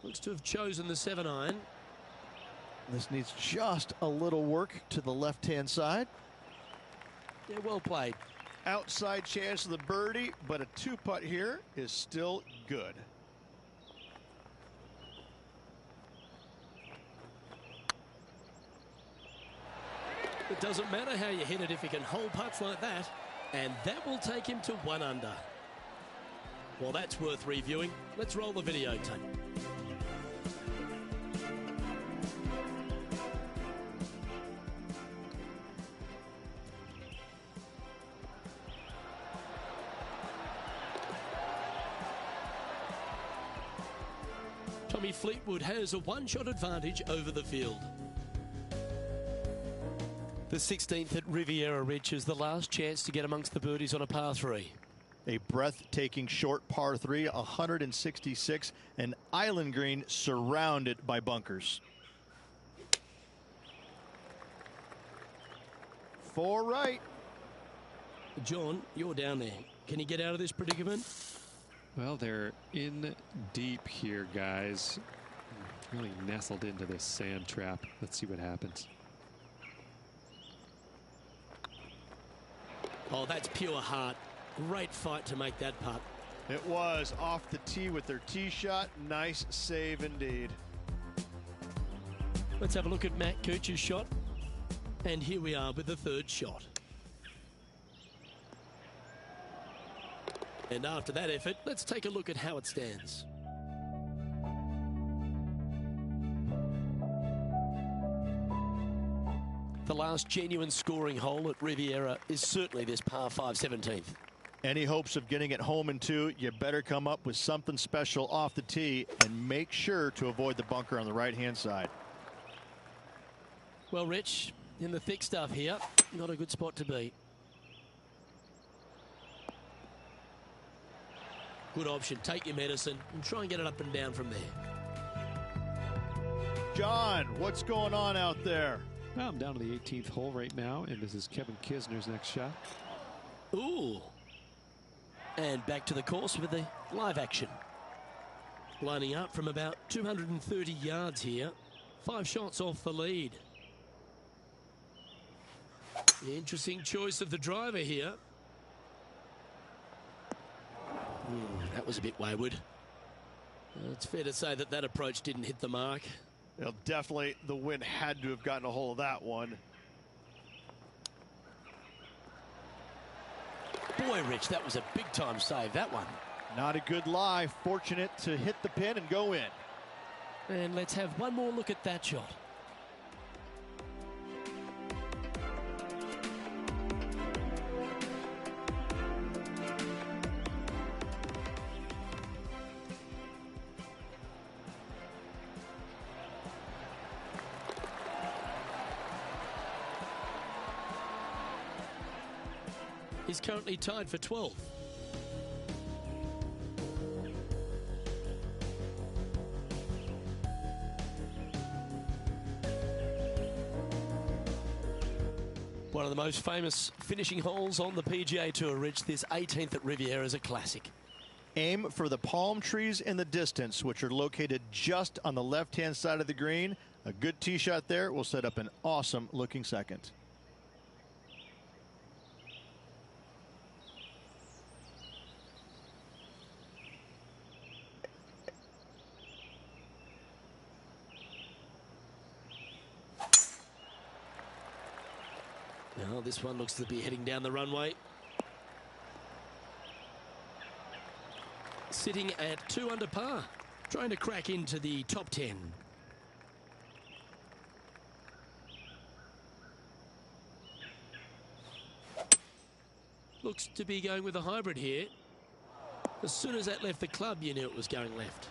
Looks to have chosen the 7-iron. This needs just a little work to the left-hand side. Yeah, well played. Outside chance of the birdie, but a 2-putt here is still good. It doesn't matter how you hit it if you can hold putts like that, and that will take him to 1 under. Well, that's worth reviewing. Let's roll the videotape. Tommy Fleetwood has a 1-shot advantage over the field. The 16th at Riviera Ridge is the last chance to get amongst the birdies on a par 3. A breathtaking short par 3, 166, an island green surrounded by bunkers. 4 right. John, you're down there. Can you get out of this predicament? Well, they're in deep here, guys. Really nestled into this sand trap. Let's see what happens. Oh, that's pure heart. Great fight to make that putt. It was off the tee with their tee shot. Nice save indeed. Let's have a look at Matt Kuchar's shot. And here we are with the 3rd shot. And after that effort, let's take a look at how it stands. The last genuine scoring hole at Riviera is certainly this par 5 17th. Any hopes of getting it home in 2, you better come up with something special off the tee and make sure to avoid the bunker on the right-hand side. Well, Rich, in the thick stuff here, not a good spot to be. Good option. Take your medicine and try and get it up and down from there. John, what's going on out there? Well, I'm down to the 18th hole right now, and this is Kevin Kisner's next shot. Ooh. And back to the course with the live action. Lining up from about 230 yards here. 5 shots off the lead. Interesting choice of the driver here. That was a bit wayward. It's fair to say that that approach didn't hit the mark. Well, definitely the wind had to have gotten a hold of that one. Boy, Rich, that was a big-time save, that one. Not a good lie. Fortunate to hit the pin and go in. And let's have one more look at that shot. He's currently tied for 12th. One of the most famous finishing holes on the PGA Tour, Rich. This 18th at Riviera is a classic. Aim for the palm trees in the distance, which are located just on the left-hand side of the green. A good tee shot there will set up an awesome-looking second. Oh, this one looks to be heading down the runway. Sitting at 2 under par, trying to crack into the top 10. Looks to be going with a hybrid here. As soon as that left the club, you knew it was going left.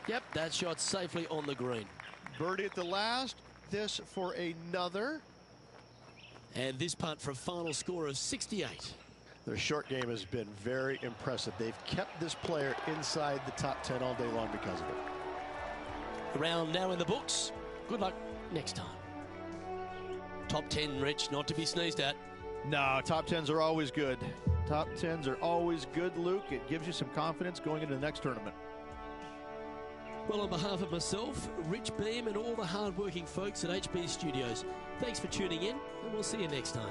Yep, that shot safely on the green. Birdie at the last. This for another. And this putt for a final score of 68. Their short game has been very impressive. They've kept this player inside the top 10 all day long because of it. A round now in the books. Good luck next time. Top 10, Rich, not to be sneezed at. No, top 10s are always good. Top 10s are always good, Luke. It gives you some confidence going into the next tournament. Well, on behalf of myself, Rich Beem, and all the hard-working folks at HB Studios, thanks for tuning in, and we'll see you next time.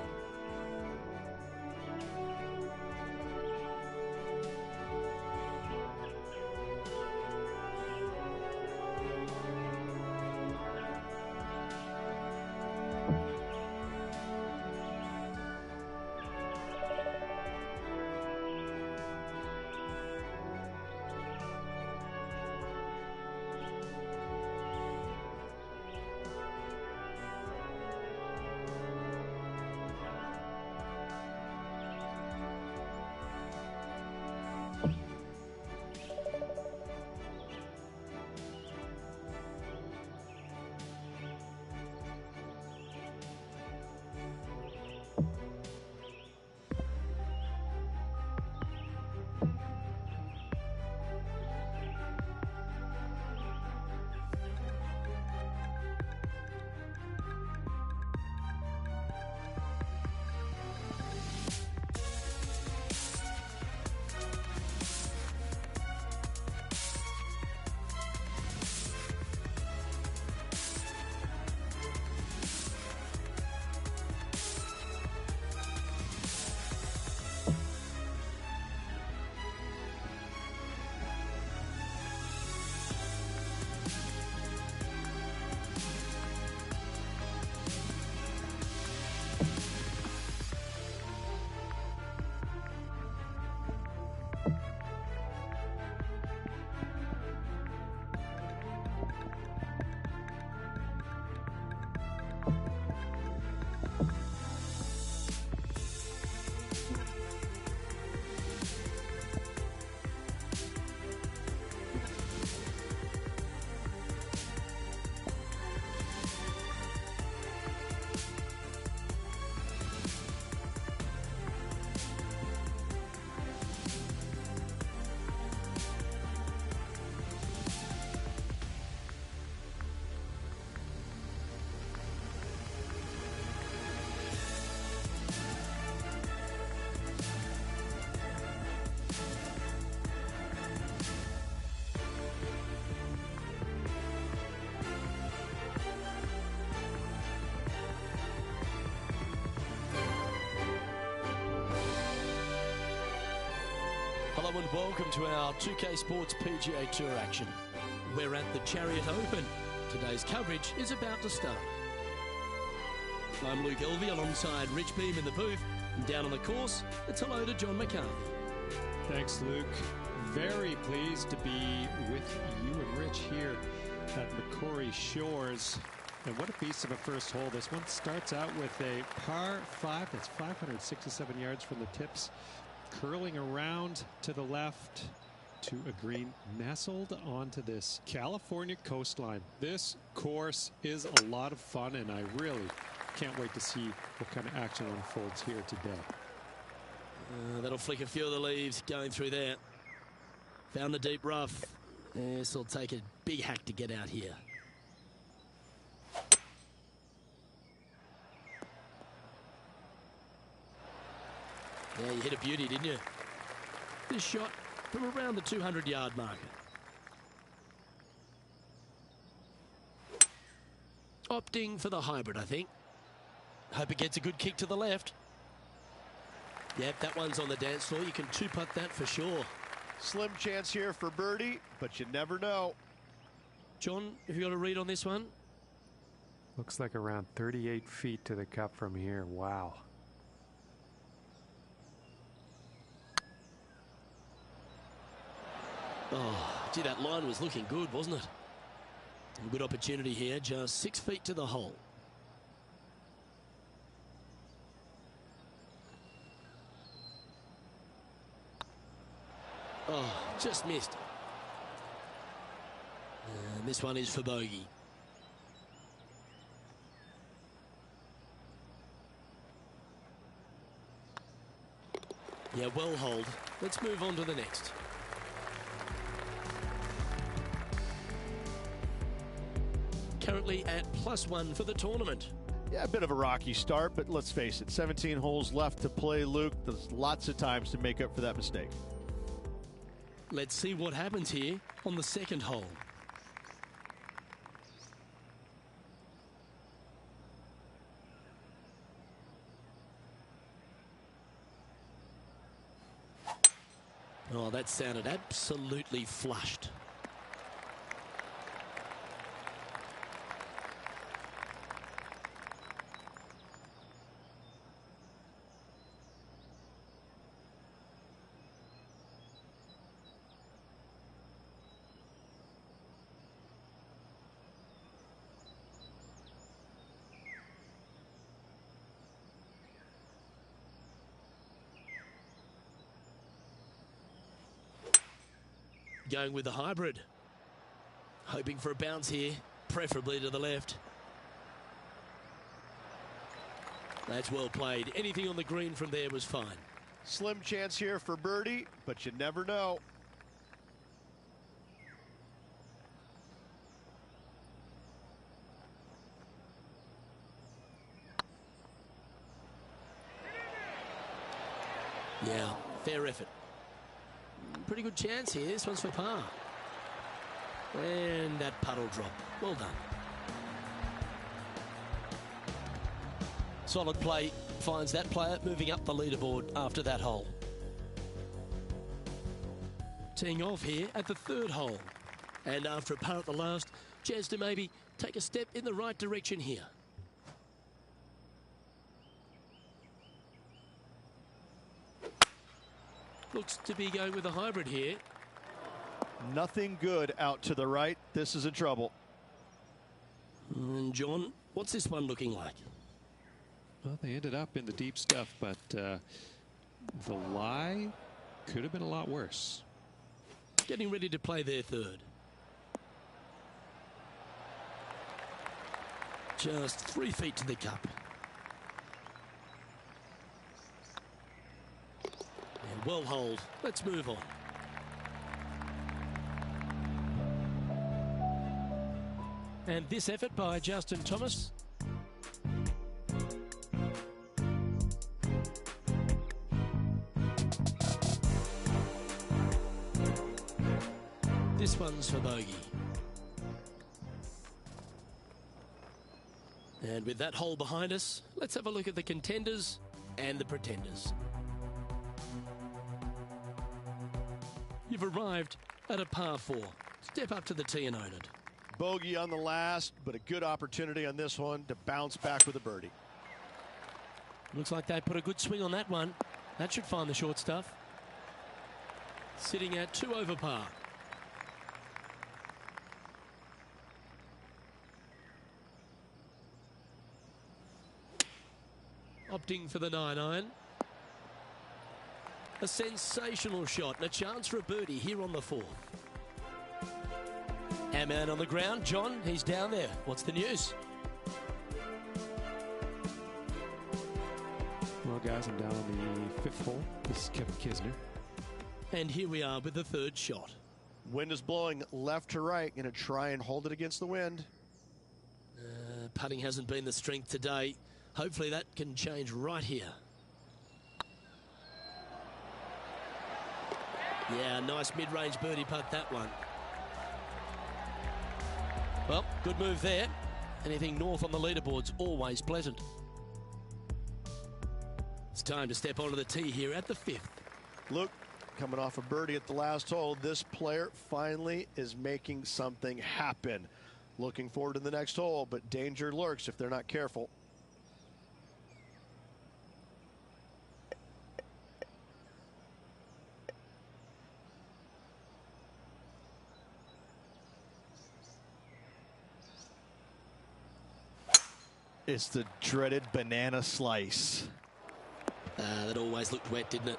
Hello and welcome to our 2K Sports PGA Tour action. We're at the Chariot Open. Today's coverage is about to start. I'm Luke Elvey alongside Rich Beem in the booth. And down on the course, it's hello to John McCarthy. Thanks, Luke. Very pleased to be with you and Rich here at Macquarie Shores. And what a piece of a first hole. This one starts out with a par 5 that's 567 yards from the tips, curling around to the left to a green nestled onto this California coastline. This course is a lot of fun, and I really can't wait to see what kind of action unfolds here today. That'll flick a few of the leaves going through there. Found the deep rough. This will take a big hack to get out here. Yeah, you hit a beauty, didn't you? This shot from around the 200-yard marker. Opting for the hybrid, I think. Hope it gets a good kick to the left. Yep, that one's on the dance floor. You can two-putt that for sure. Slim chance here for birdie, but you never know. John, have you got a read on this one? Looks like around 38 feet to the cup from here. Wow. Oh, gee, that line was looking good, wasn't it? A good opportunity here, just 6 feet to the hole. Oh, just missed. And this one is for bogey. Yeah, well hold. Let's move on to the next. Currently at +1 for the tournament. Yeah, a bit of a rocky start, but let's face it, 17 holes left to play, Luke. There's lots of times to make up for that mistake. Let's see what happens here on the second hole. Oh, that sounded absolutely flushed. Going with the hybrid. Hoping for a bounce here, preferably to the left. That's well played. Anything on the green from there was fine. Slim chance here for birdie, but you never know. Yeah, fair effort. Pretty good chance here. This one's for par. And that puddle drop. Well done. Solid play finds that player moving up the leaderboard after that hole. Teeing off here at the third hole. And after a par at the last, chance to maybe take a step in the right direction here. Looks to be going with a hybrid here. Nothing good out to the right. This is in trouble. And John, what's this one looking like? Well, they ended up in the deep stuff, but the lie could have been a lot worse. Getting ready to play their third. Just 3 feet to the cup. And well hold. Let's move on. And this effort by Justin Thomas. This one's for bogey. And with that hole behind us, let's have a look at the contenders and the pretenders. You've arrived at a par 4. Step up to the tee and own it. Bogey on the last, but a good opportunity on this one to bounce back with a birdie. Looks like they put a good swing on that one. That should find the short stuff. Sitting at 2 over par. Opting for the 9-iron. A sensational shot and a chance for a birdie here on the 4th. Our man on the ground, John, he's down there. What's the news? Well, guys, I'm down on the 5th hole. This is Kevin Kisner. And here we are with the 3rd shot. Wind is blowing left to right. Going to try and hold it against the wind. Putting hasn't been the strength today. Hopefully that can change right here. Yeah, nice mid-range birdie putt, that one. Well, good move there. Anything north on the leaderboard's always pleasant. It's time to step onto the tee here at the 5th. Look, coming off a birdie at the last hole, this player finally is making something happen. Looking forward to the next hole, but danger lurks if they're not careful. It's the dreaded banana slice. That always looked wet, didn't it?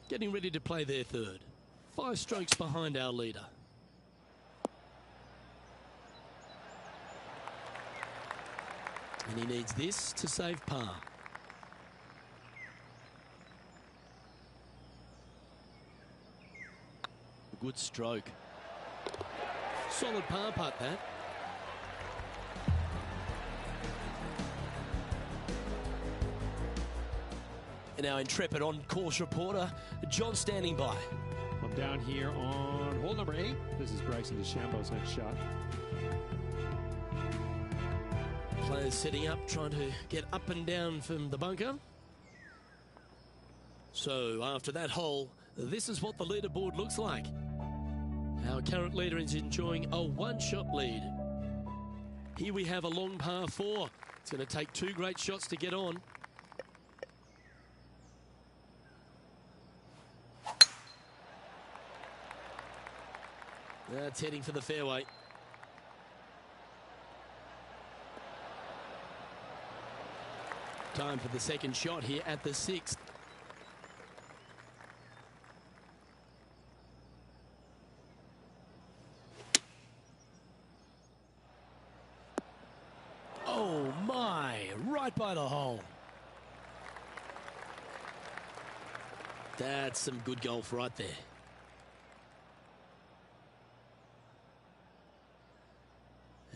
Getting ready to play their third. 5 strokes behind our leader. And he needs this to save par. Good stroke. Solid par putt, that. And our intrepid on-course reporter, John, standing by. I'm down here on hole number 8. This is Bryson DeChambeau's next shot. Players setting up, trying to get up and down from the bunker. So after that hole, this is what the leaderboard looks like. Our current leader is enjoying a 1-shot lead. Here we have a long par 4. It's going to take 2 great shots to get on. That's heading for the fairway. Time for the second shot here at the 6th. Oh my, right by the hole. That's some good golf right there.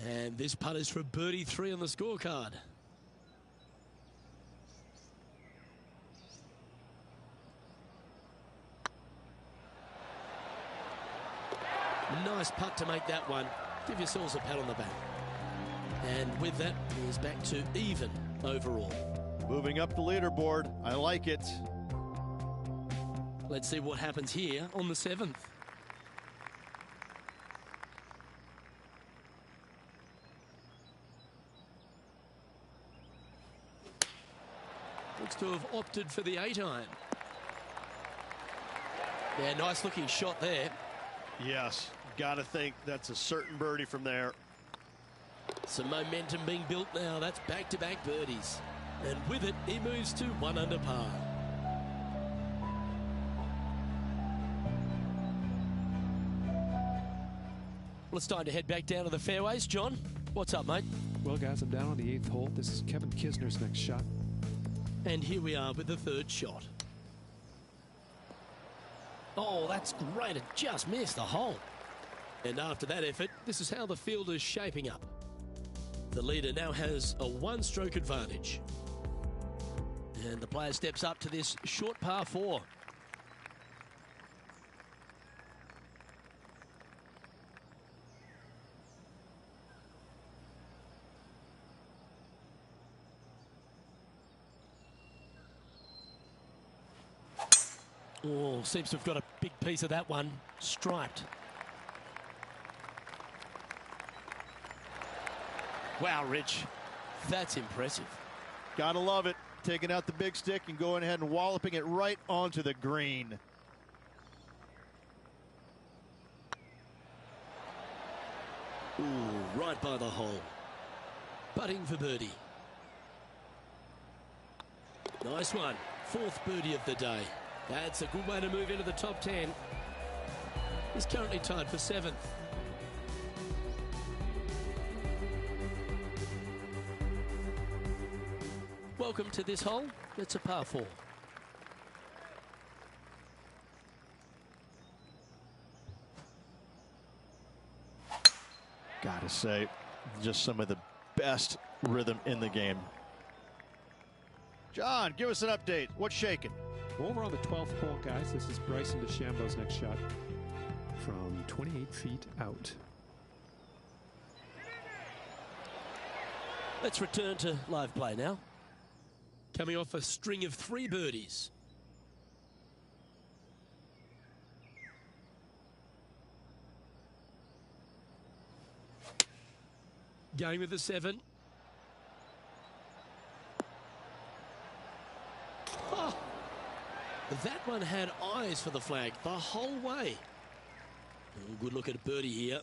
And this putt is for birdie 3 on the scorecard. Nice putt to make that one. Give yourselves a pat on the back. And with that, he's back to even overall. Moving up the leaderboard. I like it. Let's see what happens here on the 7th. Looks to have opted for the 8-iron. Yeah, nice looking shot there. Yes, gotta think that's a certain birdie from there. Some momentum being built now. That's back-to-back birdies. And with it, he moves to 1 under par. Well, it's time to head back down to the fairways. John, what's up, mate? Well, guys, I'm down on the 8th hole. This is Kevin Kisner's next shot. And here we are with the 3rd shot. Oh, that's great. It just missed the hole. And after that effort, this is how the field is shaping up. The leader now has a 1-stroke advantage. And the player steps up to this short par 4. Oh, seems to have got a big piece of that one. Striped. Wow, Rich. That's impressive. Gotta love it. Taking out the big stick and going ahead and walloping it right onto the green. Ooh, right by the hole. Putting for birdie. Nice one. 4th birdie of the day. That's a good way to move into the top 10. He's currently tied for 7th. Welcome to this hole. It's a par 4. Gotta say, just some of the best rhythm in the game. John, give us an update. What's shaking? Over on the 12th hole, guys, this is Bryson DeChambeau's next shot from 28 feet out. Let's return to live play now. Coming off a string of 3 birdies. Going with the 7. Oh, that one had eyes for the flag the whole way. Oh, good look at birdie here.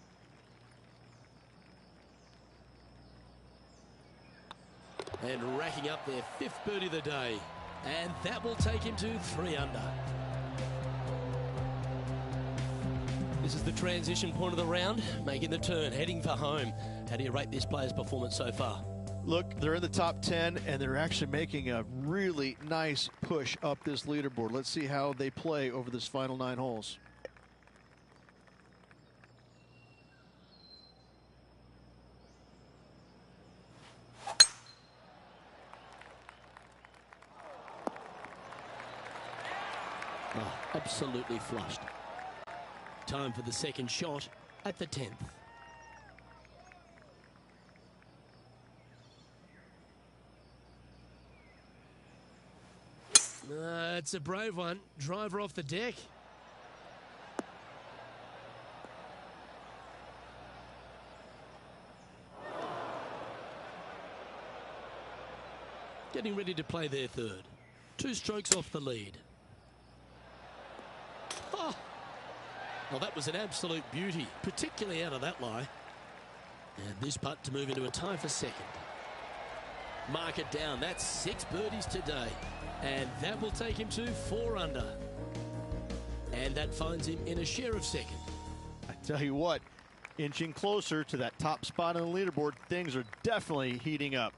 And racking up their 5th birdie of the day. And that will take him to 3 under. This is the transition point of the round, making the turn, heading for home. How do you rate this player's performance so far? Look, they're in the top 10, and they're actually making a really nice push up this leaderboard. Let's see how they play over this final 9 holes. Oh, absolutely flushed. Time for the second shot at the 10th. It's a brave one. Driver off the deck. Getting ready to play their 3rd. 2 strokes off the lead. Oh, well, that was an absolute beauty, particularly out of that lie. And this putt to move into a tie for 2nd. Mark it down. That's 6 birdies today. And that will take him to 4 under. And that finds him in a share of 2nd. I tell you what, inching closer to that top spot on the leaderboard, things are definitely heating up.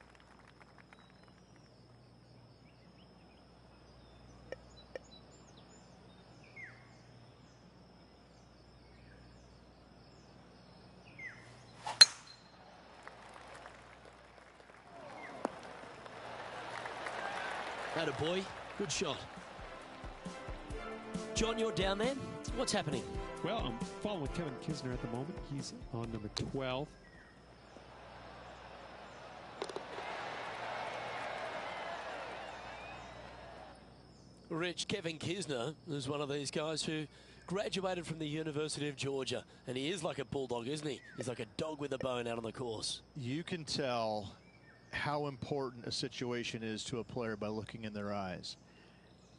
Atta boy, good shot. John, you're down there. What's happening? Well, I'm following Kevin Kisner at the moment. He's on number 12. Rich, Kevin Kisner is one of these guys who graduated from the University of Georgia, and he is like a bulldog, isn't he? He's like a dog with a bone out on the course. You can tell how important a situation is to a player by looking in their eyes.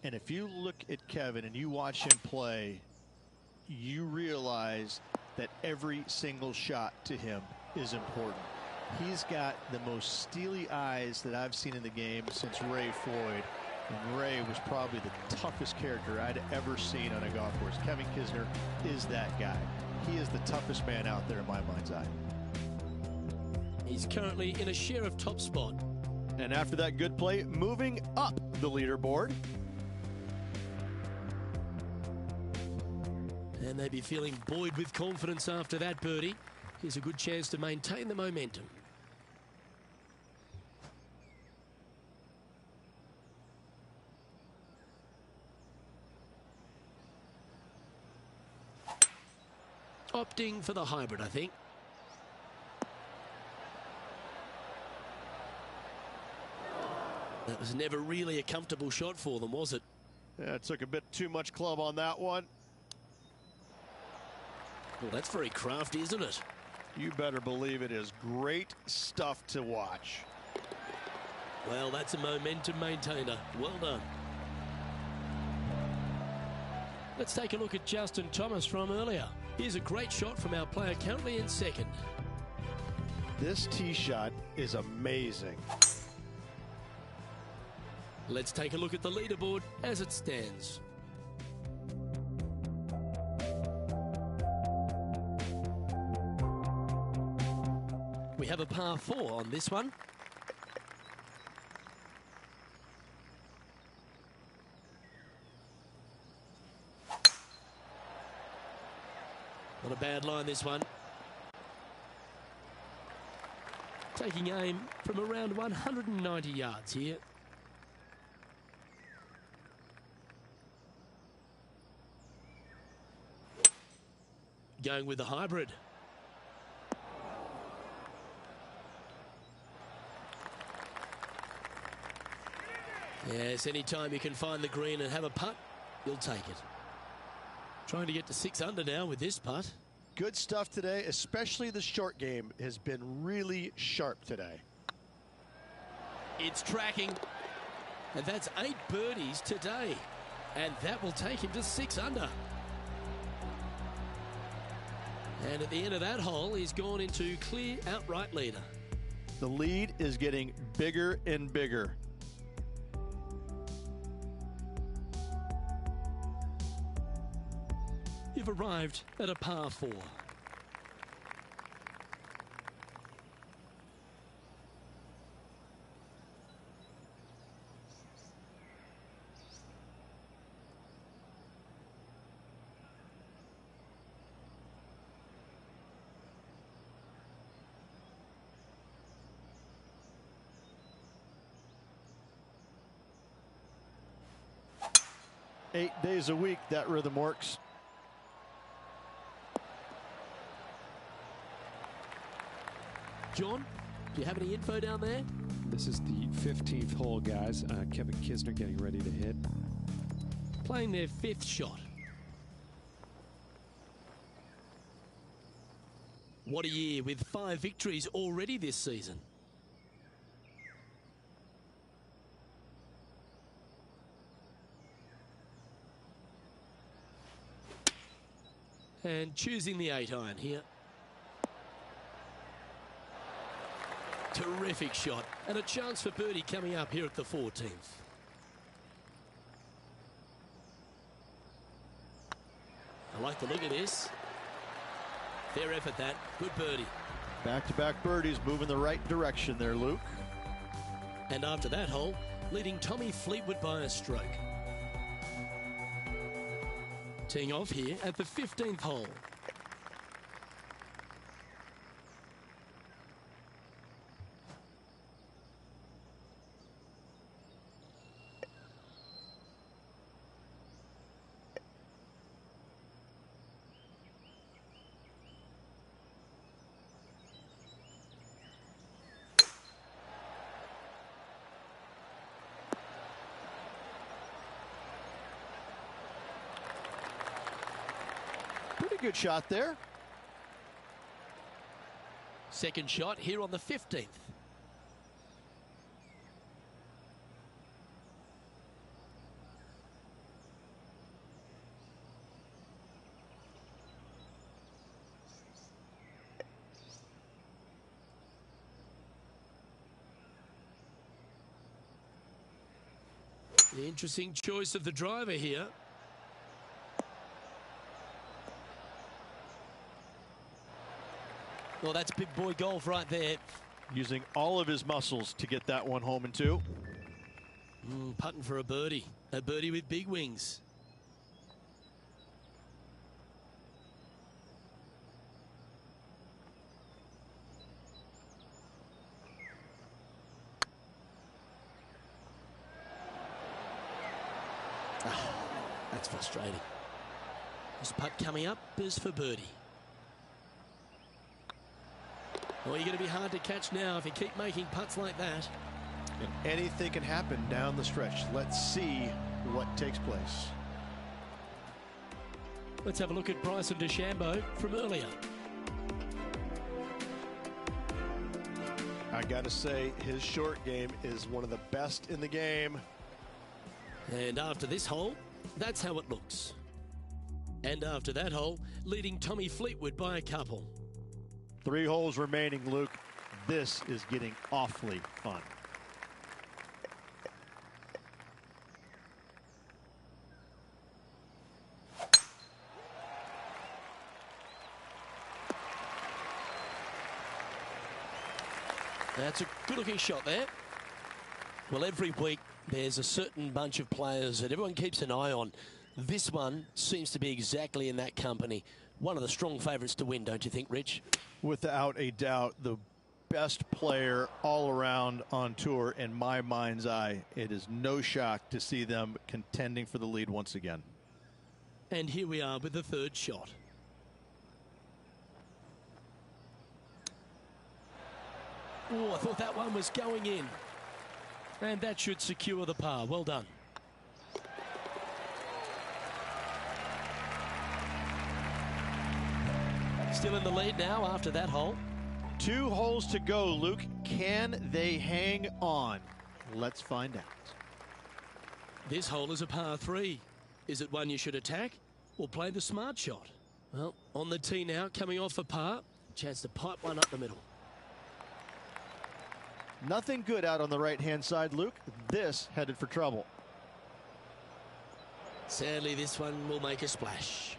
And if you look at Kevin and you watch him play, you realize that every single shot to him is important. He's got the most steely eyes that I've seen in the game since Ray Floyd. And Ray was probably the toughest character I'd ever seen on a golf course. Kevin Kisner is that guy. He is the toughest man out there in my mind's eye. He's currently in a share of top spot. And after that good play, moving up the leaderboard. And they'd be feeling buoyed with confidence after that birdie. Here's a good chance to maintain the momentum. Opting for the hybrid, I think. That was never really a comfortable shot for them, was it? Yeah, it took a bit too much club on that one. Well, that's very crafty, isn't it? You better believe it is great stuff to watch. Well, that's a momentum maintainer. Well done. Let's take a look at Justin Thomas from earlier. Here's a great shot from our player currently in 2nd. This tee shot is amazing. Let's take a look at the leaderboard as it stands. We have a par 4 on this one. Not a bad line, this one. Taking aim from around 190 yards here. Going with the hybrid. Yes, anytime you can find the green and have a putt, you'll take it. Trying to get to 6 under now with this putt. Good stuff today, especially the short game has been really sharp today. It's tracking, and that's 8 birdies today, and that will take him to 6 under. And at the end of that hole, he's gone into clear outright leader. The lead is getting bigger and bigger. You've arrived at a par 4. Eight days a week, that rhythm works. John, do you have any info down there? This is the 15th hole, guys. Kevin Kisner getting ready to hit. Playing their 5th shot. What a year with 5 victories already this season. And choosing the 8-iron here. Terrific shot, and a chance for birdie coming up here at the 14th. I like the look of this. Fair effort that. Good birdie. Back-to-back birdies, moving the right direction there, Luke. And after that hole, leading Tommy Fleetwood by a stroke. Teeing off here at the 15th hole. Pretty good shot there. Second shot here on the 15th. The interesting choice of the driver here. Well, that's big boy golf right there. Using all of his muscles to get that one home in 2. Putting for a birdie. A birdie with big wings. That's frustrating. This putt coming up is for birdie. Well, you're going to be hard to catch now if you keep making putts like that. And anything can happen down the stretch. Let's see what takes place. Let's have a look at Bryson DeChambeau from earlier. I got to say, his short game is one of the best in the game. And after this hole, that's how it looks. And after that hole, leading Tommy Fleetwood by a couple. 3 holes remaining, Luke. This is getting awfully fun. That's a good-looking shot there. Well, every week there's a certain bunch of players that everyone keeps an eye on. This one seems to be exactly in that company. One of the strong favourites to win, don't you think, Rich? Without a doubt, the best player all around on tour in my mind's eye. It is no shock to see them contending for the lead once again. And here we are with the 3rd shot. Oh, I thought that one was going in. And that should secure the par. Well done. Still in the lead now after that hole. 2 holes to go, Luke. Can they hang on? Let's find out. This hole is a par 3. Is it one you should attack or play the smart shot? Well, on the tee now, coming off a par. Chance to pipe one up the middle. Nothing good out on the right-hand side, Luke. This headed for trouble. Sadly, this one will make a splash.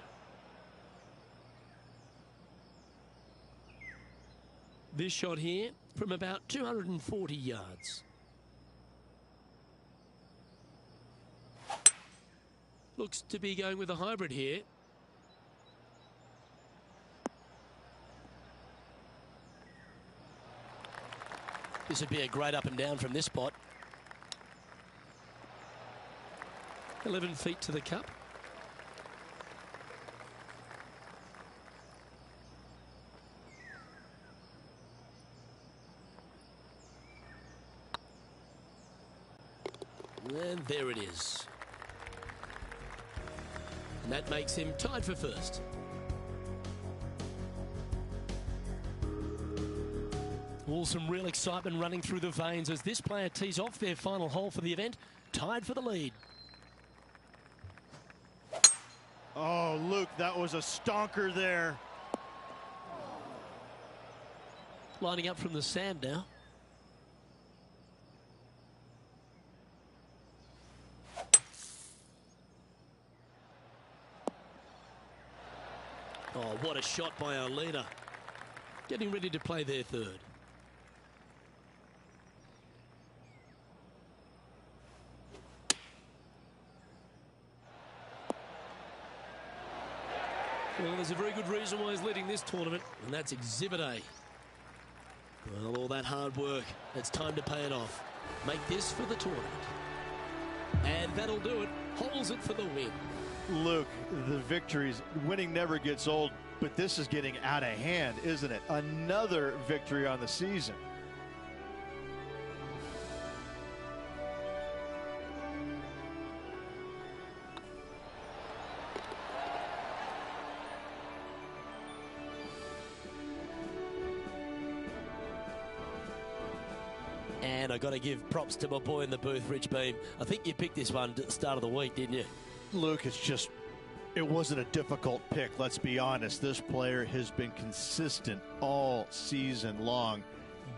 This shot here from about 240 yards. Looks to be going with a hybrid here. This would be a great up and down from this spot. 11 feet to the cup. And there it is. And that makes him tied for first. Well, some real excitement running through the veins as this player tees off their final hole for the event, tied for the lead. Oh, Luke, that was a stonker there. Lining up from the sand now. Oh, what a shot by our leader. Getting ready to play their third. Well, there's a very good reason why he's leading this tournament, and that's Exhibit A. Well, all that hard work, it's time to pay it off. Make this for the tournament. And that'll do it. Holds it for the win. Luke, the victories, winning never gets old, but this is getting out of hand, isn't it? Another victory on the season. And I got to give props to my boy in the booth, Rich Beem. I think you picked this one at the start of the week, didn't you? Luke, it wasn't a difficult pick, let's be honest. This player has been consistent all season long.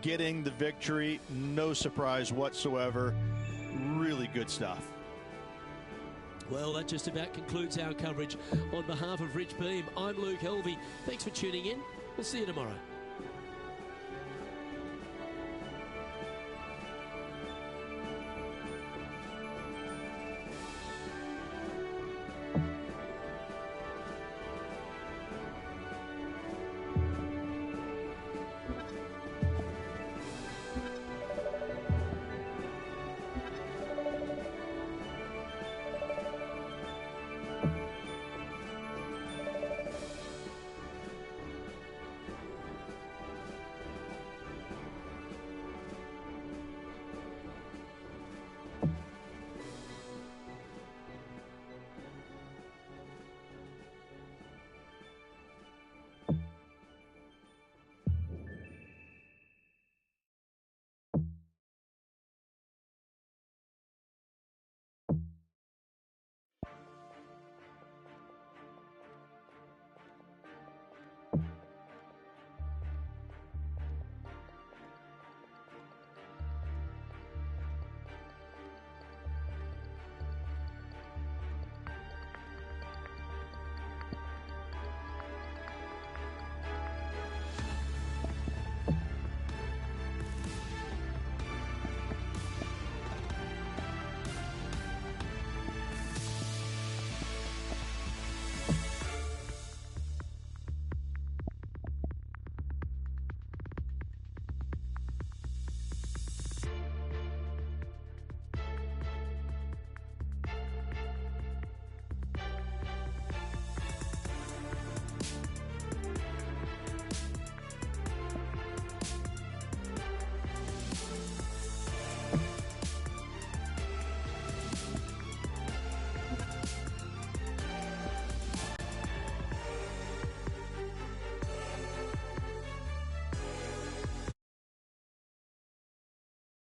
Getting the victory, no surprise whatsoever. Really good stuff. Well, that just about concludes our coverage. On behalf of Rich Beem, I'm Luke Elvey. Thanks for tuning in. We'll see you tomorrow.